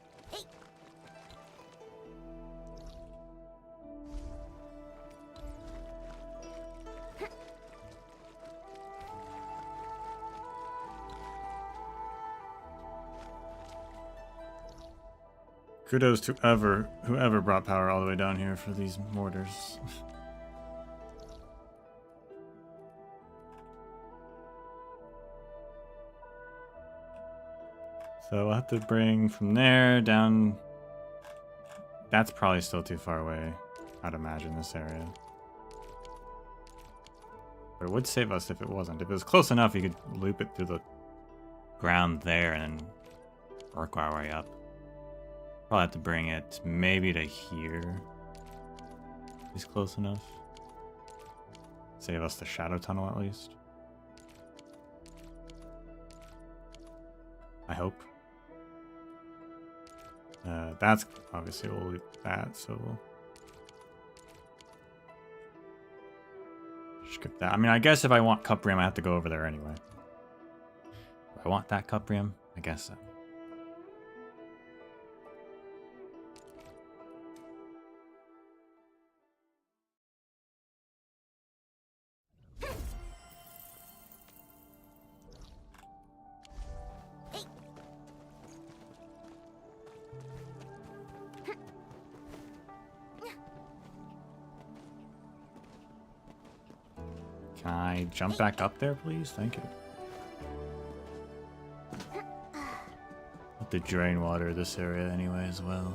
Kudos to whoever brought power all the way down here for these mortars. So I'll have to bring from there down. That's probably still too far away, I'd imagine, this area. But it would save us if it wasn't. If it was close enough, you could loop it through the ground there and then work our way up. Probably have to bring it maybe to here. Is close enough. Save us the shadow tunnel at least. I hope. That's obviously we'll loop that, so we'll skip that. I mean, I guess if I want Cuprium, I have to go over there anyway. Do I want that Cuprium? I guess so. Can I jump back up there, please? Thank you. Have to drain water this area anyway as well.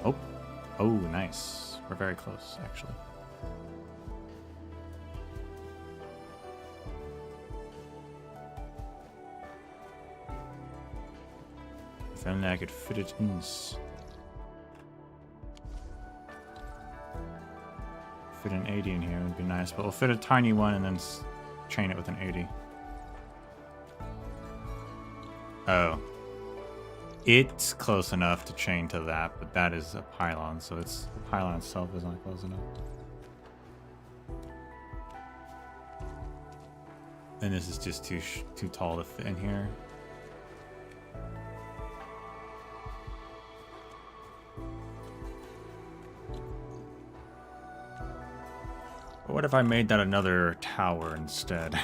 Oh. Oh, nice. We're very close, actually. If only I could fit it in. Fit an 80 in here would be nice, but we'll fit a tiny one and then chain it with an 80. Oh. It's close enough to chain to that, but that is a pylon, so the pylon itself is not close enough. And this is just too tall to fit in here. But what if I made that another tower instead?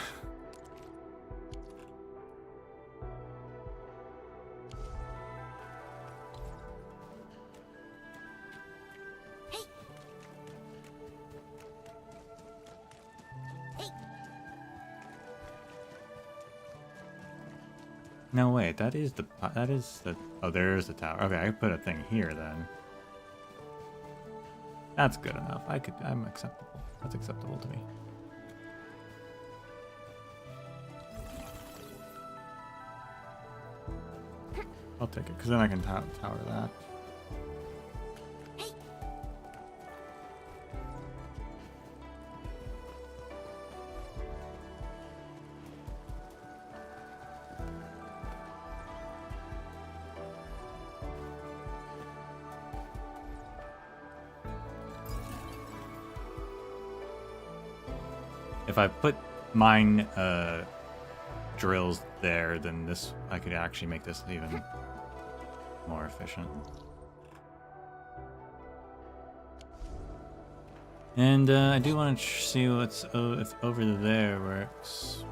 No, wait, that is the, oh, there's the tower. Okay, I could put a thing here then. That's good enough. I'm acceptable. That's acceptable to me. I'll take it, because then I can tower that. If I put mine drills there, then this I could actually make this even more efficient. And I do want to see what's if over there works.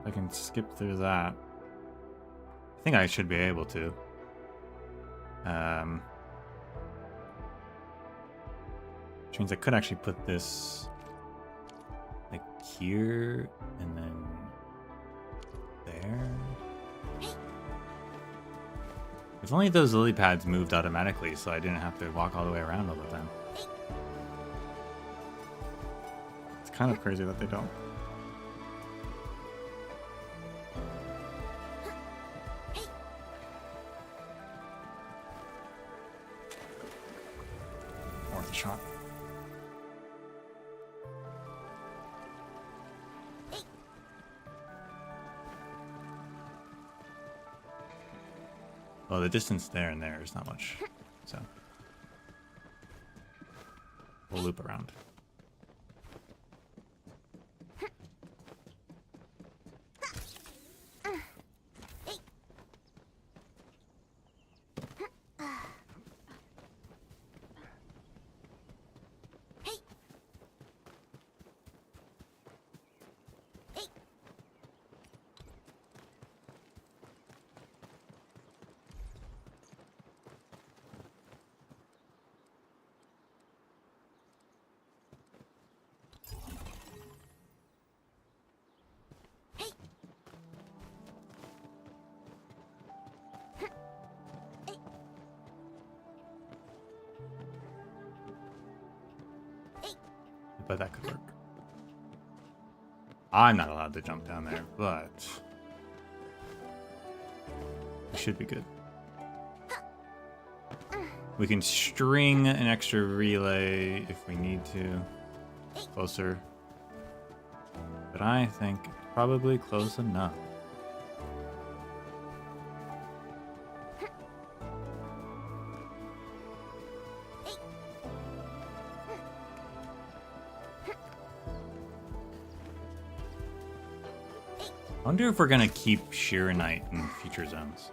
I can skip through that. I think I should be able to. Which means I could actually put this like here and then there. If only those lily pads moved automatically so I didn't have to walk all the way around all the time. It's kind of crazy that they don't. Worth a shot. Well, the distance there and there is not much, so we'll loop around. But that could work. I'm not allowed to jump down there, but it should be good. We can string an extra relay if we need to. Closer. But I think probably close enough. I wonder if we're gonna keep Shiranite in future zones.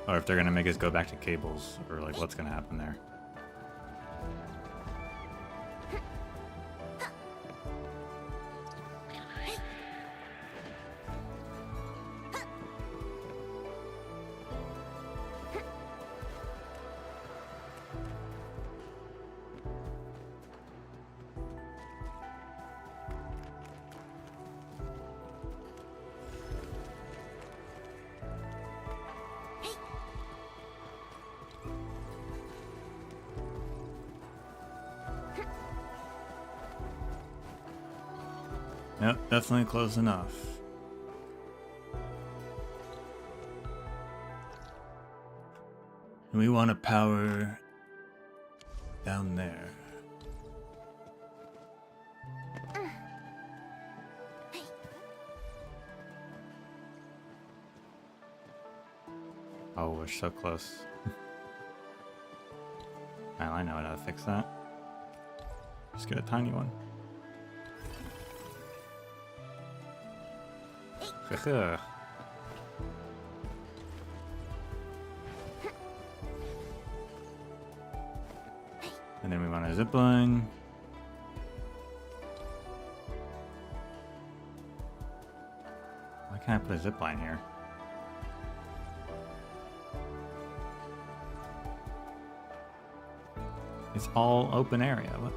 Or if they're gonna make us go back to cables, or like what's gonna happen there. Yep, definitely close enough. And we want to power down there. Oh, we're so close. Well, I know how to fix that. Just get a tiny one. And then we want a zip line. Why can't I put a zip line here? It's all open area. What?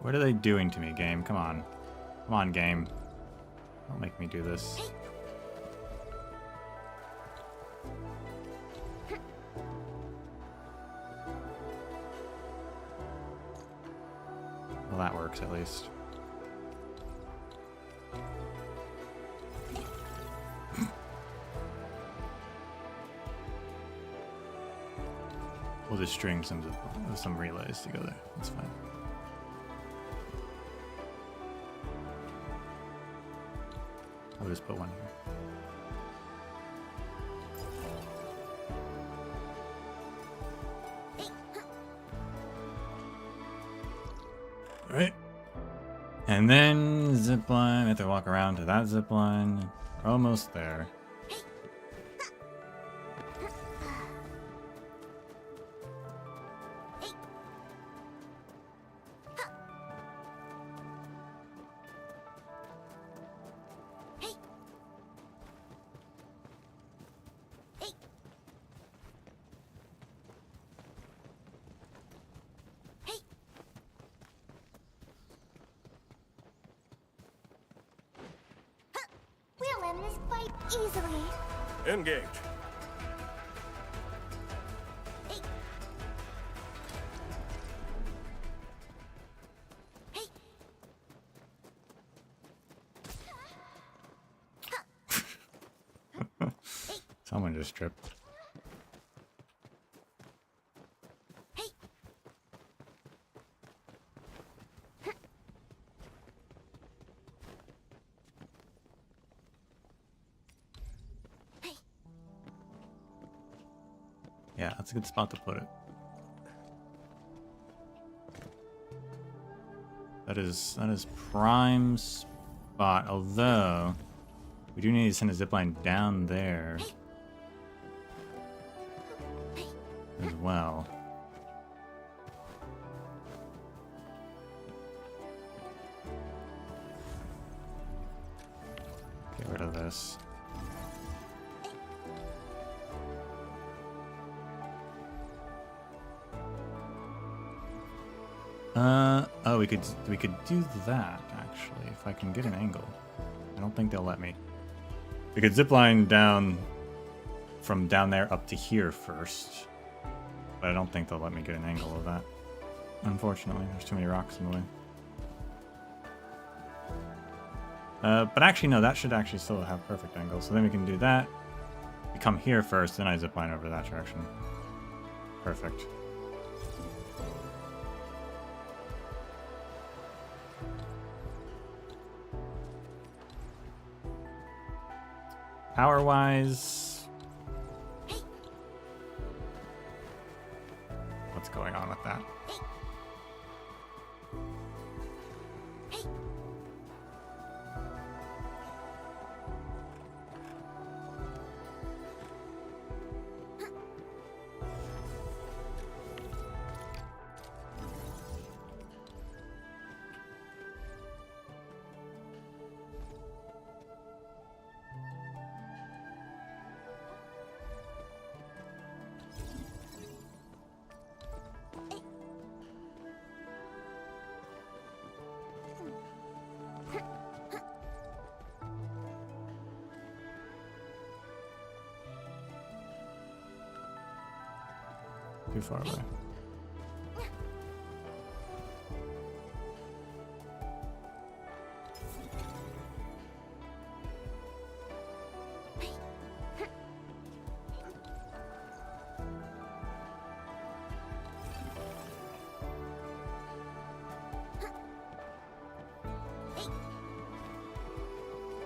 What are they doing to me, game? Come on. Come on, game. Don't make me do this. Well, that works at least. We'll just string some relays together. That's fine. I'll just put one here. And then zipline. We have to walk around to that zipline. We're almost there. We'll end this fight easily. Engage. Hey. Hey. Someone just tripped. Hey. Yeah, that's a good spot to put it. That is prime spot. Although we do need to send a zipline down there as well. Get rid of this. Oh, we could do that actually if I can get an angle. I don't think they'll let me. We could zipline down from down there up to here first, but I don't think they'll let me get an angle of that. Unfortunately, there's too many rocks in the way. But actually, no, that should actually still have perfect angle. So then we can do that. We come here first, then I zipline over that direction. Perfect. Power-wise, what's going on with that? Too far away.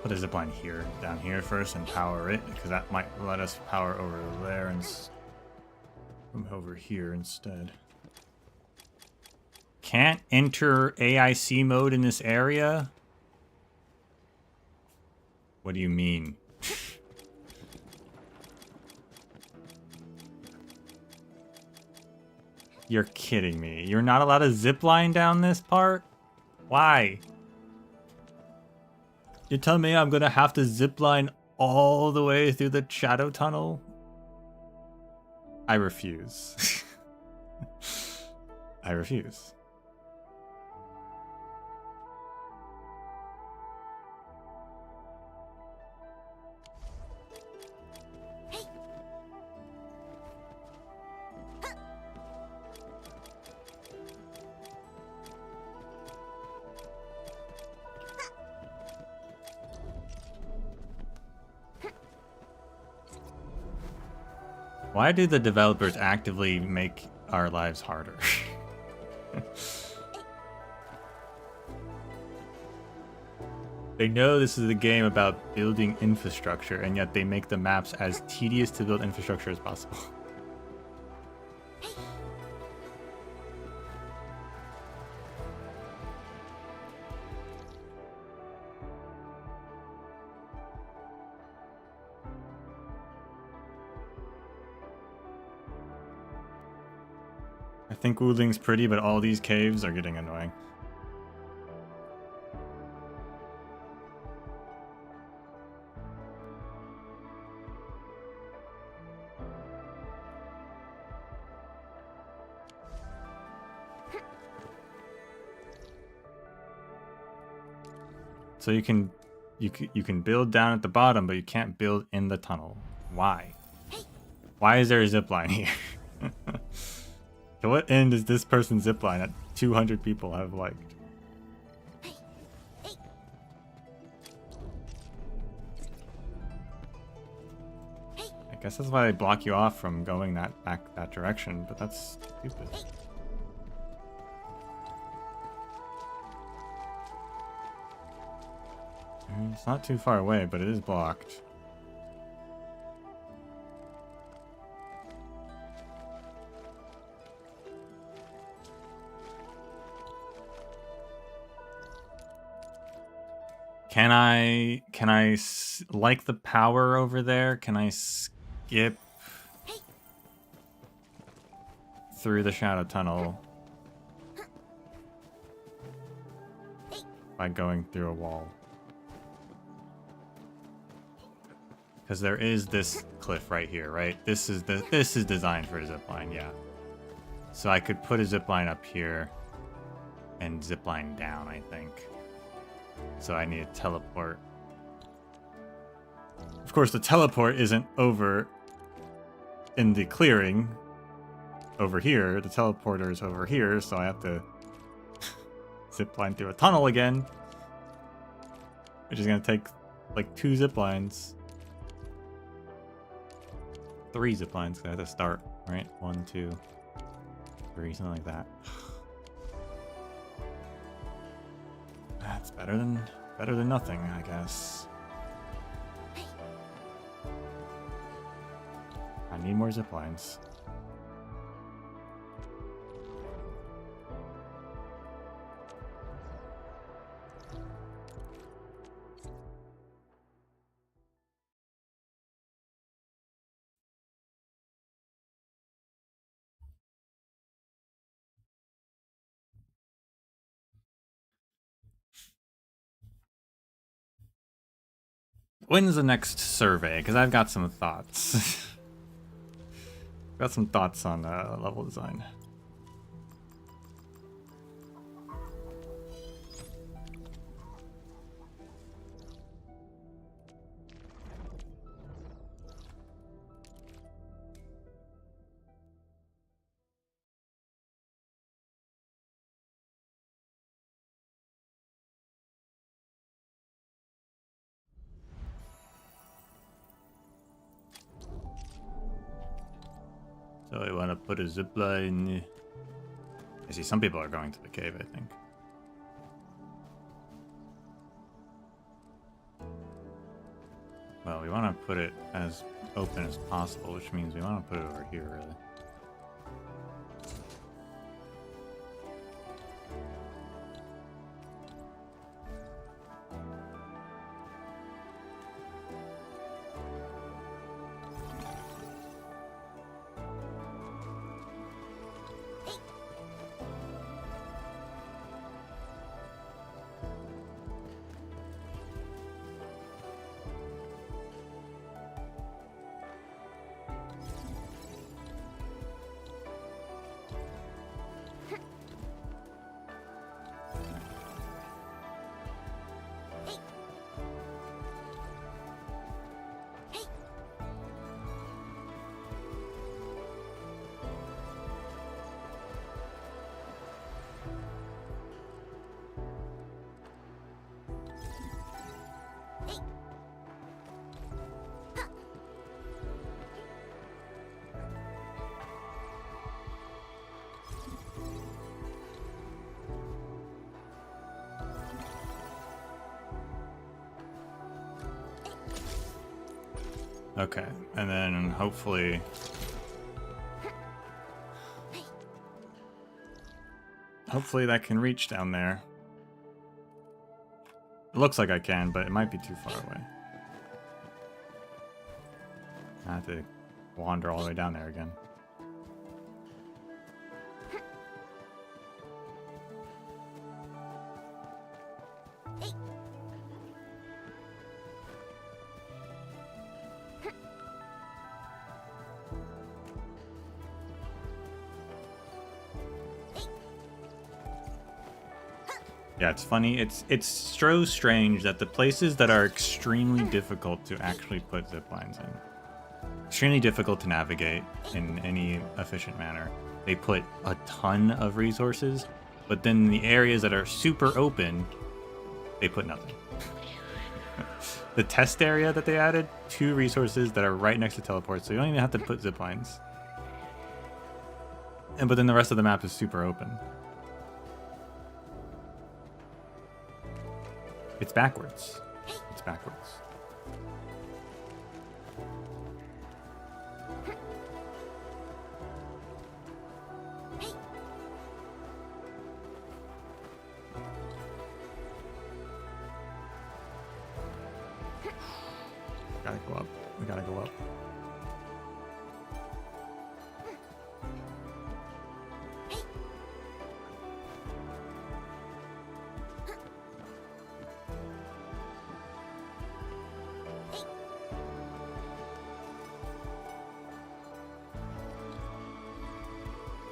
Put a zipline here, down here first, and power it, because that might let us power over there and from over here instead. Can't enter AIC mode in this area? What do you mean? You're kidding me. You're not allowed to zipline down this part? Why? You're telling me I'm gonna have to zipline all the way through the shadow tunnel? I refuse. I refuse. Why do the developers actively make our lives harder? They know this is a game about building infrastructure, and yet they make the maps as tedious to build infrastructure as possible. think Wuling's pretty, but all these caves are getting annoying. So you can build down at the bottom, but you can't build in the tunnel. Why? Why is there a zip line here? To what end is this person's zip line that 200 people have liked? I guess that's why they block you off from going back that direction, but that's stupid. It's not too far away, but it is blocked. Can I like the power over there? Can I skip through the shadow tunnel by going through a wall? Because there is this cliff right here, right? This is designed for a zipline, yeah. So I could put a zipline up here and zipline down, I think. So I need a teleport. Of course, the teleport isn't over in the clearing over here. The teleporter is over here, so I have to zipline through a tunnel again, which is going to take like 2 ziplines. 3 ziplines, because I have to start, right? 1, 2, 3, something like that. That's better than nothing, I guess. I need more ziplines. When's the next survey? Because I've got some thoughts. Got some thoughts on level design. So I want to put a zipline. I see some people are going to the cave, I think. Well, we want to put it as open as possible, which means we want to put it over here, really. Okay, and then hopefully that can reach down there. It looks like I can, but it might be too far away. I have to wander all the way down there again. Yeah, it's funny. It's so strange that the places that are extremely difficult to actually put zip lines in, extremely difficult to navigate in any efficient manner, they put a ton of resources, but then the areas that are super open, they put nothing. The test area that they added, 2 resources that are right next to teleports, so you don't even have to put zip lines. But then the rest of the map is super open. It's backwards. It's backwards. Gotta go up. We gotta go up.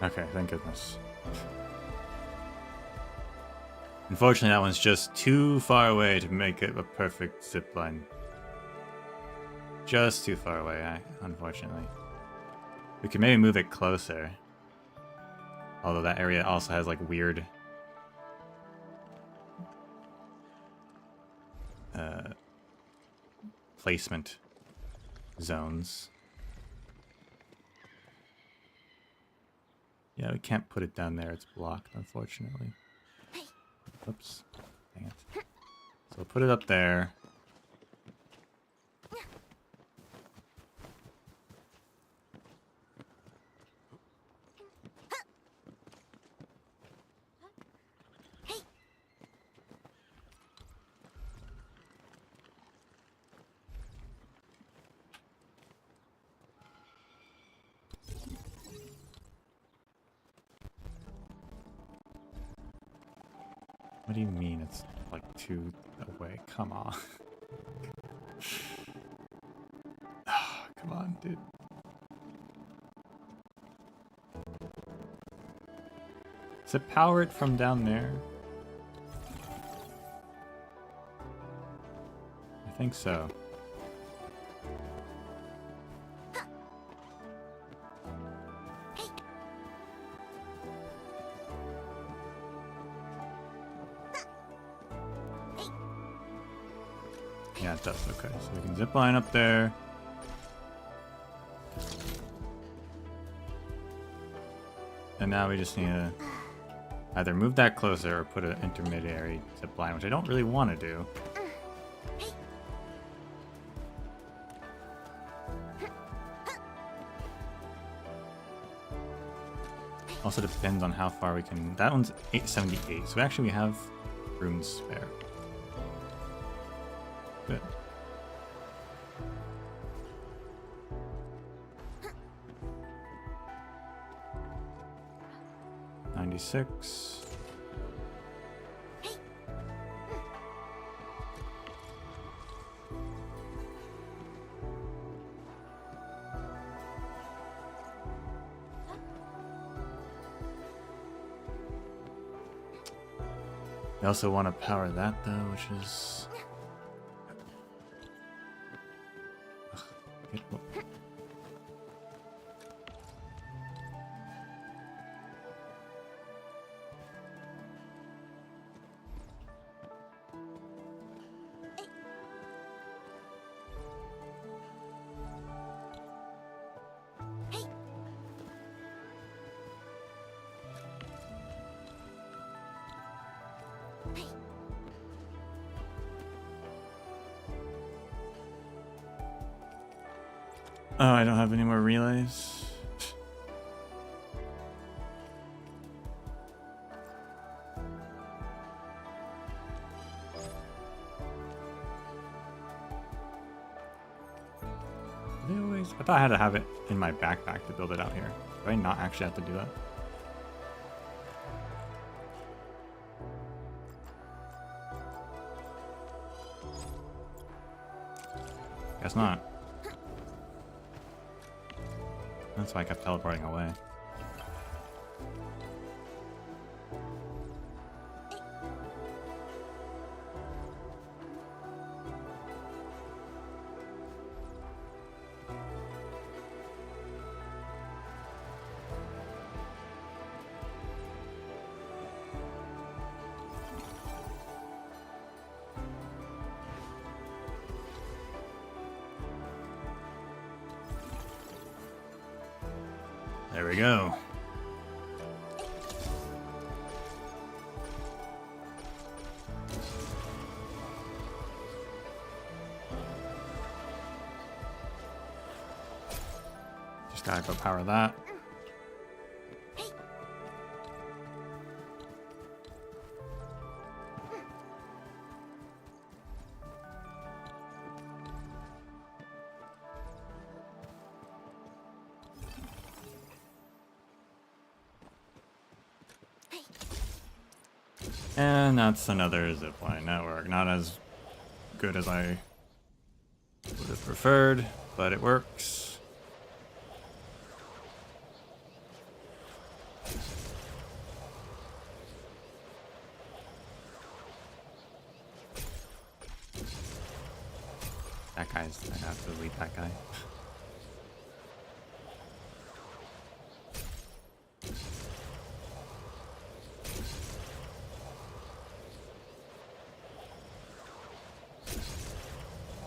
Okay, thank goodness. Unfortunately, that one's just too far away to make it a perfect zip line. Just too far away, unfortunately. We could maybe move it closer. Although that area also has like weird placement zones. Yeah, we can't put it down there. It's blocked, unfortunately. Oops. Dang it. So we'll put it up there. What do you mean it's like 2 away? Come on. Oh, come on, dude. Does it power it from down there? I think so. Yeah, it does. Okay, so we can zip line up there. And now we just need to either move that closer or put an intermediary zip line, which I don't really want to do. Also depends on how far we can. That one's 878, so actually we have room spare. Good. $96. I also want to power that though, which is oh, I don't have any more relays. They always, I thought I had to have it in my backpack to build it out here. Do I not actually have to do that? Guess not. That's why I kept teleporting away. There we go. Just gotta go power that. And that's another zipline network. Not as good as I would have preferred, but it works. I have to delete that guy.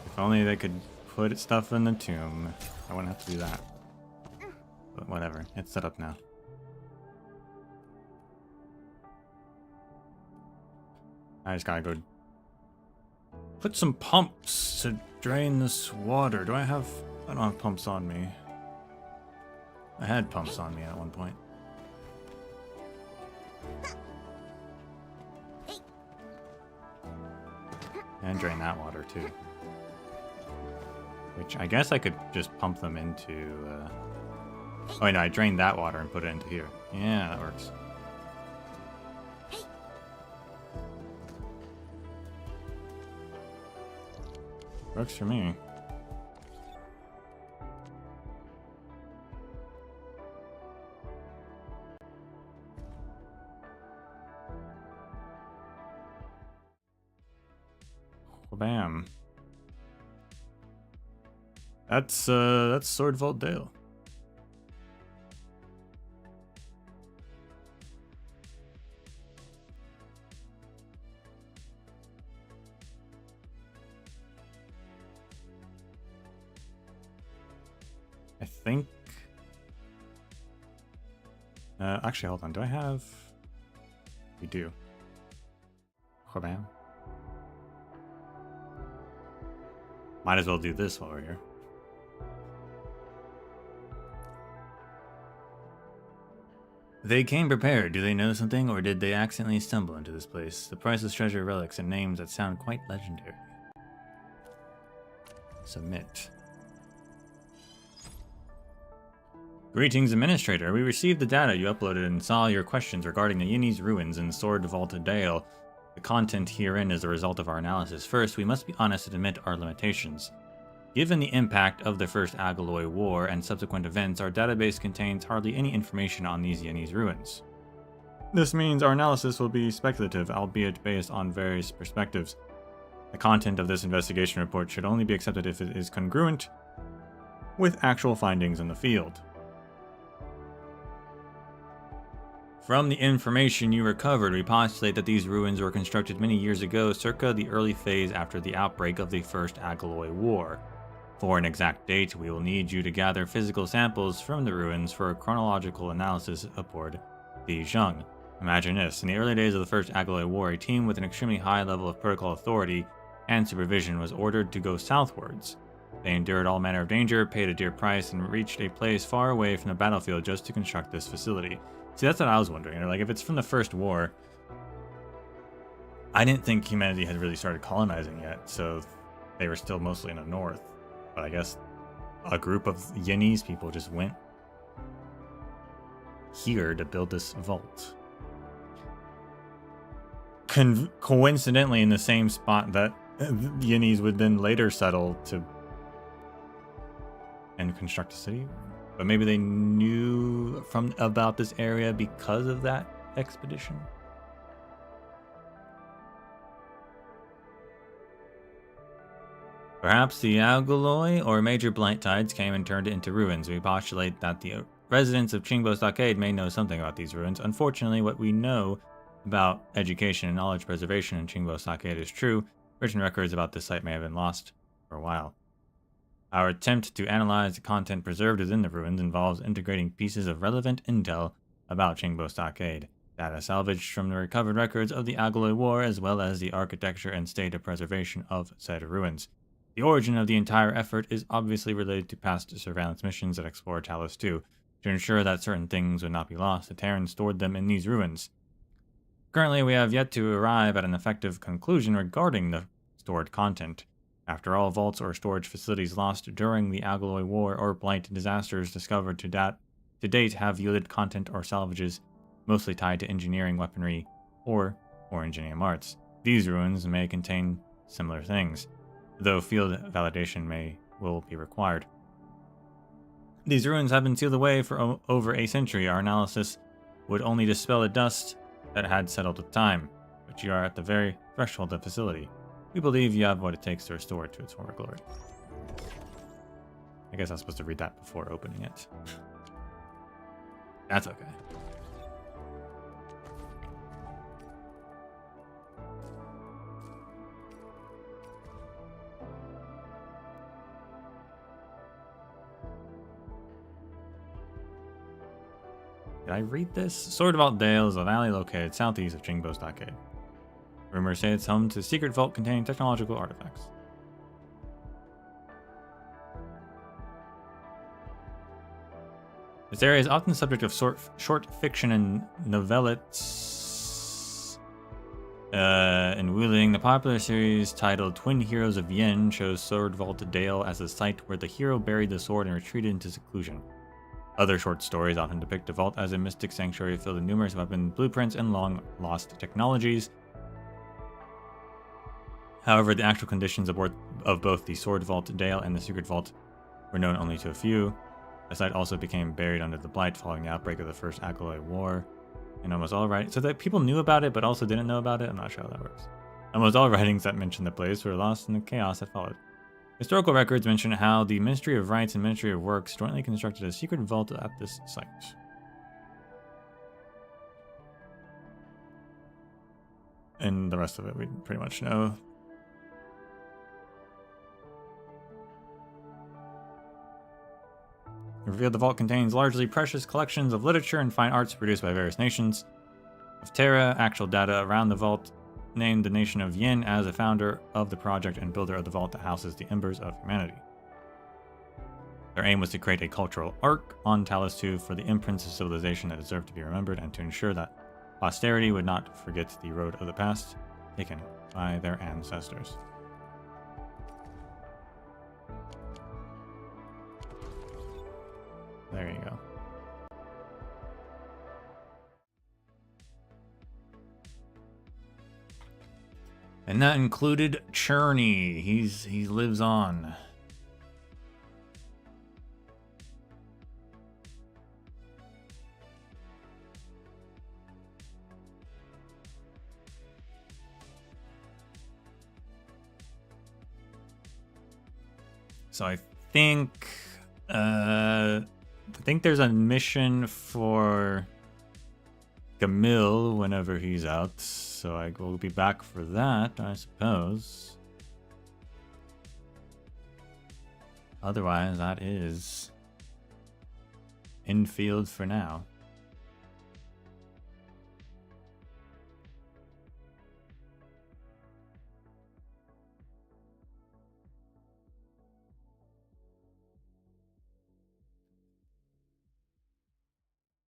If only they could put stuff in the tomb. I wouldn't have to do that. But whatever, it's set up now. I just gotta go put some pumps to drain this water. I don't have pumps on me. I had pumps on me at one point. And drain that water too. Which I guess I could just pump them into... Oh wait, no, I drained that water and put it into here. Yeah, that works. Works for me. Bam. That's Sword Vault Dale. I think. Actually, hold on. Do I have? We do. Bam. Might as well do this while we're here. They came prepared. Do they know something, or did they accidentally stumble into this place? The priceless treasure, relics, and names that sound quite legendary. Submit. Greetings, Administrator. We received the data you uploaded and saw your questions regarding the Yinni's ruins in Sword Vault Dale. The content herein is the result of our analysis. First, we must be honest and admit our limitations. Given the impact of the First Agaloy War and subsequent events, our database contains hardly any information on these Yinni's ruins. This means our analysis will be speculative, albeit based on various perspectives. The content of this investigation report should only be accepted if it is congruent with actual findings in the field. From the information you recovered, we postulate that these ruins were constructed many years ago, circa the early phase after the outbreak of the First Agaloy War. For an exact date, we will need you to gather physical samples from the ruins for a chronological analysis aboard the Zheng. Imagine this, in the early days of the First Agaloy War, a team with an extremely high level of protocol authority and supervision was ordered to go southwards. They endured all manner of danger, paid a dear price, and reached a place far away from the battlefield just to construct this facility. See, that's what I was wondering. Like, if it's from the First War, I didn't think humanity had really started colonizing yet, so they were still mostly in the north. But I guess a group of Yinni's people just went here to build this vault. Coincidentally, in the same spot that Yinni's would then later settle to and construct a city. But maybe they knew about this area because of that expedition. Perhaps the Agaloy or major blight tides came and turned it into ruins. We postulate that the residents of Qingbo Stockade may know something about these ruins. Unfortunately, what we know about education and knowledge preservation in Qingbo Stockade is true. Written records about this site may have been lost for a while. Our attempt to analyze the content preserved within the ruins involves integrating pieces of relevant intel about Qingbo Stockade, data salvaged from the recovered records of the Agaloy War, as well as the architecture and state of preservation of said ruins. The origin of the entire effort is obviously related to past surveillance missions that explore Talos 2. To ensure that certain things would not be lost, the Terrans stored them in these ruins. Currently, we have yet to arrive at an effective conclusion regarding the stored content. After all, vaults or storage facilities lost during the Agaloy War or blight disasters discovered to date have yielded content or salvages mostly tied to engineering, weaponry, or engineering arts. These ruins may contain similar things, though field validation will be required. These ruins have been sealed away for over a century. Our analysis would only dispel the dust that had settled with time, but you are at the very threshold of the facility. We believe you have what it takes to restore it to its former glory. I guess I was supposed to read that before opening it. That's okay. Did I read this? Sword Vault Dale is a valley located southeast of Qingbo Stockade. Rumors say it's home to a secret vault containing technological artifacts. This area is often the subject of short fiction and novellettes. In Wuling, the popular series titled Twin Heroes of Yen shows Sword Vault Dale as a site where the hero buried the sword and retreated into seclusion. Other short stories often depict the vault as a mystic sanctuary filled with numerous weapon blueprints and long-lost technologies. However, the actual conditions of both the Sword Vault Dale and the Secret Vault were known only to a few. The site also became buried under the blight following the outbreak of the First Agaloy War. And almost all so that people knew about it but also didn't know about it? I'm not sure how that works. Almost all writings that mention the place were lost in the chaos that followed. Historical records mention how the Ministry of Rights and Ministry of Works jointly constructed a secret vault at this site. And the rest of it we pretty much know. It revealed the vault contains largely precious collections of literature and fine arts produced by various nations of Terra. Actual data around the vault named the nation of Yin as a founder of the project and builder of the vault that houses the embers of humanity. Their aim was to create a cultural arc on Talos 2 for the imprints of civilization that deserved to be remembered and to ensure that posterity would not forget the road of the past taken by their ancestors. There you go. And that included Churney. He lives on. So I think there's a mission for Camille whenever he's out, so I will be back for that, I suppose. Otherwise, that is Endfield for now.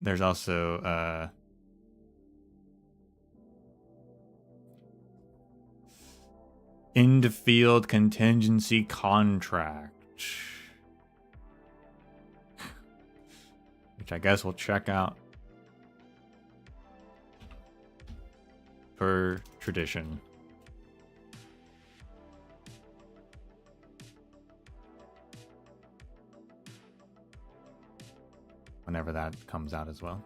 There's also Endfield contingency contract, which I guess we'll check out per tradition. Whenever that comes out as well.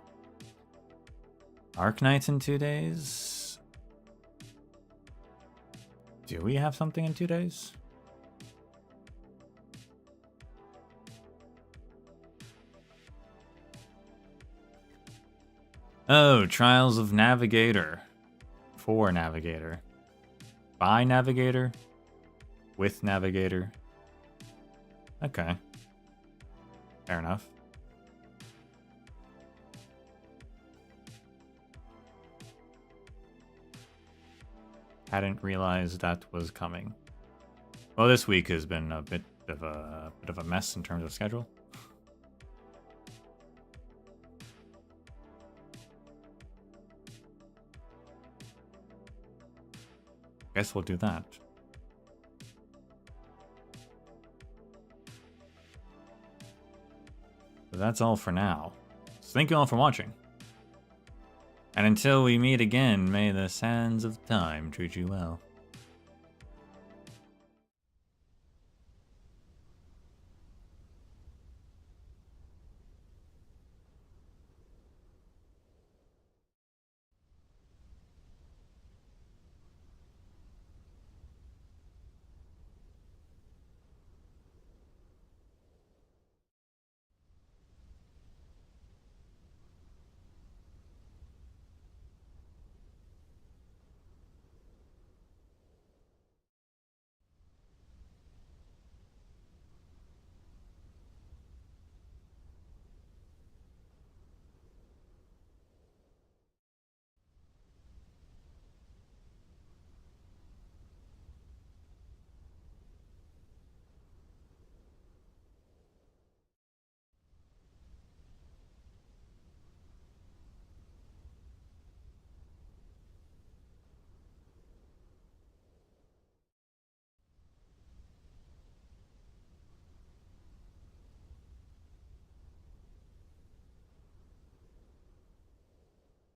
Arknights in 2 days. Do we have something in 2 days? Oh, Trials of Navigator. For Navigator. By Navigator. With Navigator. Okay. Fair enough. Hadn't realized that was coming. Well, this week has been a bit of a mess in terms of schedule. Guess we'll do that. But that's all for now. So thank you all for watching. And until we meet again, may the sands of time treat you well.